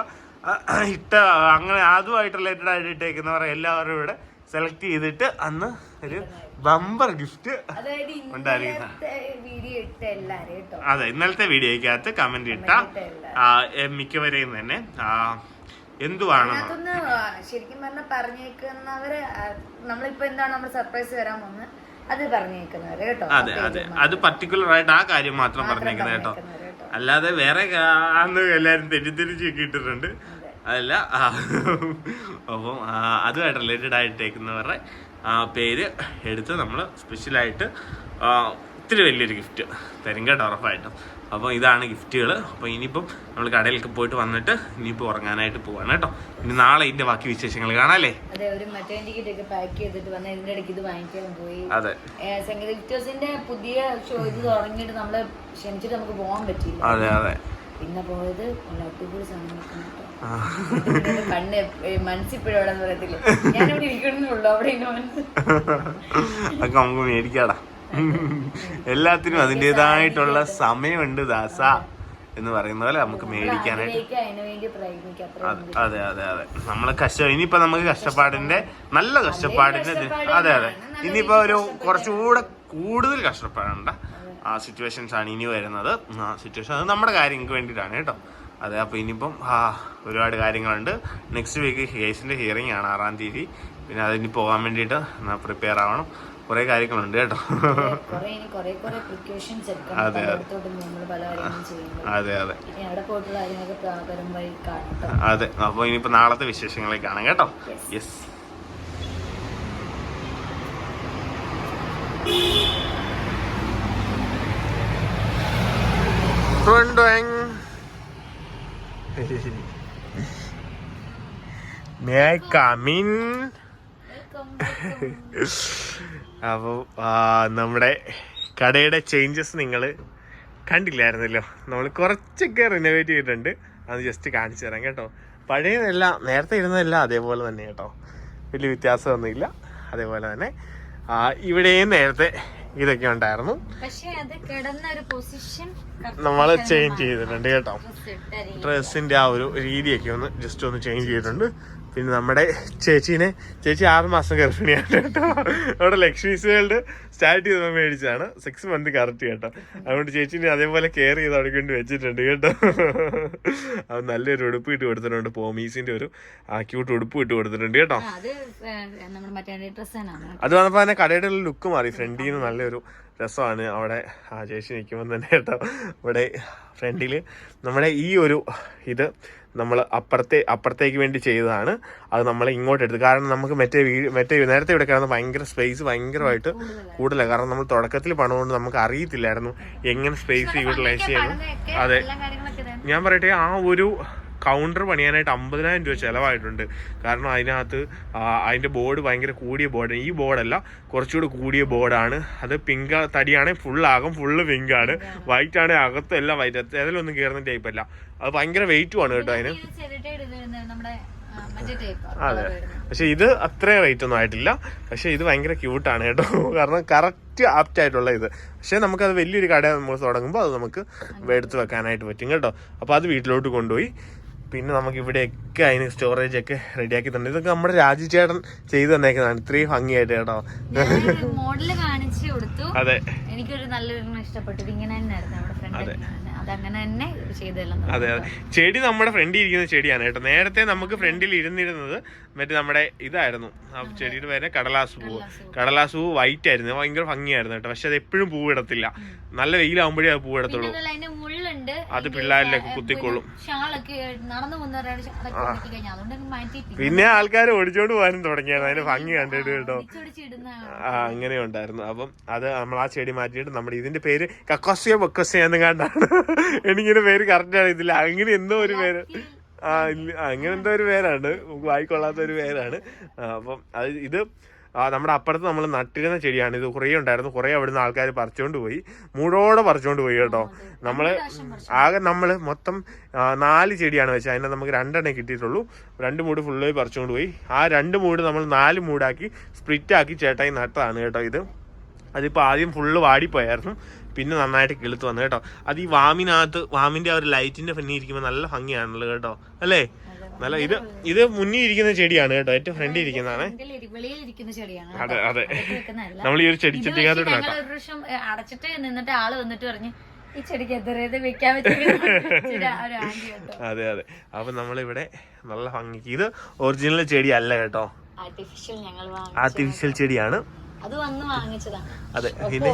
അങ്ങനെ അതുമായിട്ട് റിലേറ്റഡ് ആയിട്ട് ഇട്ടേക്കുന്നവർ എല്ലാവരും ഇവിടെ സെലക്ട് ചെയ്തിട്ട് അന്ന് ഒരു ബമ്പർ ഗിഫ്റ്റ് ഉണ്ടായിരിക്കുന്ന. അതെ, ഇന്നലത്തെ വീഡിയോയ്ക്കകത്ത് കമന്റ് ഇട്ട മിക്കവരെയും തന്നെ എന്തുവാണ് ശരിക്കും പറഞ്ഞാൽ പറഞ്ഞേക്കുന്നവര് നമ്മളിപ്പോ എന്താണ് നമ്മൾ സർപ്രൈസ് വരാൻ പോകുന്നത് അത് പറഞ്ഞേക്കുന്നവര് കേട്ടോ. അതെ അതെ, അത് പർട്ടിക്കുലർ ആയിട്ട് ആ കാര്യം മാത്രം പറഞ്ഞേക്കുന്നത് കേട്ടോ. അല്ലാതെ വേറെ അന്ന് എല്ലാരും തെറ്റിദ്ധരിച്ച് ഇട്ടിട്ടുണ്ട്, അതല്ല. അപ്പം അതുമായിട്ട് റിലേറ്റഡ് ആയിട്ടേക്കുന്നവരുടെ പേര് എടുത്ത് നമ്മൾ സ്പെഷ്യലായിട്ട് ഒത്തിരി വലിയൊരു ഗിഫ്റ്റ് തരും കേട്ടോ, ഉറപ്പായിട്ടും. അപ്പോൾ ഇതാണ് ഗിഫ്റ്റുകൾ. അപ്പോൾ ഇനിയിപ്പം നമ്മൾ കടയിലൊക്കെ പോയിട്ട് വന്നിട്ട് ഇനിയിപ്പോൾ ഉറങ്ങാനായിട്ട് പോവാണ് കേട്ടോ. ഇനി നാളെ ഇതിന്റെ ബാക്കി വിശേഷങ്ങൾ കാണാല്ലേ. അതെ, ഒരു മെറ്റേണിറ്റി കിറ്റ് ഒക്കെ പാക്ക് ചെയ്തിട്ട് വന്ന ഇതിന്റെ ഇടയ്ക്ക് ഇത് വാങ്ങിക്കാൻ പോയി. അതെ, സംഗീത ഗിഫ്റ്റേഴ്സിന്റെ പുതിയ ഷോ ഇത് തുടങ്ങിയിട്ട് നമ്മള് ക്ഷണിച്ചിട്ട് നമുക്ക് പോകാൻ പറ്റില്ല. അതെ അതെ, പിന്നെ പോയത് അടിപൊളി സാധനം. കണ്ണ് മനസ്സിപ്പോഴും അവിടെ പറയത്തില്ല, ഞാനിവിടെ ഇരിക്കണമെന്നുള്ളൂ അവിടെ അതൊക്കെ നമുക്ക് മേടിക്കാടാ. എല്ലാത്തിനും അതിൻ്റെതായിട്ടുള്ള സമയമുണ്ട് ദാസ എന്ന് പറയുന്ന പോലെ നമുക്ക് മേടിക്കാനായിട്ട്. അതെ അതെ അതെ, നമ്മളെ ഇനിയിപ്പോ നമുക്ക് കഷ്ടപ്പാടിന്റെ നല്ല കഷ്ടപ്പാടിന്റെ അതെ അതെ ഇനിയിപ്പോ ഒരു കുറച്ചുകൂടെ കൂടുതൽ കഷ്ടപ്പാടുണ്ട സിറ്റുവേഷൻസ് ആണ് ഇനി വരുന്നത്. സിറ്റുവേഷൻ അത് നമ്മുടെ കാര്യങ്ങൾക്ക് വേണ്ടിയിട്ടാണ് കേട്ടോ. അതെ, അപ്പൊ ഇനിയിപ്പം ഒരുപാട് കാര്യങ്ങളുണ്ട്. നെക്സ്റ്റ് വീക്ക് കേസിന്റെ ഹിയറിംഗ് ആണ് 6-ാം തീയതി. പിന്നെ അതിന് പോകാൻ വേണ്ടിയിട്ട് പ്രിപ്പയർ ആവണം. കുറെ കാര്യങ്ങളുണ്ട് കേട്ടോ. അതെ അതെ അതെ അതെ. അപ്പൊ ഇനിയിപ്പോ നാളത്തെ വിശേഷങ്ങളെ കാണാം കേട്ടോ. Yes, May I come in? അപ്പോൾ നമ്മുടെ കടയുടെ ചേഞ്ചസ് നിങ്ങൾ കണ്ടില്ലായിരുന്നല്ലോ. നമ്മൾ കുറച്ചൊക്കെ റിനോവേറ്റ് ചെയ്തിട്ടുണ്ട്, അത് ജസ്റ്റ് കാണിച്ചു തരാം കേട്ടോ. പഴയതെല്ലാം നേരത്തെ ഇരുന്നതെല്ലാം അതേപോലെ തന്നെ കേട്ടോ, വലിയ വ്യത്യാസമൊന്നുമില്ല. അതേപോലെ തന്നെ ഇവിടെയും നേരത്തെ ഇതൊക്കെ ഉണ്ടായിരുന്നു, നമ്മൾ ചേഞ്ച് ചെയ്തിട്ടുണ്ട് കേട്ടോ. ഡ്രസ്സിന്റെ ആ ഒരു രീതിയൊക്കെ ഒന്ന് ജസ്റ്റ് ഒന്ന് ചേഞ്ച് ചെയ്തിട്ടുണ്ട്. പിന്നെ നമ്മുടെ ചേച്ചി 6 മാസം ഗർഭിണിയാണ് കേട്ടോ. അവിടെ ലക്ഷ്മീസ് വേൾഡ് സ്റ്റാർട്ട് ചെയ്തപ്പോൾ മേടിച്ചാണ്. 6 മന്ത് കറക്റ്റ് കേട്ടോ. അതുകൊണ്ട് ചേച്ചിനെ അതേപോലെ കെയർ ചെയ്ത് അവിടെ കൊണ്ട് വെച്ചിട്ടുണ്ട് കേട്ടോ. അത് നല്ലൊരു ഉടുപ്പ് ഇട്ട് കൊടുത്തിട്ടുണ്ട്. പോമീസിന്റെ ഒരു ക്യൂട്ട് ഉടുപ്പ് ഇട്ട് കൊടുത്തിട്ടുണ്ട് കേട്ടോ. അത് വന്നപ്പോൾ തന്നെ കടയുടെ ലുക്ക് മാറി. ഫ്രണ്ടിൽ നിന്ന് നല്ലൊരു രസമാണ് അവിടെ ആ ചേച്ചി നിൽക്കുമ്പോൾ തന്നെ കേട്ടോ. ഇവിടെ ഫ്രണ്ടിൽ നമ്മുടെ ഈ ഒരു ഇത് നമ്മൾ അപ്പുറത്തേക്ക് വേണ്ടി ചെയ്തതാണ്. അത് നമ്മൾ ഇങ്ങോട്ട് എടുത്ത്. കാരണം നമുക്ക് മറ്റേ നേരത്തെ ഇവിടെ കിടന്ന ഭയങ്കര സ്പേസ് ഭയങ്കരമായിട്ട് കൂടുതലാണ്. കാരണം നമ്മൾ തുടക്കത്തിൽ പണിതുകൊണ്ട് നമുക്ക് അറിയത്തില്ലായിരുന്നു എങ്ങനെ സ്പേസ് യൂട്ടിലൈസ് ചെയ്യണം. അതെ, ഞാൻ പറയട്ടെ, ആ ഒരു കൗണ്ടർ പണിയാനായിട്ട് 50,000 രൂപ ചിലവായിട്ടുണ്ട്. കാരണം അതിനകത്ത് അതിൻ്റെ ബോർഡ് ഭയങ്കര കൂടിയ ബോർഡ്. ഈ ബോർഡല്ല, കുറച്ചുകൂടി കൂടിയ ബോർഡാണ്. അത് പിങ്ക് തടിയാണെങ്കിൽ ഫുള്ള് പിങ്കാണ്. വൈറ്റ് ആണെങ്കിൽ അകത്തെല്ലാം വൈറ്റ്. ഏതെങ്കിലും ഒന്നും കയറുന്ന ടൈപ്പല്ല. അത് ഭയങ്കര വെയിറ്റുമാണ് കേട്ടോ അതിന്. അതെ, പക്ഷെ ഇത് അത്ര റേറ്റ് ഒന്നും ആയിട്ടില്ല. പക്ഷെ ഇത് ഭയങ്കര ക്യൂട്ടാണ് കേട്ടോ. കാരണം കറക്റ്റ് ആപ്റ്റ് ആയിട്ടുള്ള ഇത്. പക്ഷെ നമുക്കത് വലിയൊരു കട നമ്മൾ തുടങ്ങുമ്പോൾ അത് നമുക്ക് എടുത്ത് വെക്കാനായിട്ട് പറ്റും കേട്ടോ. അപ്പോൾ അത് വീട്ടിലോട്ട് കൊണ്ടുപോയി. പിന്നെ നമുക്ക് ഇവിടെയൊക്കെ അതിന് സ്റ്റോറേജ് ഒക്കെ റെഡിയാക്കി തന്നെ. ഇതൊക്കെ നമ്മുടെ രാജു ചേട്ടൻ ചെയ്തു തന്നേക്കുന്നതാണ്. ഇത്രയും ഭംഗിയായിട്ട് കേട്ടോ. മോഡല് കാണിച്ചു കൊടുത്തു. അതെ, എനിക്കൊരു നല്ലൊരു ഇഷ്ടപ്പെട്ടു. ഇങ്ങനെ തന്നെയായിരുന്നു നമ്മുടെ ഫ്രണ്ട്. അതങ്ങനെ തന്നെ ചെയ്തെല്ലാം. അതെ അതെ, ചെടി നമ്മുടെ ഫ്രണ്ടിൽ ഇരിക്കുന്ന ചെടിയാണ് കേട്ടോ. നേരത്തെ നമുക്ക് ഫ്രണ്ടിൽ ഇരുന്നിരുന്നത് മറ്റേ നമ്മുടെ ഇതായിരുന്നു. ആ ചെടിയുടെ പേര് കടലാസ് പൂവ് വൈറ്റ് ആയിരുന്നു. ഭയങ്കര ഭംഗിയായിരുന്നു കേട്ടോ. പക്ഷെ അത് എപ്പോഴും പൂവിടത്തില്ല. നല്ല വെയിലാവുമ്പോഴേ അത് പൂവിടത്തുള്ളൂ. അത് പിള്ളേരിലൊക്കെ കുത്തിക്കൊള്ളും. പിന്നെ ആൾക്കാർ ഓടിച്ചോണ്ട് പോകാനും തുടങ്ങിയായിരുന്നു അതിന്റെ ഭംഗി കണ്ടിട്ട് കേട്ടോ. അങ്ങനെ ഉണ്ടായിരുന്നു. അപ്പം അത് നമ്മൾ ആ ചെടി മാറ്റിയിട്ട് നമ്മുടെ ഇതിന്റെ പേര് കക്കോസിയ ബൊക്കോസിയ എന്ന് കണ്ടാണ്. എനിക്കിന്റെ പേര് കറക്റ്റ് ആണ് ഇതില്ല. അങ്ങനെ എന്തോ ഒരു പേര്, അങ്ങനെ എന്തോ ഒരു പേരാണ്, വായിക്കൊള്ളാത്ത ഒരു പേരാണ്. അപ്പം അത് ഇത് നമ്മുടെ അപ്പുറത്ത് നമ്മൾ നട്ടിരുന്ന ചെടിയാണ്. ഇത് കുറേ ഉണ്ടായിരുന്നു. കുറേ അവിടുന്ന് ആൾക്കാർ പറിച്ചുകൊണ്ട് പോയി, മൂടോടെ പറിച്ചുകൊണ്ട് പോയി കേട്ടോ. നമ്മൾ മൊത്തം 4 ചെടിയാണ് വെച്ചത്. അതിനെ നമുക്ക് 2 എണ്ണേ കിട്ടിയിട്ടുള്ളൂ. 2 മൂട് ഫുള്ളായി പറിച്ചുകൊണ്ട് പോയി. ആ 2 മൂട് നമ്മൾ 4 മൂടാക്കി സ്പ്ലിറ്റാക്കി ചേട്ടായി നട്ടതാണ് കേട്ടോ. ഇത് അതിപ്പോൾ ആദ്യം ഫുള്ള് വാടിപ്പോയായിരുന്നു. പിന്നെ നന്നായിട്ട് കിളുത്ത് വന്നു കേട്ടോ. അത് ഈ വാമിന്റെ ആ ഒരു ലൈറ്റിന്റെ പിന്നിൽ ഇരിക്കുമ്പോൾ നല്ല ഭംഗിയാണല്ലോ കേട്ടോ, അല്ലേ? നല്ല ഇത് മുന്നിൽ ഇരിക്കുന്ന ചെടിയാണ് കേട്ടോ. ഏറ്റവും ഫ്രണ്ടിൽ ഇരിക്കുന്നതാണ്. അതെ അതെ, നമ്മൾ ഈ ഒരു ചെടി ചെടിക്കകത്തോട്ട് അടച്ചിട്ട് നിന്നിട്ട് ആള് വന്നിട്ട് പറഞ്ഞു ഈ ചെടിക്ക് വെക്കാൻ അതെ അതെ. അപ്പൊ നമ്മളിവിടെ നല്ല ഭംഗിക്ക്. ഇത് ഒറിജിനൽ ചെടിയല്ല കേട്ടോ, ആർട്ടിഫിഷ്യൽ ചെടിയാണ്. അതെ, പിന്നെ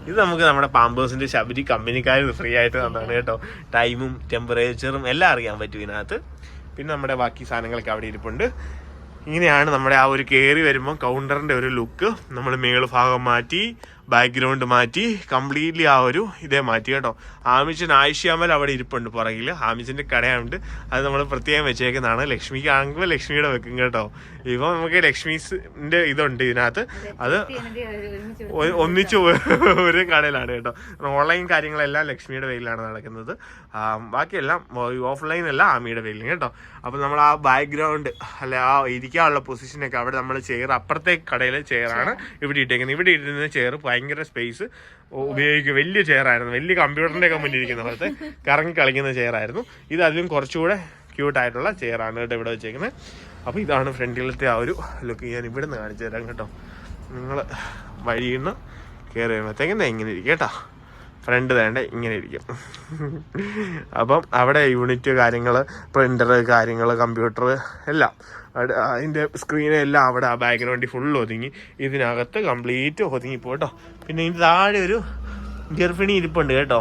ഇത് നമുക്ക് നമ്മുടെ പാമ്പേഴ്സിന്റെ ശബരി കമ്പനിക്കാർ ഫ്രീ ആയിട്ട് തന്നാണ് കേട്ടോ. ടൈമും ടെമ്പറേച്ചറും എല്ലാം അറിയാൻ പറ്റും ഇതിനകത്ത്. പിന്നെ നമ്മുടെ ബാക്കി സാധനങ്ങളൊക്കെ അവിടെ ഇരിപ്പുണ്ട്. ഇങ്ങനെയാണ് നമ്മുടെ ആ ഒരു കയറി വരുമ്പോൾ കൗണ്ടറിന്റെ ഒരു ലുക്ക്. നമ്മൾ മേള് ഭാഗം മാറ്റി, ബാക്ക്ഗ്രൗണ്ട് മാറ്റി, കംപ്ലീറ്റ്ലി ആ ഒരു ഇതേ മാറ്റി കേട്ടോ. ആമിച്ചൻ ആയിഷ്യാമൽ അവിടെ ഇരിപ്പുണ്ട് പുറകിൽ. ആമിച്ചന്റെ കടയുണ്ട്, അത് നമ്മൾ പ്രത്യേകം വെച്ചേക്കുന്നതാണ്. ലക്ഷ്മിക്ക് ആണെങ്കിൽ ലക്ഷ്മിയുടെ വെക്കും കേട്ടോ. ഇപ്പൊ നമുക്ക് ലക്ഷ്മീസിന്റെ ഇതുണ്ട് ഇതിനകത്ത്. അത് ഒന്നിച്ച് ഒരു കടയിലാണ് കേട്ടോ. ഓൺലൈൻ കാര്യങ്ങളെല്ലാം ലക്ഷ്മിയുടെ പേരിലാണ് നടക്കുന്നത്. ബാക്കിയെല്ലാം ഓഫ്ലൈൻ എല്ലാം ആമിയുടെ പേരിലും കേട്ടോ. അപ്പൊ നമ്മൾ ആ ബാക്ക്ഗ്രൗണ്ട് അല്ലെ ആ ഇരിക്കാനുള്ള പൊസിഷനൊക്കെ അവിടെ നമ്മൾ ചെയർ, അപ്പുറത്തെ കടയിലെ ചെയറാണ് ഇവിടെ ഇട്ടേക്കുന്നത്. ഇവിടെ ഇരുന്ന ചെയർ ഭയങ്കര സ്പേസ് ഉപയോഗിക്കും. വലിയ ചെയറായിരുന്നു, വലിയ കമ്പ്യൂട്ടറിന്റെ ഒക്കെ മുന്നിൽ ഇരിക്കുന്ന പോലത്തെ കറങ്ങി കളിക്കുന്ന ചെയറായിരുന്നു. ഇത് അതിലും കുറച്ചുകൂടെ ക്യൂട്ടായിട്ടുള്ള ചെയറാണ് കേട്ടോ ഇവിടെ വെച്ചേക്കുന്നത്. അപ്പോൾ ഇതാണ് ഫ്രണ്ടിലത്തെ ആ ഒരു ലുക്ക്. ഞാൻ ഇവിടെ നിന്ന് കാണിച്ചു തരാം കേട്ടോ. നിങ്ങൾ വഴിയിൽ നിന്ന് കയറി വരുമ്പോഴത്തേക്കും ഇങ്ങനെ ഇരിക്കും കേട്ടോ. ഫ്രണ്ട് വേണ്ട ഇങ്ങനെ ഇരിക്കും. അപ്പം അവിടെ യൂണിറ്റ് കാര്യങ്ങൾ, പ്രിൻ്റർ കാര്യങ്ങൾ, കമ്പ്യൂട്ടർ എല്ലാം അതിൻ്റെ സ്ക്രീനെല്ലാം അവിടെ ആ ബാക്ക്ഗ്രൗണ്ടിൽ ഫുള്ള് ഒതുങ്ങി. ഇതിനകത്ത് കംപ്ലീറ്റ് ഒതുങ്ങിപ്പോ കേട്ടോ. പിന്നെ ഇതിന് താഴെ ഒരു ഗർഭിണി ഇരിപ്പുണ്ട് കേട്ടോ.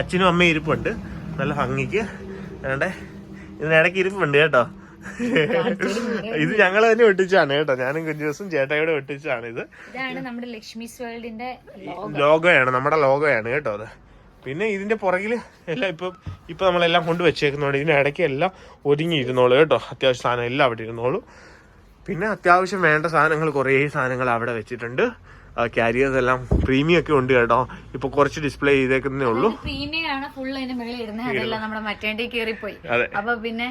അച്ഛനും അമ്മയും ഇരിപ്പുണ്ട് നല്ല ഭംഗിക്ക്. വേണ്ടേ ഇതിനിടയ്ക്ക് ഇരിപ്പുണ്ട് കേട്ടോ. ഇത് ഞങ്ങൾ തന്നെ ഒട്ടിച്ചാണ് കേട്ടോ. ഞാനും കുഞ്ഞു ദിവസം ചേട്ടായിയോടെ ഒട്ടിച്ചാണ്. ഇത് നമ്മുടെ ലക്ഷ്മീസ് വേൾഡിന്റെ ലോഗോയാണ്, നമ്മുടെ ലോഗോയാണ് കേട്ടോ അത്. പിന്നെ ഇതിന്റെ പുറകില് എല്ലാം ഇപ്പൊ നമ്മളെല്ലാം കൊണ്ട് വെച്ചേക്കുന്നോണ്ട് ഇതിന്റെ ഇടയ്ക്ക് എല്ലാം ഒതുങ്ങിയിരുന്നോളൂ കേട്ടോ. അത്യാവശ്യം സാധനം എല്ലാം അവിടെ ഇരുന്നോളൂ. പിന്നെ അത്യാവശ്യം വേണ്ട സാധനങ്ങൾ കുറേ സാധനങ്ങൾ അവിടെ വെച്ചിട്ടുണ്ട്. ക്യാരിയേഴ്സ് എല്ലാം പ്രീമിയം ഒക്കെ ഉണ്ട് കേട്ടോ. ഇപ്പൊ കുറച്ച് ഡിസ്പ്ലേ ചെയ്തേക്കുന്നേ ഉള്ളൂ. പ്രീമിയം ആണ് ഫുൾ അതിന്റെ മേളിൽ ഇടുന്നത്. അതെല്ലാം നമ്മുടെ മറ്റേ കയറിപ്പോയി. അപ്പൊ പിന്നെ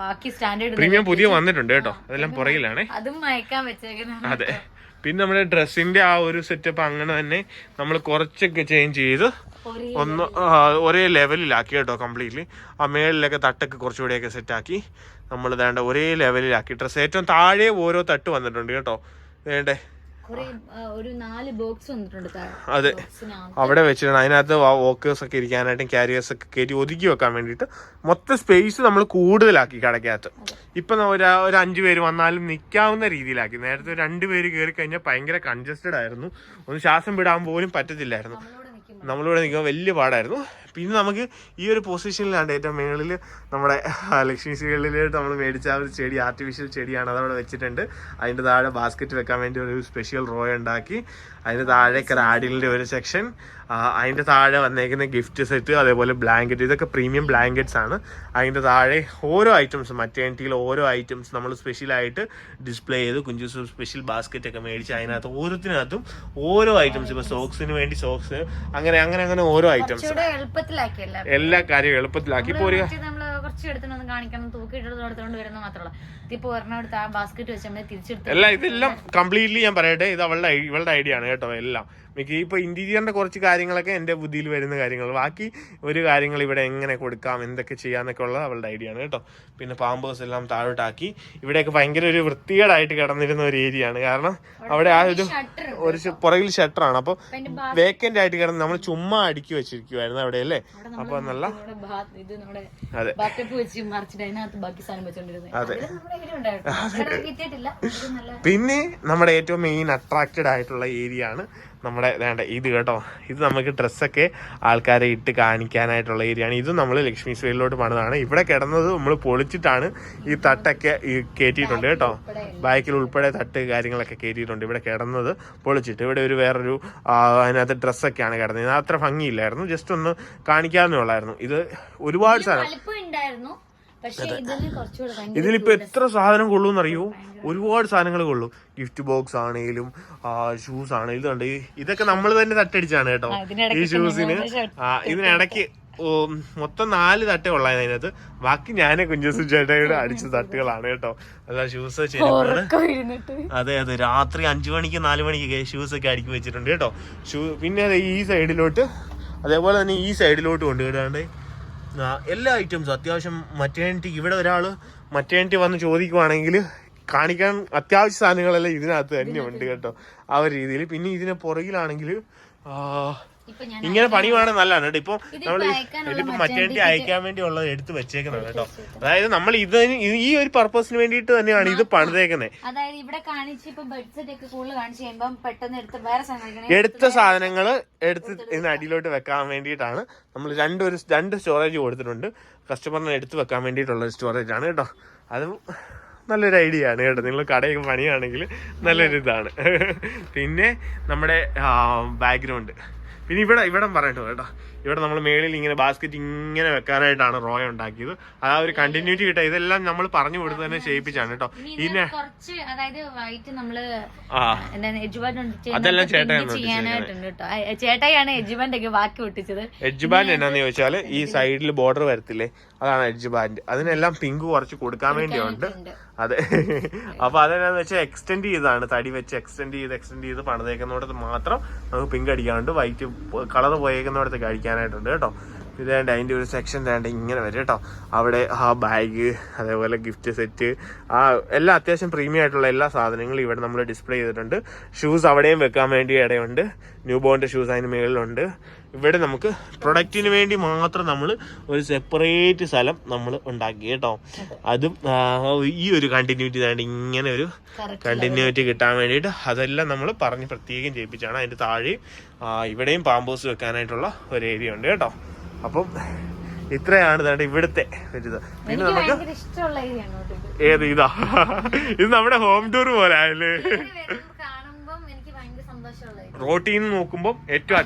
ബാക്കി സ്റ്റാൻഡേർഡ് പ്രീമിയം പുതിയ വന്നിട്ടുണ്ട് കേട്ടോ. അതെല്ലാം പുറകിലാണേ. അതും മയക്കാൻ വെച്ചേക്കുന്നത്. അതെ, പിന്നെ നമ്മുടെ ഡ്രസ്സിന്റെ ആ ഒരു സെറ്റപ്പ് അങ്ങനെ തന്നെ നമ്മൾ കുറച്ചൊക്കെ ചേഞ്ച് ചെയ്ത് ഒന്ന് ഒരേ ലെവലിലാക്കി കേട്ടോ കംപ്ലീറ്റ്ലി. ആ മേളിലൊക്കെ തട്ടൊക്കെ കുറച്ചുകൂടിയൊക്കെ സെറ്റാക്കി നമ്മൾ വേണ്ട ഒരേ ലെവലിലാക്കി. ഡ്രസ്സ് ഏറ്റവും താഴെ ഓരോ തട്ട് വന്നിട്ടുണ്ട് കേട്ടോ, വേണ്ടേ ഒരു 4 ബോക്സ് വന്നിട്ടുണ്ട്. അതെ, അവിടെ വെച്ചിട്ടാണ്. അതിനകത്ത് വോക്കേഴ്സ് ഒക്കെ ഇരിക്കാനായിട്ടും ക്യാരിയേഴ്സ് ഒക്കെ കയറ്റി ഒതുക്കി വെക്കാൻ വേണ്ടിയിട്ട് മൊത്തം സ്പേസ് നമ്മൾ കൂടുതലാക്കി കടക്കകത്ത്. ഇപ്പം ഒരു 5 പേര് വന്നാലും നിൽക്കാവുന്ന രീതിയിലാക്കി. നേരത്തെ 2 പേര് കയറി കഴിഞ്ഞാൽ ഭയങ്കര കൺജസ്റ്റഡ് ആയിരുന്നു, ഒന്ന് ശ്വാസം വിടാൻ പോലും പറ്റത്തില്ലായിരുന്നു. നമ്മളിവിടെ നിൽക്കുമ്പോൾ വലിയ പാടായിരുന്നു. പിന്നെ നമുക്ക് ഈ ഒരു പൊസിഷനിലാണ് ഏറ്റവും മുകളിൽ നമ്മുടെ ലക്ഷ്മി സീകളിലോട്ട് നമ്മൾ മേടിച്ച ആ ഒരു ചെടി, ആർട്ടിഫിഷ്യൽ ചെടിയാണ്, അതവിടെ വെച്ചിട്ടുണ്ട്. അതിൻ്റെ താഴെ ബാസ്ക്കറ്റ് വെക്കാൻ വേണ്ടി ഒരു സ്പെഷ്യൽ റോ ഉണ്ടാക്കി. അതിൻ്റെ താഴെ ക്രാഡിലിൻ്റെ ഒരു സെക്ഷൻ, അതിൻ്റെ താഴെ വന്നേക്കുന്ന ഗിഫ്റ്റ് സെറ്റ്, അതേപോലെ ബ്ലാങ്കറ്റ്, ഇതൊക്കെ പ്രീമിയം ബ്ലാങ്കറ്റ്സ് ആണ്. അതിൻ്റെ താഴെ ഓരോ ഐറ്റംസ്, മറ്റേണിറ്റിയിൽ ഓരോ ഐറ്റംസ് നമ്മൾ സ്പെഷ്യലായിട്ട് ഡിസ്പ്ലേ ചെയ്ത് കുഞ്ചൂസ് സ്പെഷ്യൽ ബാസ്ക്കറ്റ് ഒക്കെ മേടിച്ച് അതിനകത്ത് ഓരോത്തിനകത്തും ഓരോ ഐറ്റംസ്, ഇപ്പോൾ സോക്സിന് വേണ്ടി സോക്സ്, അങ്ങനെ അങ്ങനെ അങ്ങനെ ഓരോ ഐറ്റംസ്, എല്ലാ കാര്യവും എളുപ്പത്തിലാക്കി. ഇപ്പോൾ ഒരു ഇതെല്ലാം കംപ്ലീറ്റ്ലി ഞാൻ പറയട്ടെ, ഇത് ഇവളുടെ ഐഡിയ ആണ് കേട്ടോ. എല്ലാം മിക്ക ഇപ്പൊ ഇന്റീരിയറിന്റെ കുറച്ച് കാര്യങ്ങളൊക്കെ എന്റെ ബുദ്ധിയിൽ വരുന്ന കാര്യങ്ങൾ, ബാക്കി ഒരു കാര്യങ്ങൾ ഇവിടെ എങ്ങനെ കൊടുക്കാം, എന്തൊക്കെ ചെയ്യാന്നൊക്കെ ഉള്ളത് അവളുടെ ഐഡിയ ആണ് കേട്ടോ. പിന്നെ പാമ്പേഴ്സ് എല്ലാം താഴോട്ടാക്കി. ഇവിടെയൊക്കെ ഭയങ്കര ഒരു വൃത്തികേടായിട്ട് കിടന്നിരുന്ന ഒരു ഏരിയ ആണ്. കാരണം അവിടെ ആ ഒരു പുറകിൽ ഷട്ടറാണ്, അപ്പൊ വേക്കന്റ് ആയിട്ട് കിടന്ന് നമ്മൾ ചുമ്മാ അടുക്കി വെച്ചിരിക്കുവായിരുന്നു അവിടെ അല്ലേ. അപ്പൊ നല്ല അതെ അതെ. പിന്നെ നമ്മുടെ ഏറ്റവും മെയിൻ അട്രാക്റ്റഡ് ആയിട്ടുള്ള ഏരിയ ആണ് നമ്മുടെ വേണ്ട ഇത് കേട്ടോ. ഇത് നമുക്ക് ഡ്രസ്സൊക്കെ ആൾക്കാരെ ഇട്ട് കാണിക്കാനായിട്ടുള്ള ഏരിയ ആണ്. ഇത് നമ്മൾ ലക്ഷ്മി സ്വയിലോട്ട് പണിതാണ്. ഇവിടെ കിടന്നത് നമ്മൾ പൊളിച്ചിട്ടാണ് ഈ തട്ടൊക്കെ കയറ്റിയിട്ടുണ്ട് കേട്ടോ. ബാക്കിൽ ഉൾപ്പെടെ തട്ട് കാര്യങ്ങളൊക്കെ കയറ്റിയിട്ടുണ്ട്. ഇവിടെ കിടന്നത് പൊളിച്ചിട്ട് ഇവിടെ ഒരു വേറൊരു അതിനകത്ത് ഡ്രസ്സൊക്കെയാണ് കിടന്നത്. ഇത് അത്ര ഭംഗിയില്ലായിരുന്നു, ജസ്റ്റ് ഒന്ന് കാണിക്കാവുന്നേ ഉള്ളായിരുന്നു. ഇത് ഒരുപാട് സാധനം, ഇതിലിപ്പോ എത്ര സാധനം കൊള്ളൂന്നറിയോ? ഒരുപാട് സാധനങ്ങൾ കൊള്ളും. ഗിഫ്റ്റ് ബോക്സ് ആണെങ്കിലും ഷൂസ് ആണെങ്കിലും ഉണ്ട്. ഇതൊക്കെ നമ്മൾ തന്നെ തട്ടടിച്ചാണ് കേട്ടോ ഈ ഷൂസിന്. ഇതിനിടയ്ക്ക് മൊത്തം 4 തട്ടേ ഉള്ളായിരുന്നു അതിനകത്ത്. ബാക്കി ഞാനേ കുഞ്ചൂസ് ചേട്ടയുടെ അടിച്ച തട്ടുകളാണ് കേട്ടോ. അല്ല ഷൂസ് അതെ അതെ, രാത്രി 5 മണിക്ക് 4 മണിക്ക് ഷൂസ് ഒക്കെ അടുക്കി വെച്ചിട്ടുണ്ട് കേട്ടോ. പിന്നെ ഈ സൈഡിലോട്ട്, അതേപോലെ തന്നെ ഈ സൈഡിലോട്ട് കൊണ്ടുവിടാണ്ട് എല്ലാ ഐറ്റംസും അത്യാവശ്യം. മറ്റേണിറ്റി ഇവിടെ ഒരാൾ മറ്റേണിറ്റി വന്ന് ചോദിക്കുവാണെങ്കിൽ കാണിക്കാൻ അത്യാവശ്യ സാധനങ്ങളെല്ലാം ഇതിനകത്ത് തന്നെ ഉണ്ട് കേട്ടോ, ആ ഒരു രീതിയിൽ. പിന്നെ ഇതിന് പുറകിലാണെങ്കിൽ ഇങ്ങനെ പണിയുവാണെങ്കിൽ നല്ലതാണ് കേട്ടോ. ഇപ്പൊ നമ്മൾ ഇതിപ്പോ മറ്റേണിറ്റി അയക്കാൻ വേണ്ടി ഉള്ളത് എടുത്ത് വെച്ചേക്കുന്നത് കേട്ടോ. അതായത് നമ്മൾ ഇതിന് ഈ ഒരു പർപ്പസിന് വേണ്ടിയിട്ട് തന്നെയാണ് ഇത് പണിതേക്കുന്നത്. അതായത് ഇവിടെ എടുത്ത സാധനങ്ങൾ എടുത്ത് ഇതിന് അടിയിലോട്ട് വെക്കാൻ വേണ്ടിയിട്ടാണ് നമ്മൾ രണ്ട് സ്റ്റോറേജ് കൊടുത്തിട്ടുണ്ട്. കസ്റ്റമറിനെ എടുത്ത് വെക്കാൻ വേണ്ടിയിട്ടുള്ള സ്റ്റോറേജ് ആണ് കേട്ടോ. അതും നല്ലൊരു ഐഡിയ ആണ് കേട്ടോ. നിങ്ങൾ കടയൊക്കെ പണിയാണെങ്കിൽ നല്ലൊരു ഇതാണ്. പിന്നെ നമ്മുടെ ബാക്ക്ഗ്രൗണ്ട്, പിന്നെ ഇവിടെ പറയട്ടോ കേട്ടോ. ഇവിടെ നമ്മൾ മേളിൽ ഇങ്ങനെ ബാസ്ക്കറ്റ് ഇങ്ങനെ വെക്കാനായിട്ടാണ് റോ ഉണ്ടാക്കിയത്. ആ ഒരു കണ്ടിന്യൂറ്റി കിട്ടാം. ഇതെല്ലാം നമ്മൾ പറഞ്ഞു കൊടുത്ത് തന്നെ ചെയ്യിപ്പിച്ചാണ് കേട്ടോ. ഇതിനെ അതെല്ലാം ചേട്ടായാണ് എഡ്ജ് ബാക്കി ഒട്ടിച്ചത്. എഡ്ജ് ബാൻഡ് എന്നാന്ന് ചോദിച്ചാൽ ഈ സൈഡിൽ ബോർഡർ വരത്തില്ലേ, അതാണ് എഡ്ജ് ബാൻഡ്. അതിനെല്ലാം പിങ്ക് കുറച്ച് കൊടുക്കാൻ വേണ്ടിയുണ്ട്. അതെ, അപ്പൊ അതെന്നാന്ന് വെച്ചാൽ എക്സ്റ്റെൻഡ് ചെയ്താണ്, തടി വെച്ച് എക്സ്റ്റെൻഡ് ചെയ്ത് പണിതേക്കുന്നിടത്ത് മാത്രം നമുക്ക് പിങ്ക് അടിക്കാനുണ്ട്. വൈറ്റ് കളർ പോയേക്കുന്നിടത്തേക്ക് അടിക്കാനായിട്ടുണ്ട് കേട്ടോ. ഇതേണ്ട അതിൻ്റെ ഒരു സെക്ഷൻ വേണ്ട ഇങ്ങനെ വരും കേട്ടോ. അവിടെ ആ ബാഗ്, അതേപോലെ ഗിഫ്റ്റ് സെറ്റ്, ആ എല്ലാ അത്യാവശ്യം പ്രീമിയം ആയിട്ടുള്ള എല്ലാ സാധനങ്ങളും ഇവിടെ നമ്മൾ ഡിസ്പ്ലേ ചെയ്തിട്ടുണ്ട്. ഷൂസ് അവിടെയും വെക്കാൻ വേണ്ടി ഇടയുണ്ട്. ന്യൂ ബോണിന്റെ ഷൂസ് അതിന് മുകളിലുണ്ട്. ഇവിടെ നമുക്ക് പ്രൊഡക്റ്റിന് വേണ്ടി മാത്രം നമ്മൾ ഒരു സെപ്പറേറ്റ് സ്ഥലം നമ്മൾ ഉണ്ടാക്കി കേട്ടോ. അതും ഈ ഒരു കണ്ടിന്യൂറ്റി വേണ്ട ഇങ്ങനെ ഒരു കണ്ടിന്യൂറ്റി കിട്ടാൻ വേണ്ടിയിട്ട് അതെല്ലാം നമ്മൾ പറഞ്ഞ് പ്രത്യേകം ചെയ്യിപ്പിച്ചാണ്. അതിൻ്റെ താഴെയും ഇവിടെയും പാമ്പേഴ്സ് വെക്കാനായിട്ടുള്ള ഒരു ഏരിയ ഉണ്ട് കേട്ടോ. അപ്പം ഇത്രയാണ് ഇവിടുത്തെ ഒരു. പിന്നെ നമുക്ക് ഏത് ഇതാ ഇത് നമ്മുടെ ഹോം ടൂർ പോലെ ആയല്ലേ. റോട്ടീന്ന് നോക്കുമ്പോൾ ഏറ്റവും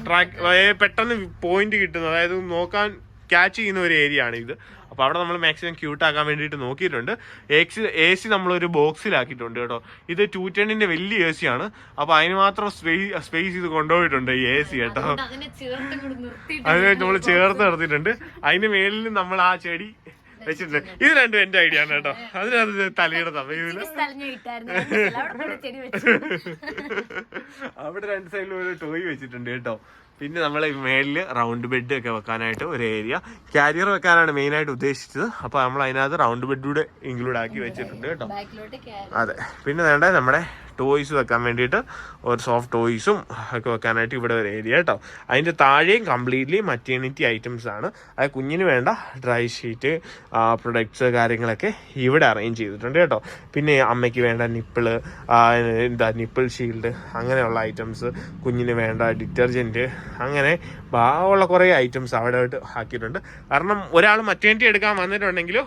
പെട്ടെന്ന് പോയിന്റ് കിട്ടുന്നത്, അതായത് നോക്കാൻ ക്യാച്ച് ചെയ്യുന്ന ഒരു ഏരിയ ആണ് ഇത്. അപ്പോൾ അവിടെ നമ്മൾ മാക്സിമം ക്യൂട്ടാക്കാൻ വേണ്ടിയിട്ട് നോക്കിയിട്ടുണ്ട്. എ സി നമ്മളൊരു ബോക്സിലാക്കിയിട്ടുണ്ട് കേട്ടോ. ഇത് 210-ന്റെ വലിയ എ സി ആണ്. അപ്പോൾ അതിന് മാത്രം സ്പേസ് ഇത് കൊണ്ടുപോയിട്ടുണ്ട് ഈ എ സി കേട്ടോ. അതിന് നമ്മൾ ചേർത്ത് നിർത്തിയിട്ടുണ്ട്. അതിന് മേലിൽ നമ്മൾ ആ ചെടി വെച്ചിട്ടുണ്ട്. ഇത് രണ്ടും എന്റെ ഐഡിയ ആണ് കേട്ടോ. അതിനകത്ത് തലയുടെ സമയം അവിടെ 2 സൈഡിലും ഒരു ടോയ് വെച്ചിട്ടുണ്ട് കേട്ടോ. പിന്നെ നമ്മൾ മേളില് റൗണ്ട് ബെഡ് ഒക്കെ വെക്കാനായിട്ട് ഒരു ഏരിയ, കാരിയർ വെക്കാനാണ് മെയിൻ ആയിട്ട് ഉദ്ദേശിച്ചത്. അപ്പൊ നമ്മൾ അതിനകത്ത് റൗണ്ട് ബെഡ് കൂടെ ഇൻക്ലൂഡ് ആക്കി വെച്ചിട്ടുണ്ട് കേട്ടോ. അതെ, പിന്നെ വേണ്ട നമ്മുടെ ടോയ്സ് വെക്കാൻ വേണ്ടിയിട്ട് ഒരു സോഫ്റ്റ് ടോയ്സും ഒക്കെ വെക്കാനായിട്ട് ഇവിടെ ഒരു ഏരിയ കേട്ടോ. അതിൻ്റെ താഴെയും കംപ്ലീറ്റ്ലി മറ്റേണിറ്റി ഐറ്റംസ് ആണ്. അത് കുഞ്ഞിന് വേണ്ട ഡ്രൈ ഷീറ്റ്, പ്രൊഡക്ട്സ് കാര്യങ്ങളൊക്കെ ഇവിടെ അറേഞ്ച് ചെയ്തിട്ടുണ്ട് കേട്ടോ. പിന്നെ അമ്മയ്ക്ക് വേണ്ട നിപ്പിള്, നിപ്പിൾ ഷീൽഡ്, അങ്ങനെയുള്ള ഐറ്റംസ്, കുഞ്ഞിന് വേണ്ട ഡിറ്റർജൻറ്റ്, അങ്ങനെ ഉള്ള കുറേ ഐറ്റംസ് അവിടെ ആക്കിയിട്ടുണ്ട്. കാരണം ഒരാൾ മറ്റേണിറ്റി എടുക്കാൻ വന്നിട്ടുണ്ടെങ്കിലോ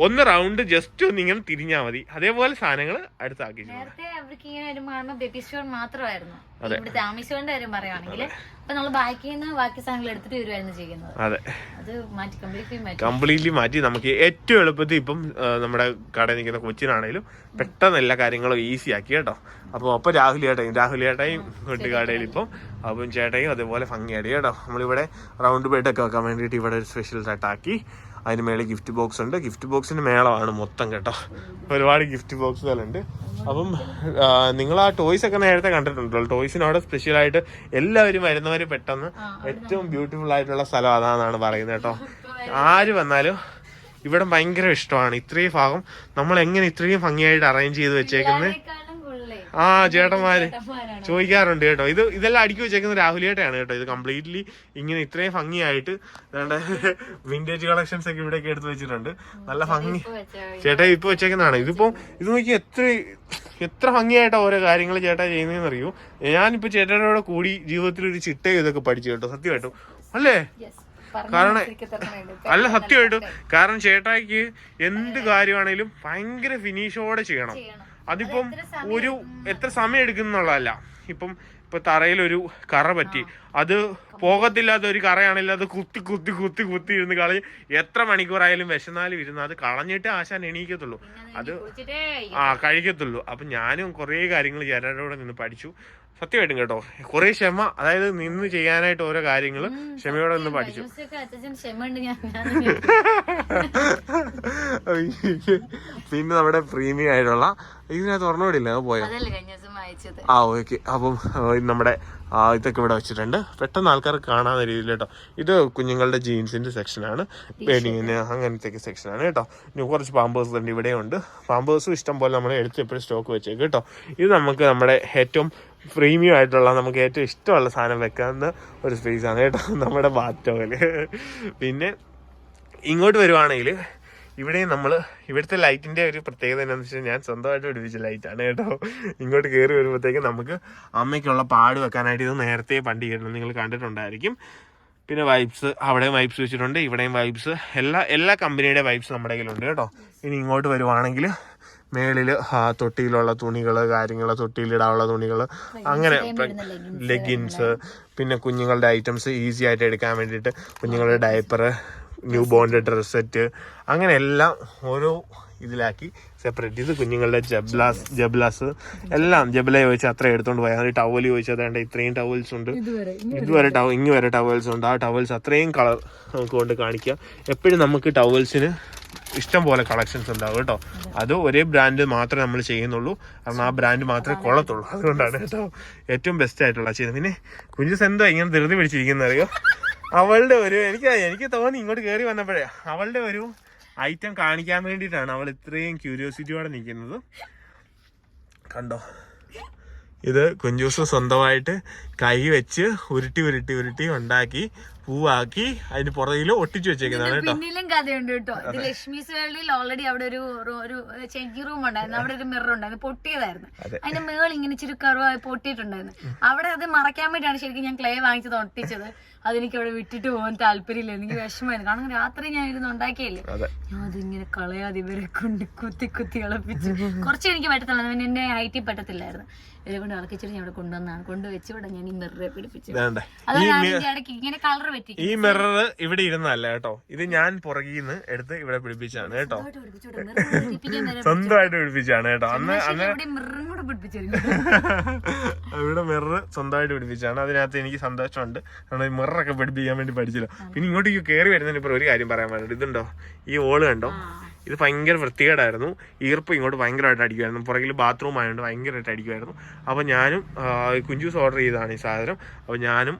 ഒന്ന് റൗണ്ട് ജസ്റ്റ് ഒന്ന് ഇങ്ങനെ തിരിഞ്ഞാൽ മതി. അതേപോലെ സാധനങ്ങൾ അടുത്താക്കി. നേരത്തെ അവർക്ക് ഇങ്ങനെ വരുമ്പോൾ ബേബി സ്റ്റോർ മാത്രമായിരുന്നു. ഇവിടെ താമസിച്ചോണ്ട് കാര്യം പറയുവാണെങ്കിൽ അപ്പൊ നമ്മൾ ബാക്കിൽ നിന്ന് ബാക്കി സാധനങ്ങൾ എടുത്തിട്ട് വരുമായിരുന്നു ചെയ്യുന്നത്. അതെ, അത് മാറ്റി കംപ്ലീറ്റ്ലി മാറ്റി. നമുക്ക് ഏറ്റവും എളുപ്പത്തിൽ ഇപ്പം നമ്മുടെ കടയിൽ നിൽക്കുന്ന കൊച്ചിനാണേലും പെട്ടെന്ന് എല്ലാ കാര്യങ്ങളും ഈസി ആക്കി കേട്ടോ. അപ്പോൾ രാഹുൽ ചേട്ടായും കുട്ടിക്കടയിൽ ഇപ്പം അപ്പം ചേട്ടായും അതേപോലെ ഭംഗിയാടി കേട്ടോ. നമ്മളിവിടെ റൗണ്ട് ബെഡൊക്കെ വെക്കാൻ വേണ്ടിയിട്ട് ഇവിടെ ഒരു സ്പെഷ്യൽ സെറ്റാക്കി. അതിന് മേളിൽ ഗിഫ്റ്റ് ബോക്സ് ഉണ്ട്. ഗിഫ്റ്റ് ബോക്സിന് മേളമാണ് മൊത്തം കേട്ടോ. ഒരുപാട് ഗിഫ്റ്റ് ബോക്സുകളുണ്ട്. അപ്പം നിങ്ങൾ ആ ടോയ്സ് ഒക്കെ നേരത്തെ കണ്ടിട്ടുണ്ടല്ലോ. ടോയ്സിനവിടെ സ്പെഷ്യലായിട്ട് എല്ലാവരും വരുന്നവർ പെട്ടെന്ന് ഏറ്റവും ബ്യൂട്ടിഫുൾ ആയിട്ടുള്ള സ്ഥലം അതാണെന്നാണ് പറയുന്നത് കേട്ടോ. ആര് വന്നാലും ഇവിടെ ഭയങ്കര ഇഷ്ടമാണ്. ഇത്രയും ഭാഗം നമ്മൾ എങ്ങനെ ഇത്രയും ഭംഗിയായിട്ട് അറേഞ്ച് ചെയ്ത് വെച്ചേക്കുന്നത്. ചേട്ടന്മാര് ചോദിക്കാറുണ്ട് കേട്ടോ. ഇതെല്ലാം അടുക്കി വെച്ചേക്കുന്നത് രാഹുലിയേട്ടാണ് കേട്ടോ. ഇത് കംപ്ലീറ്റ്ലി ഇങ്ങനെ ഇത്രയും ഭംഗിയായിട്ട് വിന്റേജ് കളക്ഷൻസ് ഒക്കെ ഇവിടെയൊക്കെ എടുത്ത് വെച്ചിട്ടുണ്ട്. നല്ല ഭംഗി. ചേട്ടാ ഇപ്പൊ വെച്ചേക്കുന്നതാണ്. ഇത് നോക്കി എത്ര ഭംഗിയായിട്ടാ ഓരോ കാര്യങ്ങൾ ചേട്ടാ ചെയ്യുന്നതെന്ന് അറിയൂ. ഞാനിപ്പോ ചേട്ടനോട് കൂടി ജീവിതത്തിൽ ഒരു ചിട്ടയും ഇതൊക്കെ പഠിച്ചു കേട്ടോ. സത്യമായിട്ടും അല്ലേ? സത്യമായിട്ടും. കാരണം ചേട്ടായിക്ക് എന്ത് കാര്യമാണേലും ഭയങ്കര ഫിനിഷോടെ ചെയ്യണം. അതിപ്പം എത്ര സമയം എടുക്കുന്നുള്ളതല്ല. ഇപ്പൊ തറയിലൊരു കറ പറ്റി, അത് പോകത്തില്ലാത്ത ഒരു കറയാണെങ്കിൽ അത് കുത്തി ഇരുന്ന് കളഞ്ഞ് എത്ര മണിക്കൂറായാലും വിശന്നാലും ഇരുന്ന് അത് കളഞ്ഞിട്ട് ആശാൻ എണീക്കത്തുള്ളൂ, അത് കഴിക്കത്തുള്ളൂ. അപ്പൊ ഞാനും കുറേ കാര്യങ്ങൾ ചേട്ടനോടെ നിന്ന് പഠിച്ചു. സത്യമായിട്ടും കേട്ടോ. കുറെ ക്ഷമ, അതായത് നിന്ന് ചെയ്യാനായിട്ട് ഓരോ കാര്യങ്ങള് ക്ഷമയോടെ നിന്ന് പഠിച്ചു. പിന്നെ നമ്മുടെ പ്രീമിയം ആയിട്ടുള്ള ഇതിനകത്ത് ഓർമ്മയില്ല പോയോ? ഓക്കെ. അപ്പം നമ്മുടെ ഇതൊക്കെ ഇവിടെ വെച്ചിട്ടുണ്ട്. പെട്ടെന്ന് ആൾക്കാർ കാണാവുന്ന രീതിയിൽ കേട്ടോ. ഇത് കുഞ്ഞുങ്ങളുടെ ജീൻസിന്റെ സെക്ഷനാണ്, ബെഡിങ്ങിന് അങ്ങനത്തെ സെക്ഷനാണ് കേട്ടോ. ഇനി കുറച്ച് പാമ്പേഴ്സ് ഉണ്ട് ഇവിടെ ഉണ്ട്. പാമ്പേഴ്സും ഇഷ്ടം പോലെ നമ്മൾ എടുത്ത് എപ്പോഴും സ്റ്റോക്ക് വെച്ചേക്ക് കേട്ടോ. ഇത് നമുക്ക് നമ്മുടെ ഏറ്റവും പ്രീമിയം ആയിട്ടുള്ള നമുക്ക് ഏറ്റവും ഇഷ്ടമുള്ള സാധനം വെക്കാവുന്ന ഒരു സ്പേസ് ആണ് കേട്ടോ, നമ്മുടെ ബാത്ത് ടവല്. പിന്നെ ഇങ്ങോട്ട് വരുവാണെങ്കിൽ ഇവിടെ ഇവിടുത്തെ ലൈറ്റിന്റെ ഒരു പ്രത്യേകത എന്താണെന്ന് വെച്ചാൽ ഞാൻ സ്വന്തമായിട്ട് പിടിപ്പിച്ച ലൈറ്റാണ് കേട്ടോ. ഇങ്ങോട്ട് കയറി വരുമ്പോഴത്തേക്കും നമുക്ക് അമ്മയ്ക്കുള്ള പാട് വെക്കാനായിട്ട് ഇത് നേരത്തെ പണ്ട് ചെയ്യണം, നിങ്ങൾ കണ്ടിട്ടുണ്ടായിരിക്കും. പിന്നെ വൈബ്സ്, അവിടെയും വൈബ്സ് വെച്ചിട്ടുണ്ട്, ഇവിടെയും വൈബ്സ്, എല്ലാ കമ്പനിയുടെ വൈബ്സ് നമ്മുടെ കയ്യിലുണ്ട് കേട്ടോ. ഇനി ഇങ്ങോട്ട് വരുവാണെങ്കിൽ മേളില് തൊട്ടിയിലുള്ള തുണികള്, തൊട്ടിയിലിടാനുള്ള തുണികള്, അങ്ങനെ ലെഗിൻസ്, പിന്നെ കുഞ്ഞുങ്ങളുടെ ഐറ്റംസ് ഈസി ആയിട്ട് എടുക്കാൻ വേണ്ടിയിട്ട് കുഞ്ഞുങ്ങളുടെ ഡയപ്പർ, ന്യൂ ബോണിന്റെ ഡ്രസ് സെറ്റ്, അങ്ങനെ എല്ലാം ഓരോ ഇതിലാക്കി സെപ്പറേറ്റ് ചെയ്ത് കുഞ്ഞുങ്ങളുടെ ജബ്ലാസ് എല്ലാം ജബല ചോദിച്ചാൽ അത്ര എടുത്തോണ്ട് പോയാൽ മതി. ടവൽ ചോദിച്ചാൽ അതേണ്ട ഇത്രയും ടവൽസ് ഉണ്ട്, ഇങ്ങ് വരെ ടവൽസ് ഉണ്ട്. ആ ടവൽസ് അത്രയും കളർ നമുക്ക് കൊണ്ട് കാണിക്കാം. എപ്പോഴും നമുക്ക് ടവൽസിന് ഇഷ്ടം പോലെ കളക്ഷൻസ് ഉണ്ടാവും കേട്ടോ. അത് ഒരേ ബ്രാൻഡ് മാത്രമേ നമ്മൾ ചെയ്യുന്നുള്ളൂ, കാരണം ആ ബ്രാൻഡ് മാത്രമേ കൊള്ളത്തുള്ളൂ. അതുകൊണ്ടാണ് കേട്ടോ ഏറ്റവും ബെസ്റ്റ് ആയിട്ടുള്ള ചെയ്യുന്നത്. പിന്നെ കുഞ്ഞുസ് എന്തോ ഇങ്ങനെ ധൃതി പിടിച്ചിരിക്കുന്ന അറിയോ, അവളുടെ എനിക്ക് തോന്നി ഇങ്ങോട്ട് കയറി വന്നപ്പോഴേ അവളുടെ ഒരു ഐറ്റം കാണിക്കാൻ വേണ്ടിയിട്ടാണ് അവൾ ഇത്രയും ക്യൂരിയോസിറ്റിയോടെ നിൽക്കുന്നത്. കണ്ടോ, ഇത് കുഞ്ചൂസ് സ്വന്തമായിട്ട് കൈ വെച്ച് ഉരുട്ടി ഉണ്ടാക്കി പൂവാക്കി അതിന് പുറകില് ഒട്ടിച്ചു വെച്ചേക്കുന്നതാണ് കേട്ടോ. പിന്നിലും കഥയുണ്ട് കേട്ടോ. ഇത് ലക്ഷ്മീസ് വേൾഡിൽ ഓൾറെഡി അവിടെ ഒരു ചേഞ്ചിങ് റൂം ഉണ്ടായിരുന്നു, അവിടെ ഒരു മിറർ ഉണ്ടായിരുന്നു, പൊട്ടിയതായിരുന്നു. അതിന്റെ മേളിൽ ഇങ്ങനെ ഇച്ചിരി കറുവായി പൊട്ടിയിട്ടുണ്ടായിരുന്നു. അവിടെ അത് മറയ്ക്കാൻ വേണ്ടിയാണ് ശരിക്കും ഞാൻ ക്ലേ വാങ്ങിച്ചത് ഒട്ടിച്ചത്. അതെനിക്ക് അവിടെ വിട്ടിട്ട് പോകാൻ താല്പര്യമില്ല, എനിക്ക് വിഷമമായിരുന്നു. കാരണം രാത്രി ഞാൻ ഇരുന്ന് ഉണ്ടാക്കിയല്ലേ, ഞാൻ അതിങ്ങനെ കളയാതെ ഇവരെ കൊണ്ട് കുത്തി ഇളപ്പിച്ച് കുറച്ച് എനിക്ക് പറ്റത്തില്ല, എന്റെ ഹൈറ്റിൽ പറ്റത്തില്ലായിരുന്നു. ഇവരെ കൊണ്ട് ഇളക്കിച്ചിട്ട് ഞാൻ ഇവിടെ കൊണ്ടുവച്ച് ഇവിടെ ഞാൻ ഈ മിററെ പിടിപ്പിച്ചു. ഇടയ്ക്ക് ഇങ്ങനെ കളർ പറ്റി. ഈ മിറർ ഇവിടെ ഇരുന്നല്ല കേട്ടോ, ഇത് ഞാൻ പുറകിന്ന് എടുത്ത് ഇവിടെ പിടിപ്പിച്ചാണ് കേട്ടോ, സ്വന്തമായിട്ട് പിടിപ്പിച്ചാണ് കേട്ടോ. അന്ന് ഇവിടെ മിറർ സ്വന്തമായിട്ട് പിടിപ്പിച്ചാണ്. അതിനകത്ത് എനിക്ക് സന്തോഷമുണ്ട്. കാരണം മിററൊക്കെ പിടിപ്പിക്കാൻ വേണ്ടി പഠിച്ചല്ലോ. പിന്നെ ഇങ്ങോട്ടേക്ക് കയറി വരുന്നതിന് ഇപ്പോൾ ഒരു കാര്യം പറയാൻ വേണ്ടി, ഇതുണ്ടോ ഈ ഓള് കണ്ടോ, ഇത് ഭയങ്കര വൃത്തികേടായിരുന്നു. ഈർപ്പം ഇങ്ങോട്ട് ഭയങ്കരമായിട്ട് അടിക്കുമായിരുന്നു. പുറകിൽ ബാത്റൂം ആയതുകൊണ്ട് ഭയങ്കരമായിട്ട് അടിക്കുമായിരുന്നു. അപ്പോൾ ഞാനും കുഞ്ചൂസ് ഓർഡർ ചെയ്തതാണ് ഈ സാധനം. അപ്പോൾ ഞാനും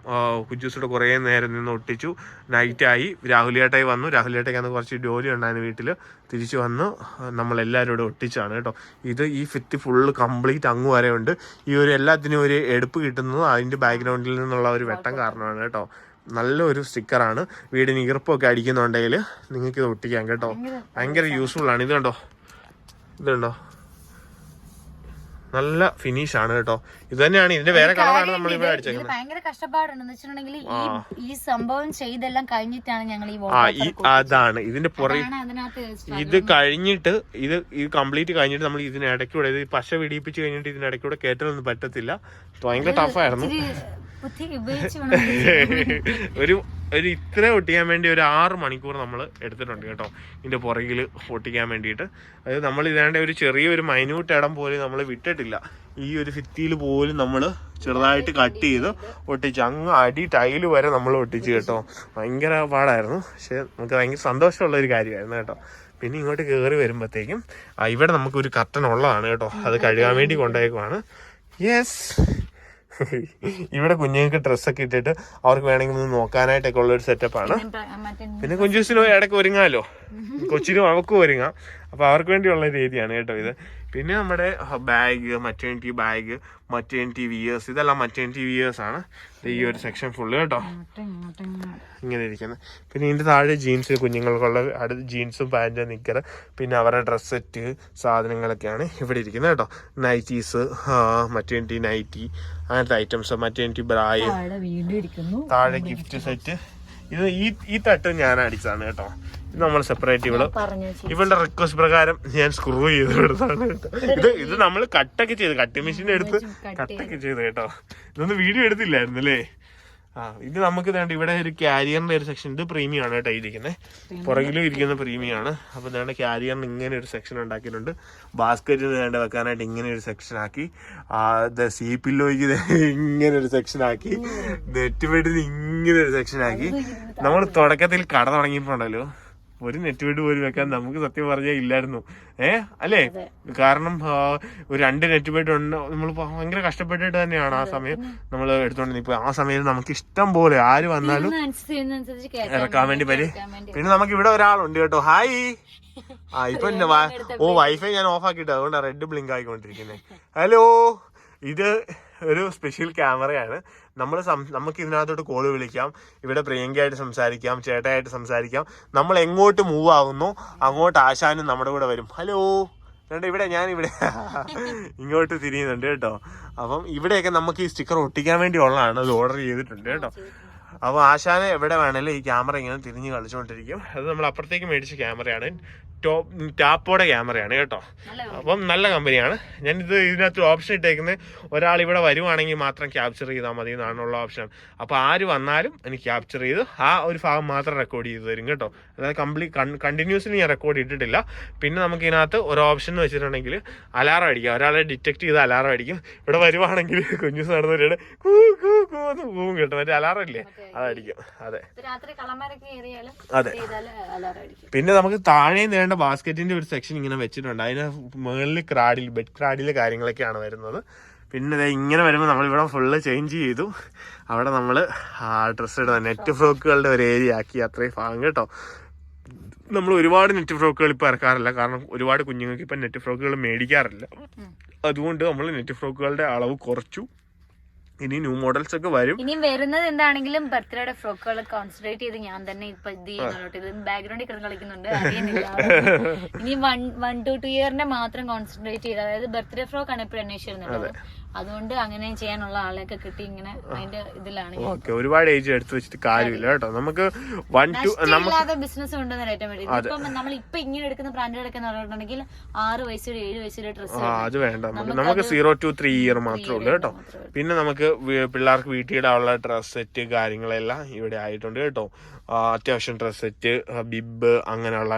കുഞ്ചൂസോട് കുറേ നേരം നിന്ന് ഒട്ടിച്ചു. നൈറ്റായി, രാഹുലിയേട്ടായി വന്നു. രാഹുലിയേട്ടയ്ക്ക് അന്ന് കുറച്ച് ജോലി ഉണ്ടായിരുന്നു വീട്ടിൽ. തിരിച്ചു വന്ന് നമ്മളെല്ലാവരും കൂടെ ഒട്ടിച്ചാണ് കേട്ടോ. ഇത് ഈ ഫിറ്റ് ഫുള്ള് കംപ്ലീറ്റ് അങ്ങ് വരെ ഉണ്ട്. ഈ ഒരു എല്ലാത്തിനും ഒരു എടുപ്പ് കിട്ടുന്നത് അതിൻ്റെ ബാക്ക്ഗ്രൗണ്ടിൽ നിന്നുള്ള ഒരു വെട്ടം കാരണമാണ് കേട്ടോ. നല്ലൊരു സ്റ്റിക്കറാണ്. വീടിന് ഈർപ്പൊക്കെ അടിക്കുന്നുണ്ടെങ്കിൽ നിങ്ങൾക്ക് ഇത് ഒട്ടിക്കാം കേട്ടോ. ഭയങ്കര യൂസ്ഫുൾ ആണ്. ഇതുണ്ടോ, നല്ല ഫിനിഷ് ആണ് കേട്ടോ. ഇത് തന്നെയാണ് ഇതിന്റെ വേറെ കളറാണ് നമ്മൾ ഇവിടെ അടിച്ചേക്കുന്നത്. ഭയങ്കര കഷ്ടപ്പാടുണ്ടെന്ന് വെച്ചിട്ടുണ്ടെങ്കിൽ ഈ സംഭവം ചെയ്തെല്ലാം കഴിഞ്ഞിട്ടാണ് ഞങ്ങൾ അതാണ് ഇതിന്റെ പുറകെ. ഇത് കഴിഞ്ഞിട്ട് ഇത് കംപ്ലീറ്റ് കഴിഞ്ഞിട്ട് നമ്മൾ ഇതിനിടയ്ക്കൂടെ ഇത് പശ പിടിപ്പിച്ച് കഴിഞ്ഞിട്ട് ഇതിനിടയ്ക്കൂടെ കയറ്റാനൊന്നും പറ്റത്തില്ല. ഭയങ്കര ടഫായിരുന്നു. ഒരു ഇത്ര ഒട്ടിക്കാൻ വേണ്ടി ഒരു 6 മണിക്കൂർ നമ്മൾ എടുത്തിട്ടുണ്ട് കേട്ടോ, ഇതിന്റെ പുറകിൽ ഒട്ടിക്കാൻ വേണ്ടിയിട്ട്. അത് നമ്മൾ ഇതാണ്ട് ഒരു ചെറിയൊരു മൈന്യൂട്ട് ഇടം പോലും നമ്മൾ വിട്ടിട്ടില്ല. ഈ ഒരു ഭിത്തിയിൽ പോലും നമ്മൾ ചെറുതായിട്ട് കട്ട് ചെയ്ത് ഒട്ടിച്ച് അങ്ങ് അടി ടൈല് വരെ നമ്മൾ ഒട്ടിച്ച് കേട്ടോ. ഭയങ്കര പാടായിരുന്നു, പക്ഷെ നമുക്ക് ഭയങ്കര സന്തോഷമുള്ള ഒരു കാര്യമായിരുന്നു കേട്ടോ. പിന്നെ ഇങ്ങോട്ട് കയറി വരുമ്പോഴത്തേക്കും ഇവിടെ നമുക്കൊരു കർട്ടൻ ഉള്ളതാണ് കേട്ടോ. അത് കഴുകാൻ വേണ്ടി കൊണ്ടുപോയേക്കുവാണ്. യെസ്, ഇവിടെ കുഞ്ഞുങ്ങൾക്ക് ഡ്രസ്സൊക്കെ ഇട്ടിട്ട് അവർക്ക് വേണമെങ്കിൽ ഒന്ന് നോക്കാനായിട്ടൊക്കെ ഉള്ളൊരു സെറ്റപ്പാണ്. പിന്നെ കുഞ്ചൂസിനും ഇടയ്ക്ക് ഒരുങ്ങാമല്ലോ, കൊച്ചിനും അവക്കും ഒരുങ്ങാം. അപ്പോൾ അവർക്ക് വേണ്ടിയുള്ള രീതിയാണ് കേട്ടോ ഇത്. പിന്നെ നമ്മുടെ ബാഗ്, മറ്റേണിറ്റി വിയേഴ്സ്, ഇതെല്ലാം മറ്റേണിറ്റി വിയേഴ്സ് ആണ്. ഈ ഒരു സെക്ഷൻ ഫുള്ള് കേട്ടോ ഇങ്ങനെ ഇരിക്കുന്നത്. പിന്നെ ഇതിൻ്റെ താഴെ ജീൻസ്, കുഞ്ഞുങ്ങൾക്കുള്ള അടുത്ത് ജീൻസും പാൻറ്, നിക്കർ, പിന്നെ അവരുടെ ഡ്രസ് സെറ്റ് സാധനങ്ങളൊക്കെയാണ് ഇവിടെ ഇരിക്കുന്നത് കേട്ടോ. നൈറ്റീസ്, മറ്റേണിറ്റി നൈറ്റി, അങ്ങനത്തെ ഐറ്റംസ്, മറ്റേണിറ്റി ബ്രായ്, താഴെ ഗിഫ്റ്റ് സെറ്റ്. ഇത് ഈ തട്ട് ഞാൻ അടിച്ചതാണ് കേട്ടോ. ഇത് നമ്മൾ സെപ്പറേറ്റ് ഇവളുടെ റിക്വസ്റ്റ് പ്രകാരം ഞാൻ സ്ക്രൂ ചെയ്ത് കൊടുത്താണ് കേട്ടോ. ഇത് നമ്മൾ കട്ടൊക്കെ ചെയ്ത്, കട്ടിംഗ് മെഷീൻ എടുത്ത് കട്ടൊക്കെ ചെയ്ത് കേട്ടോ. ഇതൊന്നും വീഡിയോ എടുത്തില്ലായിരുന്നു അല്ലേ? ഇത് നമുക്ക് വേണ്ട ഇവിടെ ഒരു ക്യാരിയറിന്റെ ഒരു സെക്ഷൻ. ഇത് പ്രീമിയം ആണ് കേട്ടോ ഇരിക്കുന്നത്, പുറകിലും ഇരിക്കുന്ന പ്രീമിയം ആണ്. അപ്പൊ വേണ്ട ക്യാരിയറിന് ഇങ്ങനെ ഒരു സെക്ഷൻ ഉണ്ടാക്കിയിട്ടുണ്ട്. ബാസ്ക്കറ്റിന് വേണ്ട വെക്കാനായിട്ട് ഇങ്ങനെ ഒരു സെക്ഷൻ ആക്കി, സീ പില്ലോയ്ക്ക് ഇങ്ങനെ ഒരു സെക്ഷൻ ആക്കി, നെറ്റ് ബെഡിന് ഇങ്ങനെ ഒരു സെക്ഷൻ ആക്കി. നമ്മൾ തുടക്കത്തിൽ കട തുടങ്ങിയപ്പോണ്ടല്ലോ ഒരു നെറ്റ് ബെഡ് പോലും വെക്കാൻ നമുക്ക് സത്യം പറഞ്ഞാൽ ഇല്ലായിരുന്നു. അല്ലേ? കാരണം ഒരു 2 നെറ്റ് ബെഡ് ഉണ്ട്. നമ്മൾ ഭയങ്കര കഷ്ടപ്പെട്ടിട്ട് തന്നെയാണ് ആ സമയം നമ്മൾ എടുത്തോണ്ടിരുന്നത്. ഇപ്പൊ ആ സമയത്ത് നമുക്ക് ഇഷ്ടം പോലെ ആര് വന്നാലും ഇറക്കാൻ വേണ്ടി പറ്റും. പിന്നെ നമുക്ക് ഇവിടെ ഒരാളുണ്ട് കേട്ടോ. ഹായ്. ഇപ്പൊ വൈഫൈ ഞാൻ ഓഫ് ആക്കിയിട്ട് അതുകൊണ്ടാണ് റെഡ് ബ്ലിങ്ക് ആയിക്കൊണ്ടിരിക്കുന്നത്. ഹലോ, ഇത് ഒരു സ്പെഷ്യൽ ക്യാമറയാണ്. നമുക്ക് ഇതിനകത്തോട്ട് കോള് വിളിക്കാം, ഇവിടെ പ്രിയങ്കയായിട്ട് സംസാരിക്കാം, ചേട്ടായിട്ട് സംസാരിക്കാം. നമ്മൾ എങ്ങോട്ട് മൂവ് ആകുന്നു അങ്ങോട്ട് ആശാനും നമ്മുടെ കൂടെ വരും. ഹലോ, ഇവിടെ ഞാനിവിടെ ഇങ്ങോട്ട് തിരിയുന്നുണ്ട് കേട്ടോ. അപ്പം ഇവിടെയൊക്കെ നമുക്ക് ഈ സ്റ്റിക്കർ ഒട്ടിക്കാൻ വേണ്ടി ഉള്ളതാണ്. അത് ഓർഡർ ചെയ്തിട്ടുണ്ട് കേട്ടോ. അപ്പോൾ ആശാനെ എവിടെ വേണേലും ഈ ക്യാമറ ഇങ്ങനെ തിരിഞ്ഞ് കളിച്ചുകൊണ്ടിരിക്കും. അത് നമ്മൾ അപ്പുറത്തേക്ക് മേടിച്ച ക്യാമറയാണ്, ടാപ്പോടെ ക്യാമറയാണ് കേട്ടോ. അപ്പം നല്ല കമ്പനിയാണ്. ഞാനിത് ഇതിനകത്ത് ഓപ്ഷൻ ഇട്ടേക്കുന്നത് ഒരാൾ ഇവിടെ വരുവാണെങ്കിൽ മാത്രം ക്യാപ്ചർ ചെയ്താൽ മതി എന്നാണുള്ള ഓപ്ഷൻ. അപ്പോൾ ആര് വന്നാലും എനിക്ക് ക്യാപ്ചർ ചെയ്ത് ആ ഒരു ഭാഗം മാത്രം റെക്കോർഡ് ചെയ്ത് തരും കേട്ടോ. അതായത് കണ്ടിന്യൂസ്ലി ഞാൻ റെക്കോർഡ് ചെയ്തിട്ടില്ല. പിന്നെ നമുക്ക് ഇതിനകത്ത് ഒരു ഓപ്ഷൻ എന്ന് വെച്ചിട്ടുണ്ടെങ്കിൽ അലാറം അടിക്കാം. ഒരാളെ ഡിറ്റക്ട് ചെയ്ത് അലാറം അടിക്കും. ഇവിടെ വരുവാണെങ്കിൽ കുഞ്ഞു നടന്നവരുടെ പൂവും കേട്ടോ, മറ്റേ അലാറം ഇല്ലേ, അതടിക്കും. അതെ, അതെ. പിന്നെ നമുക്ക് താഴെ വേണ്ട ബാസ്ക്കറ്റിന്റെ ഒരു സെക്ഷൻ ഇങ്ങനെ വെച്ചിട്ടുണ്ട്. അതിന് മുകളിൽ ബെഡ് ക്രാഡിലെ കാര്യങ്ങളൊക്കെയാണ് വരുന്നത്. പിന്നെ ഇങ്ങനെ വരുമ്പോൾ നമ്മളിവിടെ ഫുള്ള് ചേഞ്ച് ചെയ്തു. അവിടെ നമ്മൾ ഡ്രസ്സ് ഇടുന്ന നെറ്റ് ഫ്രോക്കുകളുടെ ഒരു ഏരിയ ആക്കി, അത്രയും ഭാഗം കേട്ടോ. നമ്മൾ ഒരുപാട് നെറ്റ് ഫ്രോക്കുകൾ ഇപ്പോൾ ഇറക്കാറില്ല, കാരണം ഒരുപാട് കുഞ്ഞുങ്ങൾക്ക് ഇപ്പം നെറ്റ് ഫ്രോക്കുകൾ മേടിക്കാറില്ല. അതുകൊണ്ട് നമ്മൾ നെറ്റ് ഫ്രോക്കുകളുടെ അളവ് കുറച്ചു. ഇനി ന്യൂ മോഡൽസ് ഒക്കെ വരും. ഇനി വരുന്നത് എന്താണെങ്കിലും ബർത്ത്ഡേയുടെ ഫ്രോക്കുകൾ കോൺസെൻട്രേറ്റ് ചെയ്ത് ഞാൻ തന്നെ ഇപ്പൊ ഇത് ചെയ്യുന്നുണ്ട്. ഇത് ബാക്ക്ഗ്രൗണ്ടിൽ കിടന്ന് കളിക്കുന്നുണ്ട്, അറിയുന്നില്ല. ഇനി 1 to 2 ഇയറിന്റെ മാത്രം കോൺസെൻട്രേറ്റ് ചെയ്ത്, അതായത് ബർത്ത്ഡേ ഫ്രോക്ക് ആണ് ഇപ്പോഴും അന്വേഷിച്ചിരുന്നത്. അതുകൊണ്ട് അങ്ങനെ ചെയ്യാനുള്ള ആളെയൊക്കെ കിട്ടി ഇങ്ങനെ അതിന്റെ ഇതിലാണ്. ഓക്കെ, ഒരുപാട് ഏജ് എടുത്തു വെച്ചിട്ട് കാര്യമില്ല കേട്ടോ. നമുക്ക് 1 to നമുക്ക് ബിസിനസ് കൊണ്ടുവന്ന ഏറ്റവും വേണ്ടി ഇപ്പം നമ്മൾ ഇപ്പൊ ഇങ്ങനെ എടുക്കുന്ന ബ്രാൻഡഡ് ഒക്കെ പറഞ്ഞിട്ടുണ്ടെങ്കിൽ 6 വയസ്സിൽ 7 വയസ്സിൽ ഡ്രസ്സ് അത് വേണ്ട. നമുക്ക് 0 to 3 year മാത്രമേ ഉള്ളൂ കേട്ടോ. പിന്നെ നമുക്ക് പിള്ളേർക്ക് വീട്ടിലിടാനുള്ള ഡ്രസ് സെറ്റ് കാര്യങ്ങളെല്ലാം ഇവിടെ ആയിട്ടുണ്ട് കേട്ടോ. അത്യാവശ്യം ഡ്രസ് സെറ്റ്, ബിബ്, അങ്ങനെയുള്ള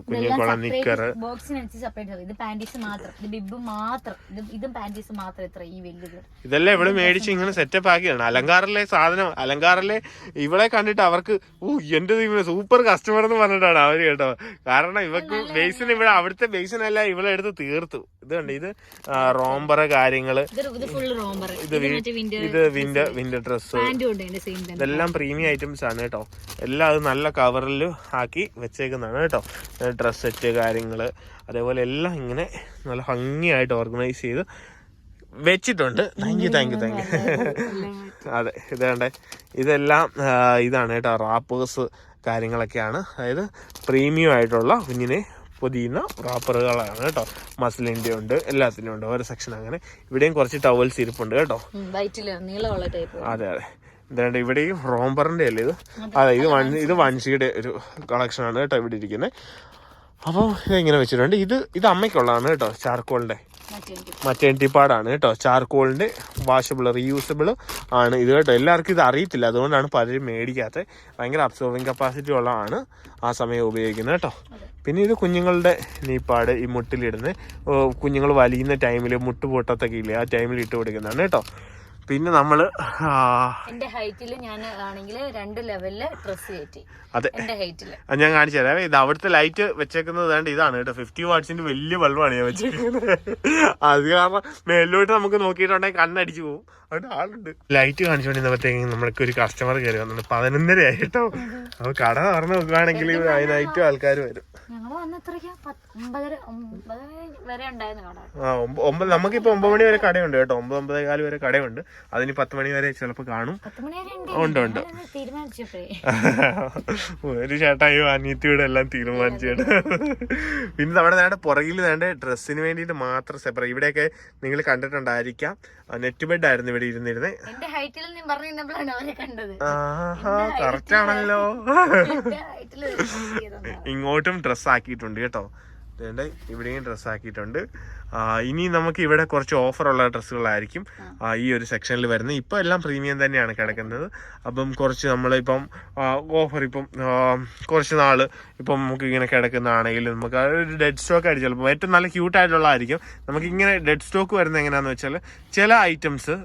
കുഞ്ഞുങ്ങളെ നിക്കർ ബോക്സിനനുസരിച്ച് സെപ്പറേറ്റ്. ഇത് പാന്റീസ് മാത്രം, ഇത് ബിബ് മാത്രം, ഇതും പാന്റീസ് മാത്രം. ഇത്ര ഈ വലിയത് ഇതെല്ലാം ഇവിടെ മേടിച്ച് ഇങ്ങനെ സെറ്റപ്പ് ആക്കിയാണ്. അലങ്കാറിലെ സാധനം, അലങ്കാറിലെ ഇവിടെ കണ്ടിട്ട് അവർക്ക് എന്റെ സൂപ്പർ കസ്റ്റമർ എന്ന് പറഞ്ഞിട്ടാണ് അവര് കേട്ടോ. കാരണം ഇവക്ക് ബേസിന് ഇവിടെ അവിടുത്തെ ബേസിനല്ല ഇവിടെ എടുത്ത് തീർത്തു. ഇത് കണ്ട്, ഇത് റോംബർ കാര്യങ്ങള്, ഇത് വിന്റർ ഡ്രസ്, ഇതെല്ലാം പ്രീമിയം ഐറ്റംസ് ആണ് കേട്ടോ. എല്ലാം അത് നല്ല കവറിൽ ആക്കി വെച്ചേക്കുന്നതാണ് കേട്ടോ. ഡ്രസ് സെറ്റ് കാര്യങ്ങള് അതേപോലെ എല്ലാം ഇങ്ങനെ നല്ല ഭംഗിയായിട്ട് ഓർഗനൈസ് ചെയ്ത് വെച്ചിട്ടുണ്ട്. Thank you. അതെ, ഇതേണ്ടേ, ഇതെല്ലാം ഇതാണ് കേട്ടോ, റാപ്പേഴ്സ് കാര്യങ്ങളൊക്കെയാണ്. അതായത് പ്രീമിയം ആയിട്ടുള്ള കുഞ്ഞിനെ പൊതിയുന്ന റാപ്പറുകളാണ് കേട്ടോ. മസ്ലിൻ്റെ ഉണ്ട്, എല്ലാത്തിനും ഉണ്ട് ഓരോ സെക്ഷൻ. അങ്ങനെ ഇവിടെയും കുറച്ച് ടവൽസ് ഇരിപ്പുണ്ട് കേട്ടോ. അതെ അതെ, എന്താണ്ട് ഇവിടെയും റോംബറിന്റെ അല്ലേ ഇത്. അതെ, ഇത് വൺസിയുടെ ഒരു കളക്ഷനാണ് കേട്ടോ ഇവിടെ ഇരിക്കുന്നത്. അപ്പോൾ ഇങ്ങനെ വെച്ചിട്ടുണ്ട്. ഇത് അമ്മയ്ക്കുള്ളതാണ് കേട്ടോ, ചാർക്കോളിന്റെ മറ്റേണ്ടി പാടാണ് കേട്ടോ. ചാർക്കോളിന്റെ വാഷബിൾ റീയൂസബിൾ ആണ് ഇത് കേട്ടോ. എല്ലാവർക്കും ഇത് അറിയത്തില്ല, അതുകൊണ്ടാണ് പലരും മേടിക്കാത്തത്. ഭയങ്കര അബ്സോർബിങ് കപ്പാസിറ്റി ഉള്ളതാണ് ആ സമയം ഉപയോഗിക്കുന്നത് കേട്ടോ. പിന്നെ ഇത് കുഞ്ഞുങ്ങളുടെ നീപ്പാട്, ഈ മുട്ടിലിടുന്ന കുഞ്ഞുങ്ങൾ വലിയുന്ന ടൈമിൽ മുട്ട് പൊട്ടത്തൊക്കെ ഇല്ലേ, ആ ടൈമിൽ ഇട്ട് കൊടുക്കുന്നതാണ് കേട്ടോ. പിന്നെ നമ്മള് എന്റെ ഹൈറ്റില് ഞാൻ ആണെങ്കിൽ 2 ലെവലില് ഡ്രസ് കയറ്റി. അതെ, എന്റെ ഹൈറ്റില് ഞാൻ കാണിച്ചു തരാം. ഇത് അവിടുത്തെ ലൈറ്റ് വെച്ചേക്കുന്നത് വേണ്ട ഇതാണ് കേട്ടോ. 50 വാട്ട്സിന്റെ വലിയ ബൾബാണ് ഞാൻ വെച്ചേക്കുന്നത്. അത് കാരണം മേലോട്ട് നമുക്ക് നോക്കിയിട്ടുണ്ടെങ്കിൽ കണ്ണടിച്ചു പോകും. അവിടെ ആളുണ്ട്. ലൈറ്റ് കാണിച്ചുകൊണ്ടിരുന്നപ്പോഴത്തേക്കും നമ്മൾക്ക് ഒരു കസ്റ്റമർ കയറി വന്നിട്ട് 11:30 ആയി കേട്ടോ. അപ്പൊ കട തുറന്ന് നോക്കുകയാണെങ്കിൽ അതിനായിട്ടും ആൾക്കാർ വരും. നമുക്കിപ്പോ 9 മണി വരെ കടയുണ്ട് കേട്ടോ. 9-9:15 വരെ കടയുണ്ട്. അതിന് 10 മണി വരെ ചിലപ്പോ കാണും. ഉണ്ട്. ഒരു ചേട്ടായോ അനിയത്തിയുടെ എല്ലാം തീരുമാനിച്ചു. പിന്നെ നമ്മുടെ നേടെ പുറകിൽ വേണ്ട ഡ്രസ്സിന് വേണ്ടിയിട്ട് മാത്രം സെപ്പറേറ്റ്. ഇവിടെയൊക്കെ നിങ്ങൾ കണ്ടിട്ടുണ്ടായിരിക്കാം, നെറ്റ് ബെഡ് ആയിരുന്നു ഇവിടെ ഇരുന്നിരുന്നേ. കറക്റ്റ് ആണല്ലോ. ഇങ്ങോട്ടും ഡ്രസ് ആക്കിയിട്ടുണ്ട് കേട്ടോ. ഇവിടെയും ഡ്രസ് ആക്കിയിട്ടുണ്ട്. ഇനി നമുക്ക് ഇവിടെ കുറച്ച് ഓഫറുള്ള ഡ്രസ്സുകളായിരിക്കും ഈ ഒരു സെക്ഷനിൽ വരുന്നത്. ഇപ്പം എല്ലാം പ്രീമിയം തന്നെയാണ് കിടക്കുന്നത്. അപ്പം കുറച്ച് നമ്മളിപ്പം ഓഫർ ഇപ്പം കുറച്ച് നാൾ ഇപ്പം നമുക്ക് ഇങ്ങനെ കിടക്കുന്നതാണെങ്കിൽ നമുക്ക് ഒരു ഡെഡ് സ്റ്റോക്ക് ആയിട്ട് ചിലപ്പോൾ ഏറ്റവും നല്ല ക്യൂട്ടായിട്ടുള്ളതായിരിക്കും. നമുക്ക് ഇങ്ങനെ ഡെഡ് സ്റ്റോക്ക് വരുന്നത് എങ്ങനെയാണെന്ന് വെച്ചാൽ ചില ഐറ്റംസ്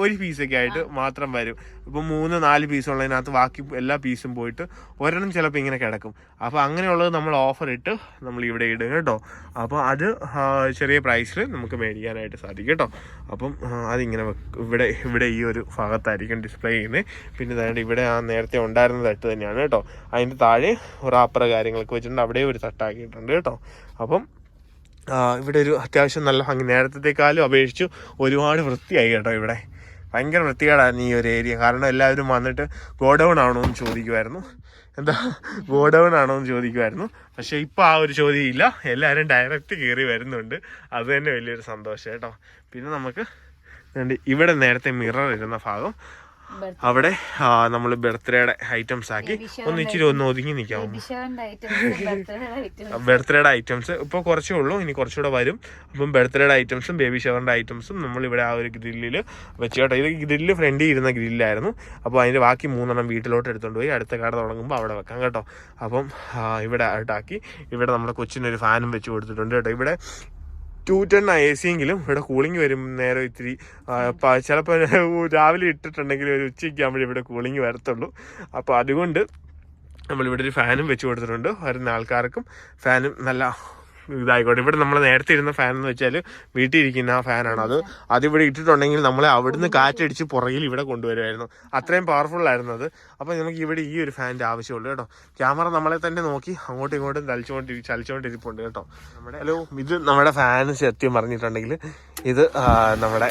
ഒരു പീസൊക്കെ ആയിട്ട് മാത്രം വരും. ഇപ്പം 3-4 പീസ് ഉള്ളതിനകത്ത് ബാക്കി എല്ലാ പീസും പോയിട്ട് ഒരെണ്ണം ചിലപ്പോൾ ഇങ്ങനെ കിടക്കും. അപ്പോൾ അങ്ങനെയുള്ളത് നമ്മൾ ഓഫർ ഇട്ട് നമ്മൾ ഇവിടെ ഇടും കേട്ടോ. അപ്പോൾ അത് ചെറിയ പ്രൈസിൽ നമുക്ക് മേടിക്കാനായിട്ട് സാധിക്കും കേട്ടോ. അപ്പം അതിങ്ങനെ ഇവിടെ ഈ ഒരു ഭാഗത്തായിരിക്കും ഡിസ്പ്ലേ ചെയ്യുന്നത്. പിന്നെ അതായത് ഇവിടെ ആ നേരത്തെ ഉണ്ടായിരുന്ന തട്ട് തന്നെയാണ് കേട്ടോ. അതിൻ്റെ താഴെ റാപ്പർ കാര്യങ്ങളൊക്കെ വെച്ചിട്ടുണ്ട്, അവിടെ ഒരു തട്ടാക്കിയിട്ടുണ്ട് കേട്ടോ. അപ്പം ഇവിടെ ഒരു അത്യാവശ്യം നല്ല ഭംഗി, നേരത്തേക്കാളും അപേക്ഷിച്ച് ഒരുപാട് വൃത്തിയായി കേട്ടോ. ഇവിടെ ഭയങ്കര വൃത്തികേടായിരുന്നു ഈ ഒരു ഏരിയ. കാരണം എല്ലാവരും വന്നിട്ട് ഗോഡൗൺ ആണോ എന്ന് ചോദിക്കുമായിരുന്നു. പക്ഷെ ഇപ്പം ആ ഒരു ചോദ്യം ഇല്ല, എല്ലാവരും ഡയറക്റ്റ് കയറി വരുന്നുണ്ട്. അത് തന്നെ വലിയൊരു സന്തോഷം കേട്ടോ. പിന്നെ നമുക്ക് ഇവിടെ നേരത്തെ മിറർ ഇരുന്ന ഭാഗം, അവിടെ നമ്മൾ ബർത്ത്ഡേയുടെ ഐറ്റംസ് ആക്കി ഇച്ചിരി ഒതുങ്ങി നിൽക്കാമോ. ബർത്ത്ഡേയുടെ ഐറ്റംസ് ഇപ്പോൾ കുറച്ചേ ഉള്ളൂ, ഇനി കുറച്ചുകൂടെ വരും. അപ്പം ബർത്ത്ഡേയുടെ ഐറ്റംസും ബേബി ഷവറിൻ്റെ ഐറ്റംസും നമ്മളിവിടെ ആ ഒരു ഗ്രില്ലിൽ വെച്ച് കേട്ടോ. ഇത് ഗ്രില്ല് ഫ്രണ്ടിൽ ഇരുന്ന ഗ്രില്ലായിരുന്നു. അപ്പോൾ അതിൻ്റെ ബാക്കി 3 വീട്ടിലോട്ട് എടുത്തുകൊണ്ട് പോയി അടുത്ത കട തുടങ്ങുമ്പോൾ അവിടെ വെക്കാം കേട്ടോ. അപ്പം ഇവിടെ ആയിട്ടാക്കി. ഇവിടെ നമ്മുടെ കൊച്ചിനൊരു ഫാനും വെച്ച് കൊടുത്തിട്ടുണ്ട് കേട്ടോ. ഇവിടെ 210 AC എങ്കിലും ഇവിടെ കൂളിംഗ് വരും നേരം ഇത്തിരി. ചിലപ്പോൾ രാവിലെ ഇട്ടിട്ടുണ്ടെങ്കിൽ ഒരു ഉച്ചയ്ക്ക് ആകുമ്പോഴേ ഇവിടെ കൂളിംഗ് വരത്തുള്ളൂ. അപ്പോൾ അതുകൊണ്ട് നമ്മളിവിടെ ഒരു ഫാനും വെച്ച് കൊടുത്തിട്ടുണ്ട്. വരുന്ന ആൾക്കാർക്കും ഫാനും നല്ല ഇതായിക്കോട്ടെ. ഇവിടെ നമ്മൾ നേരത്തെ ഇരുന്ന ഫാൻ എന്ന് വെച്ചാൽ വീട്ടിൽ ഇരിക്കുന്ന ആ ഫാനാണ്. അതിവിടെ ഇട്ടിട്ടുണ്ടെങ്കിൽ നമ്മളെ അവിടുന്ന് കാറ്റടിച്ച് പുറകിൽ ഇവിടെ കൊണ്ടുവരുമായിരുന്നു. അത്രയും പവർഫുൾ ആയിരുന്നു അത്. അപ്പോൾ നമുക്ക് ഇവിടെ ഈ ഒരു ഫാനിൻ്റെ ആവശ്യമുള്ളൂ കേട്ടോ. ക്യാമറ നമ്മളെ തന്നെ നോക്കി അങ്ങോട്ടും ഇങ്ങോട്ടും ചലിച്ചുകൊണ്ടിരിപ്പുണ്ട് കേട്ടോ. ഇത് നമ്മുടെ ഫാന് സത്യം പറഞ്ഞിട്ടുണ്ടെങ്കിൽ ഇത് നമ്മുടെ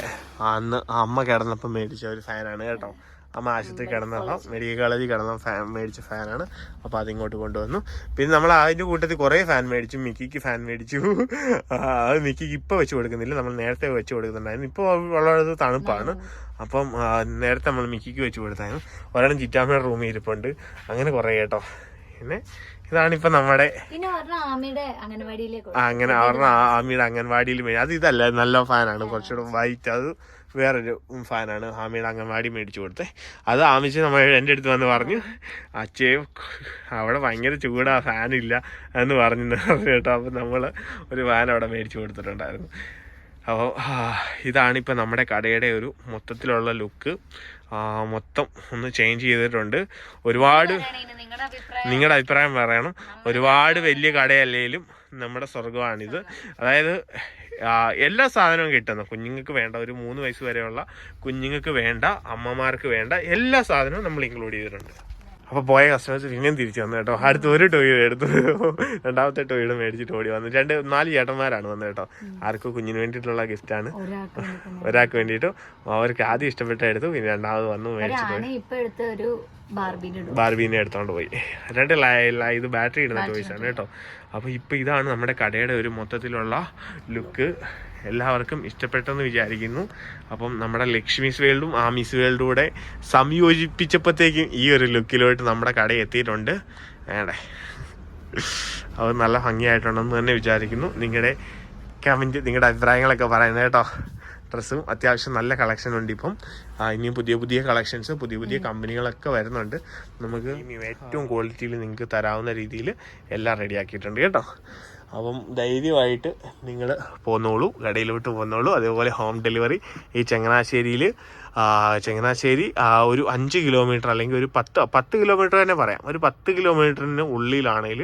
അന്ന് അമ്മ കിടന്നപ്പം മേടിച്ച ഒരു ഫാനാണ് കേട്ടോ. അമ്മ ആശുപത്രി കിടന്നപ്പോൾ മെഡിക്കൽ കോളേജിൽ കിടന്ന ഫാൻ മേടിച്ച ഫാനാണ്. അപ്പോൾ അതിങ്ങോട്ട് കൊണ്ടുവന്നു. പിന്നെ നമ്മൾ അതിൻ്റെ കൂട്ടത്തിൽ കുറേ ഫാൻ മേടിച്ചു. മിക്കിക്ക് ഫാൻ മേടിച്ചു. അത് മിക്കിക്ക് ഇപ്പോൾ വെച്ച് കൊടുക്കുന്നില്ല, നമ്മൾ നേരത്തെ വെച്ച് കൊടുക്കുന്നുണ്ടായിരുന്നു. ഇപ്പോൾ വളരെ തണുപ്പാണ്. അപ്പം നേരത്തെ നമ്മൾ മിക്കിക്ക് വെച്ച് കൊടുത്തായിരുന്നു. ഒരാളും ചിറ്റാമ്മയുടെ റൂമിൽ ഇരിപ്പുണ്ട്. അങ്ങനെ കുറേ കേട്ടോ. പിന്നെ ഇതാണിപ്പോ നമ്മുടെ അങ്ങനെ അവരുടെ ആമിയുടെ അംഗൻവാടിയിൽ അത് ഇതല്ല, നല്ല ഫാനാണ്, കുറച്ചുകൂടെ വൈറ്റ്. അത് വേറൊരു ഫാനാണ് ആമിയുടെ അംഗൻവാടി മേടിച്ചു കൊടുത്തത്. അത് ആമിച്ച് നമ്മൾ എൻ്റെ അടുത്ത് വന്ന് പറഞ്ഞു, അച്ഛേ അവിടെ ഭയങ്കര ചൂടാ, ഫാനില്ല എന്ന് പറഞ്ഞു കേട്ടോ. അപ്പം നമ്മൾ ഒരു ഫാൻ അവിടെ മേടിച്ചു കൊടുത്തിട്ടുണ്ടായിരുന്നു. അപ്പോൾ ഇതാണിപ്പോൾ നമ്മുടെ കടയുടെ ഒരു മൊത്തത്തിലുള്ള ലുക്ക്. മൊത്തം ഒന്ന് ചേഞ്ച് ചെയ്തിട്ടുണ്ട്. ഒരുപാട് നിങ്ങളുടെ അഭിപ്രായം പറയണം. ഒരുപാട് വലിയ കടയല്ലേലും നമ്മുടെ സ്വർഗമാണിത്. അതായത് എല്ലാ സാധനവും കിട്ടുന്നു. കുഞ്ഞുങ്ങൾക്ക് വേണ്ട, ഒരു 3 വയസ്സ് വരെയുള്ള കുഞ്ഞുങ്ങൾക്ക് വേണ്ട, അമ്മമാർക്ക് വേണ്ട എല്ലാ സാധനവും നമ്മൾ ഇൻക്ലൂഡ് ചെയ്തിട്ടുണ്ട്. അപ്പോൾ പോയ കസ്റ്റമേഴ്സ് പിന്നെയും തിരിച്ചു വന്നു കേട്ടോ. അടുത്ത് ഒരു ടോയ് എടുത്തു, രണ്ടാമത്തെ ടോയുടെ മേടിച്ചിട്ട് ഓടി വന്നു. 4 ചേട്ടന്മാരാണ് വന്നത് കേട്ടോ. ആർക്കും കുഞ്ഞിന് വേണ്ടിയിട്ടുള്ള ഗിഫ്റ്റാണ്. ഒരാൾക്ക് വേണ്ടിയിട്ടും അവർക്ക് ആദ്യം ഇഷ്ടപ്പെട്ട എടുത്തു, പിന്നെ രണ്ടാമത് വന്നു മേടിച്ചിട്ട് ബാർബീനെ എടുത്തോണ്ട് പോയി. 2 ഇത് ബാറ്ററി ഇടുന്ന ടോയ്സാണ് കേട്ടോ. അപ്പോൾ ഇപ്പോൾ ഇതാണ് നമ്മുടെ കടയുടെ ഒരു മൊത്തത്തിലുള്ള ലുക്ക്. എല്ലാവർക്കും ഇഷ്ടപ്പെട്ടെന്ന് വിചാരിക്കുന്നു. അപ്പം നമ്മുടെ ലക്ഷ്മീസ് വേൾഡും ആമീസ് വേൾഡും കൂടെ സംയോജിപ്പിച്ചപ്പോഴത്തേക്കും ഈ ഒരു ലുക്കിലോട്ട് നമ്മുടെ കട എത്തിയിട്ടുണ്ട്. വേണ്ടേ, അത് നല്ല ഭംഗിയായിട്ടുണ്ടെന്ന് തന്നെ വിചാരിക്കുന്നു. നിങ്ങളുടെ കമൻറ്റ്, നിങ്ങളുടെ അഭിപ്രായങ്ങളൊക്കെ പറയുന്നത് കേട്ടോ. ഡ്രസ്സും അത്യാവശ്യം നല്ല കളക്ഷൻ ഉണ്ട്. ഇപ്പം ഇനിയും പുതിയ കളക്ഷൻസ്, പുതിയ കമ്പനികളൊക്കെ വരുന്നുണ്ട്. നമുക്ക് ഏറ്റവും ക്വാളിറ്റിയിൽ നിങ്ങൾക്ക് തരാവുന്ന രീതിയിൽ എല്ലാം റെഡിയാക്കിയിട്ടുണ്ട് കേട്ടോ. അപ്പം ധൈര്യമായിട്ട് നിങ്ങൾ പോന്നോളൂ, കടയിലോട്ട് പോന്നോളൂ. അതേപോലെ ഹോം ഡെലിവറി ഈ ചങ്ങനാശ്ശേരി ഒരു 5 കിലോമീറ്റർ അല്ലെങ്കിൽ ഒരു 10 കിലോമീറ്റർ തന്നെ പറയാം. ഒരു 10 കിലോമീറ്ററിന് ഉള്ളിലാണെങ്കിൽ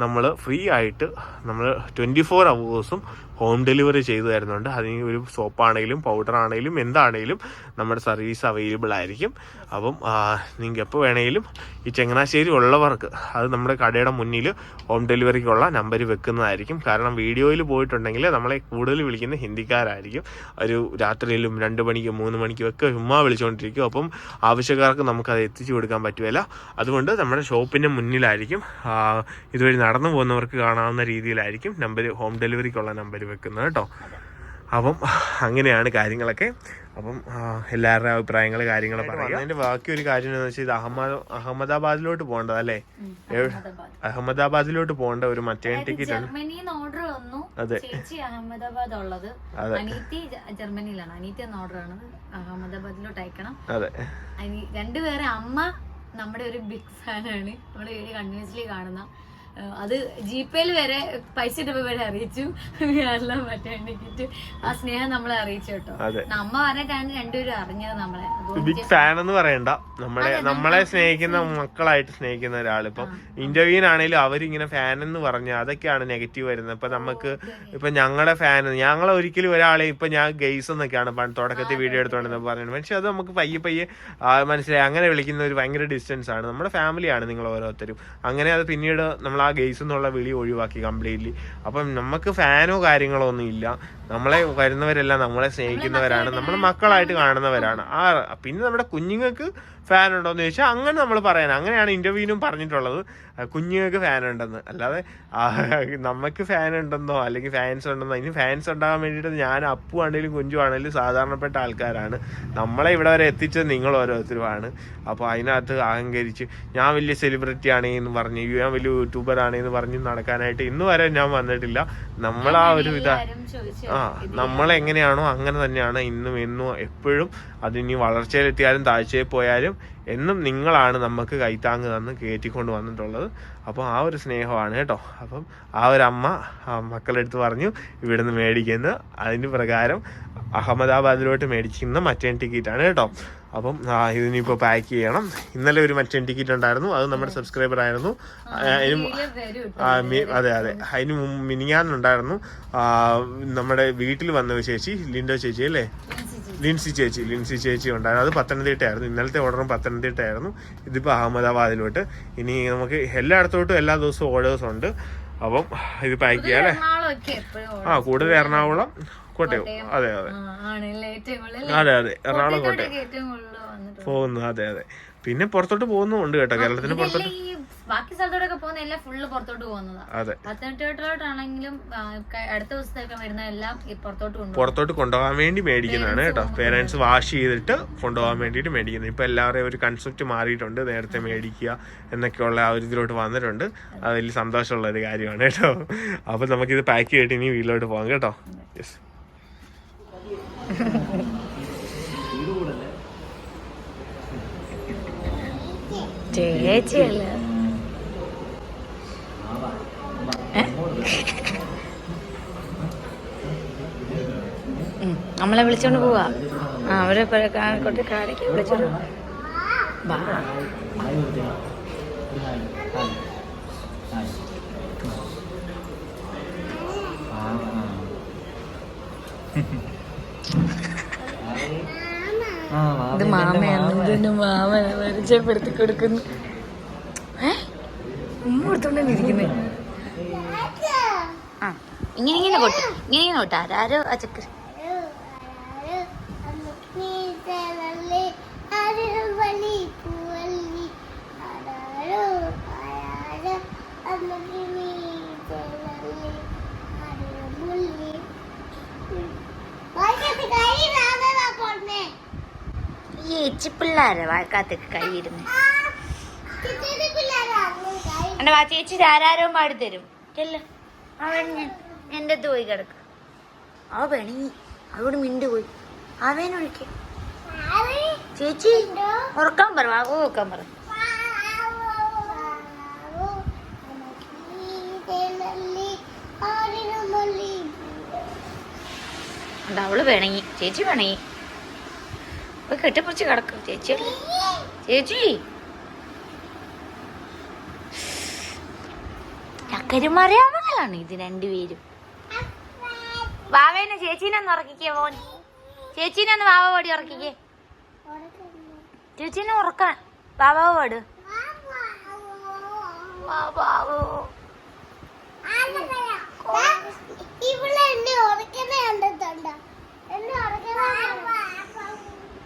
നമ്മൾ ഫ്രീ ആയിട്ട് നമ്മൾ 24 അവേഴ്സും ഹോം ഡെലിവറി ചെയ്തു തരുന്നുണ്ട്. അതിന് ഒരു സോപ്പാണെങ്കിലും പൗഡറാണെങ്കിലും എന്താണെങ്കിലും നമ്മുടെ സർവീസ് അവൈലബിൾ ആയിരിക്കും. അപ്പം നിങ്ങൾക്ക് എപ്പോൾ വേണമെങ്കിലും ഈ ചങ്ങനാശ്ശേരി ഉള്ളവർക്ക് അത് നമ്മുടെ കടയുടെ മുന്നിൽ ഹോം ഡെലിവറിക്കുള്ള നമ്പർ വെക്കുന്നതായിരിക്കും. കാരണം വീഡിയോയിൽ പോയിട്ടുണ്ടെങ്കിൽ നമ്മളെ കൂടുതൽ വിളിക്കുന്ന ഹിന്ദിക്കാരായിരിക്കും. ഒരു രാത്രിയിലും 2 മണിക്കും 3 മണിക്കും ഒക്കെ ചുമ്മാ വിളിച്ചുകൊണ്ടിരിക്കും. അപ്പം ആവശ്യക്കാർക്ക് നമുക്കത് എത്തിച്ചു കൊടുക്കാൻ പറ്റുകയില്ല. അതുകൊണ്ട് നമ്മുടെ ഷോപ്പിൻ്റെ മുന്നിലായിരിക്കും, ഇതുവഴി നടന്നു പോകുന്നവർക്ക് കാണാവുന്ന രീതിയിലായിരിക്കും ഹോം ഡെലിവറിക്കുള്ള നമ്പർ വെക്കുന്നത് കേട്ടോ. അപ്പം അങ്ങനെയാണ് കാര്യങ്ങളൊക്കെ. അപ്പം എല്ലാവരുടെ അഭിപ്രായങ്ങൾ കാര്യങ്ങൾ പറയാം. അതിൻ്റെ ബാക്കി ഒരു കാര്യം എന്ന് വെച്ചാൽ ഇത് അഹമ്മദാബാദിലോട്ട് പോകേണ്ടതല്ലേ, അഹമ്മദാബാദിലോട്ട് പോകേണ്ട ഒരു മറ്റേ ടിക്കറ്റ് ആണ്. അതെ, അഹമ്മദാബാദ് ഉള്ളത് അനീത്തി ജർമ്മനിയിലാണ്. അനീത്തി എന്ന ഓർഡർ ആണ് അഹമ്മദാബാദിലോട്ട് അയക്കണം. അതെ, രണ്ടുപേരെ അമ്മ നമ്മുടെ ഒരു ബിഗ് ഫാനാണ്, നമ്മുടെ വീഡിയോ കണ്ടിന്യൂസ്ലി കാണുന്ന. അത് ജിപേയിൽ വരെ പൈസ ഇട്ടപ്പോ വരെ അറിയിച്ചു. എല്ലാം ടിക്കറ്റ് ആ സ്നേഹം നമ്മളെ അറിയിച്ചു കേട്ടോ. നമ്മ പറഞ്ഞിട്ടാണ് രണ്ടുപേരും അറിഞ്ഞത് നമ്മളെ. ബിഗ് ഫാൻ എന്ന് പറയണ്ട, നമ്മളെ സ്നേഹിക്കുന്ന മക്കളായിട്ട് സ്നേഹിക്കുന്ന ഒരാളിപ്പം ഇന്റർവ്യൂവിനാണെങ്കിലും അവരിങ്ങനെ ഫാൻ എന്ന് പറഞ്ഞ അതൊക്കെയാണ് നെഗറ്റീവ് വരുന്നത്. ഇപ്പൊ നമുക്ക് ഇപ്പൊ ഞങ്ങളുടെ ഫാൻ, ഞങ്ങളെ ഒരിക്കലും ഒരാളെ ഇപ്പൊ ഞാൻ ഗെയ്സ് എന്നൊക്കെയാണ് തുടക്കത്തിൽ വീഡിയോ എടുത്തോണ്ടെന്ന് പറയുന്നത്. പക്ഷെ അത് നമുക്ക് പയ്യെ മനസ്സിലായി. അങ്ങനെ വിളിക്കുന്ന ഒരു ഭയങ്കര ഡിസ്റ്റൻസ് ആണ്. നമ്മുടെ ഫാമിലിയാണ് നിങ്ങൾ ഓരോരുത്തരും. അങ്ങനെ അത് പിന്നീട് നമ്മൾ ആ ഗെയ്സ് എന്നുള്ള വിളി ഒഴിവാക്കി കംപ്ലീറ്റ്ലി. അപ്പം നമുക്ക് ഫാനോ കാര്യങ്ങളോ ഒന്നും ഇല്ല. നമ്മളെ വരുന്നവരെല്ലാം നമ്മളെ സ്നേഹിക്കുന്നവരാണ്, നമ്മളെ മക്കളായിട്ട് കാണുന്നവരാണ്. പിന്നെ നമ്മുടെ കുഞ്ഞുങ്ങൾക്ക് ഫാൻ ഉണ്ടോയെന്ന് ചോദിച്ചാൽ അങ്ങനെ നമ്മൾ പറയാൻ, അങ്ങനെയാണ് ഇന്റർവ്യൂവിനും പറഞ്ഞിട്ടുള്ളത്, കുഞ്ഞുങ്ങൾക്ക് ഫാൻ ഉണ്ടെന്ന്. അല്ലാതെ നമുക്ക് ഫാൻ ഉണ്ടെന്നോ അല്ലെങ്കിൽ ഫാൻസ് ഉണ്ടെന്നോ. ഇനി ഫാൻസ് ഉണ്ടാകാൻ വേണ്ടിയിട്ട് ഞാൻ അപ്പു ആണെങ്കിലും കുഞ്ചു ആണെങ്കിലും സാധാരണപ്പെട്ട ആൾക്കാരാണ്. നമ്മളെ ഇവിടെ വരെ എത്തിച്ചത് നിങ്ങൾ ഓരോരുത്തരുമാണ്. അപ്പോൾ അതിനകത്ത് അഹങ്കരിച്ച് ഞാൻ വലിയ സെലിബ്രിറ്റി ആണെന്ന് പറഞ്ഞ്, ഞാൻ വലിയ യൂട്യൂബർ ആണെന്ന് പറഞ്ഞ് നടക്കാനായിട്ട് ഇന്ന് വരെ ഞാൻ വന്നിട്ടില്ല. നമ്മളാ ഒരു നമ്മളെങ്ങനെയാണോ അങ്ങനെ തന്നെയാണ് ഇന്നും എന്നും എപ്പോഴും. അതിനി വളർച്ചയിലെത്തിയാലും താഴ്ചയിൽ പോയാലും എന്നും നിങ്ങളാണ് നമുക്ക് കൈത്താങ്ങ് തന്ന് കയറ്റിക്കൊണ്ട് വന്നിട്ടുള്ളത്. അപ്പോൾ ആ ഒരു സ്നേഹമാണ് കേട്ടോ. അപ്പം ആ ഒരു അമ്മ മക്കളുടെ അടുത്ത് പറഞ്ഞു ഇവിടുന്ന് മേടിക്കുന്നത്. അതിന് പ്രകാരം അഹമ്മദാബാദിലോട്ട് മേടിക്കുന്ന മറ്റേ ടിക്കറ്റാണ് കേട്ടോ. അപ്പം ഇതിനിപ്പോൾ പാക്ക് ചെയ്യണം. ഇന്നലെ ഒരു മറ്റേ ടിക്കറ്റ് ഉണ്ടായിരുന്നു, അത് നമ്മുടെ സബ്സ്ക്രൈബർ ആയിരുന്നു. അതെ, അതിന് മിനിങ്ങാന്നുണ്ടായിരുന്നു. നമ്മുടെ വീട്ടിൽ വന്ന ചേച്ചി, ലിൻഡോ ചേച്ചി അല്ലേ, ലിൻസി ചേച്ചി ഉണ്ടായിരുന്നു. അത് പത്തനംതിട്ടയായിരുന്നു. ഇന്നലത്തെ ഓർഡറും പത്തനംതിട്ടയായിരുന്നു. ഇതിപ്പോൾ അഹമ്മദാബാദിലോട്ട്. ഇനി നമുക്ക് എല്ലായിടത്തോട്ടും എല്ലാ ദിവസവും ഓർഡേഴ്സ് ഉണ്ട്. അപ്പം ഇത് പാക്ക് ചെയ്യാം അല്ലേ. കൂടുതൽ എറണാകുളം, കോട്ടയം. അതെ, എറണാകുളം, കോട്ടയം. പോകുന്നു. അതെ അതെ. പിന്നെ പുറത്തോട്ട് പോകുന്നുണ്ട് കേട്ടോ, കേരളത്തിന് പുറത്തോട്ട്. ബാക്കി സ്ഥലത്തോടൊക്കെ പോകുന്ന എല്ലാം ഫുള്ള് പുറത്തോട്ട് പോകുന്നതാ. അതെ, പത്തനംതിട്ടയിലോട്ടാണെങ്കിലും അടുത്ത ദിവസത്തേക്ക് വരുന്ന എല്ലാം പുറത്തോട്ട് കൊണ്ടുപോകാൻ വേണ്ടി മേടിക്കുന്നതാണ് കേട്ടോ. പേരൻസ് വാഷ് ചെയ്തിട്ട് കൊണ്ടുപോകാൻ വേണ്ടിയിട്ട് മേടിക്കുന്നത്. ഇപ്പൊ എല്ലാവരുടെയും ഒരു കൺസെപ്റ്റ് മാറിയിട്ടുണ്ട്. നേരത്തെ മേടിക്കുക എന്നൊക്കെയുള്ള ആ ഒരു ഇതിലോട്ട് വന്നിട്ടുണ്ട്. അത് വലിയ സന്തോഷമുള്ള ഒരു കാര്യമാണ് കേട്ടോ. അപ്പൊ നമുക്കിത് പാക്ക് ചെയ്തിട്ട് ഇനി വീട്ടിലോട്ട് പോകാം കേട്ടോ. യെസ്. ചേച്ചിയല്ല നമ്മളെ വിളിച്ചോണ്ട് പോവാ. അവരെ കൊണ്ട് കാണിക്ക് വിളിച്ചോണ്ട് ഇത് മാമയാണ്. ഇതിന്റെ മാമനെ പരിചയപ്പെടുത്തി കൊടുക്കുന്നു. ഉമ്മ കൊടുത്തോണ്ടിരിക്കുന്നേ. ആ ഇങ്ങനെ കൊട്ടു, ഇങ്ങനെ കൊട്ട. ആരോ ആ ചക്കര പിള്ളേരെ വാഴക്കാത്തേക്ക് കഴിയിരുന്നു. എന്റെ ചേച്ചി ആരാരവും പാടിത്തരും. ചെല്ലോ, അവൻ എന്റെ അടുത്ത് പോയി കിടക്ക. ആ പെണങ്ങി അവിടെ മിണ്ടു പോയി. അവനൊഴിക്ക ചേച്ചി ഉറക്കാൻ പറ, വാഗോ വെക്കാൻ പറ. അവള് പിണങ്ങി, ചേച്ചി പിണങ്ങി. കെട്ടിപ്പിടിച്ച് കിടക്കും ചേച്ചി. ചേച്ചി ചക്കരുമറിയാവുന്നതാണ് ഇത് രണ്ടുപേരും. വാവേനെ ചേച്ചീനൊന്ന് ഉറക്കിക്കേ. മോൻ ചേച്ചീനെ ഒന്ന് വാവ പാടി ഉറക്കിക്കേ. ചേച്ചീനെ ഉറക്കാൻ വാവാവ് പാട്.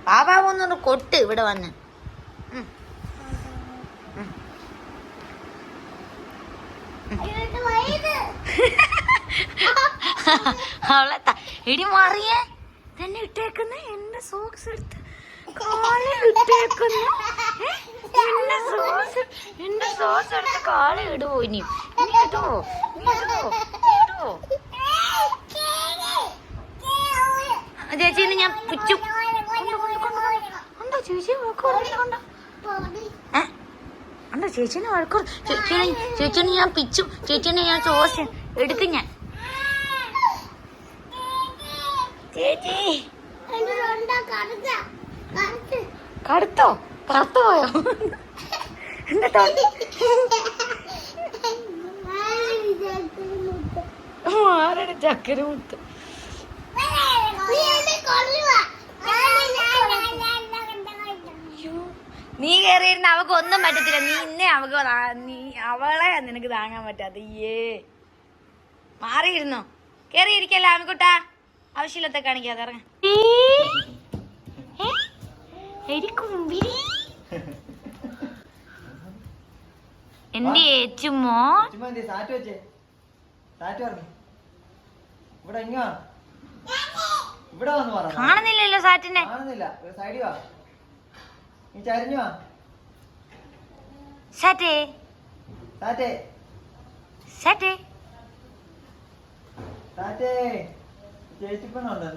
വാവാവൊന്നു കൊട്ട് ഇവിടെ വന്ന്. അവളെ ഇടി മാറിയേ തന്നെ ഇട്ടേക്കുന്ന. എന്റെ സോക്സ് എടുത്ത് കാലിൽ ഇട്ടേക്കുന്നു. എന്റെ സോക്സ് എടുത്ത് കാലിൽ ഇടുവോ? ഇനിയും ഇനി ഇടുവോ? ചേച്ചീനെ ഞാൻ പിച്ചു. ഉണ്ടോ ചേച്ചി വഴക്കുണ്ടോ? ഉണ്ടോ ചേച്ചീനെ വഴക്കുറ? ചേച്ചീനെ ഞാൻ പിച്ചു. ചേച്ചീനെ ഞാൻ സോസ് എടുക്കും ഞാൻ. ചേച്ചി കടുത്തോ? കറുത്തു പോയോ? എന്റെ ആരുടെ ചക്കര മുത്ത്? നീ കേറിയിരുന്ന അവക്ക് ഒന്നും പറ്റത്തില്ല. നീ ഇന്നെ അവളെ നിനക്ക് താങ്ങാൻ പറ്റാത്ത. മാറിയിരുന്നോ? കേറിയിരിക്കല്ല ആമിക്കുട്ടാ. ആവശ്യമില്ലാത്ത കാണിക്കാതെ ഇറങ്ങ. എന്റെ ഏച്ചുമോ കാണുന്നില്ലല്ലോ സാറ്റിനെ. സാറ്റേ സാറ്റേ ചേച്ചിപ്പണുണ്ടോ?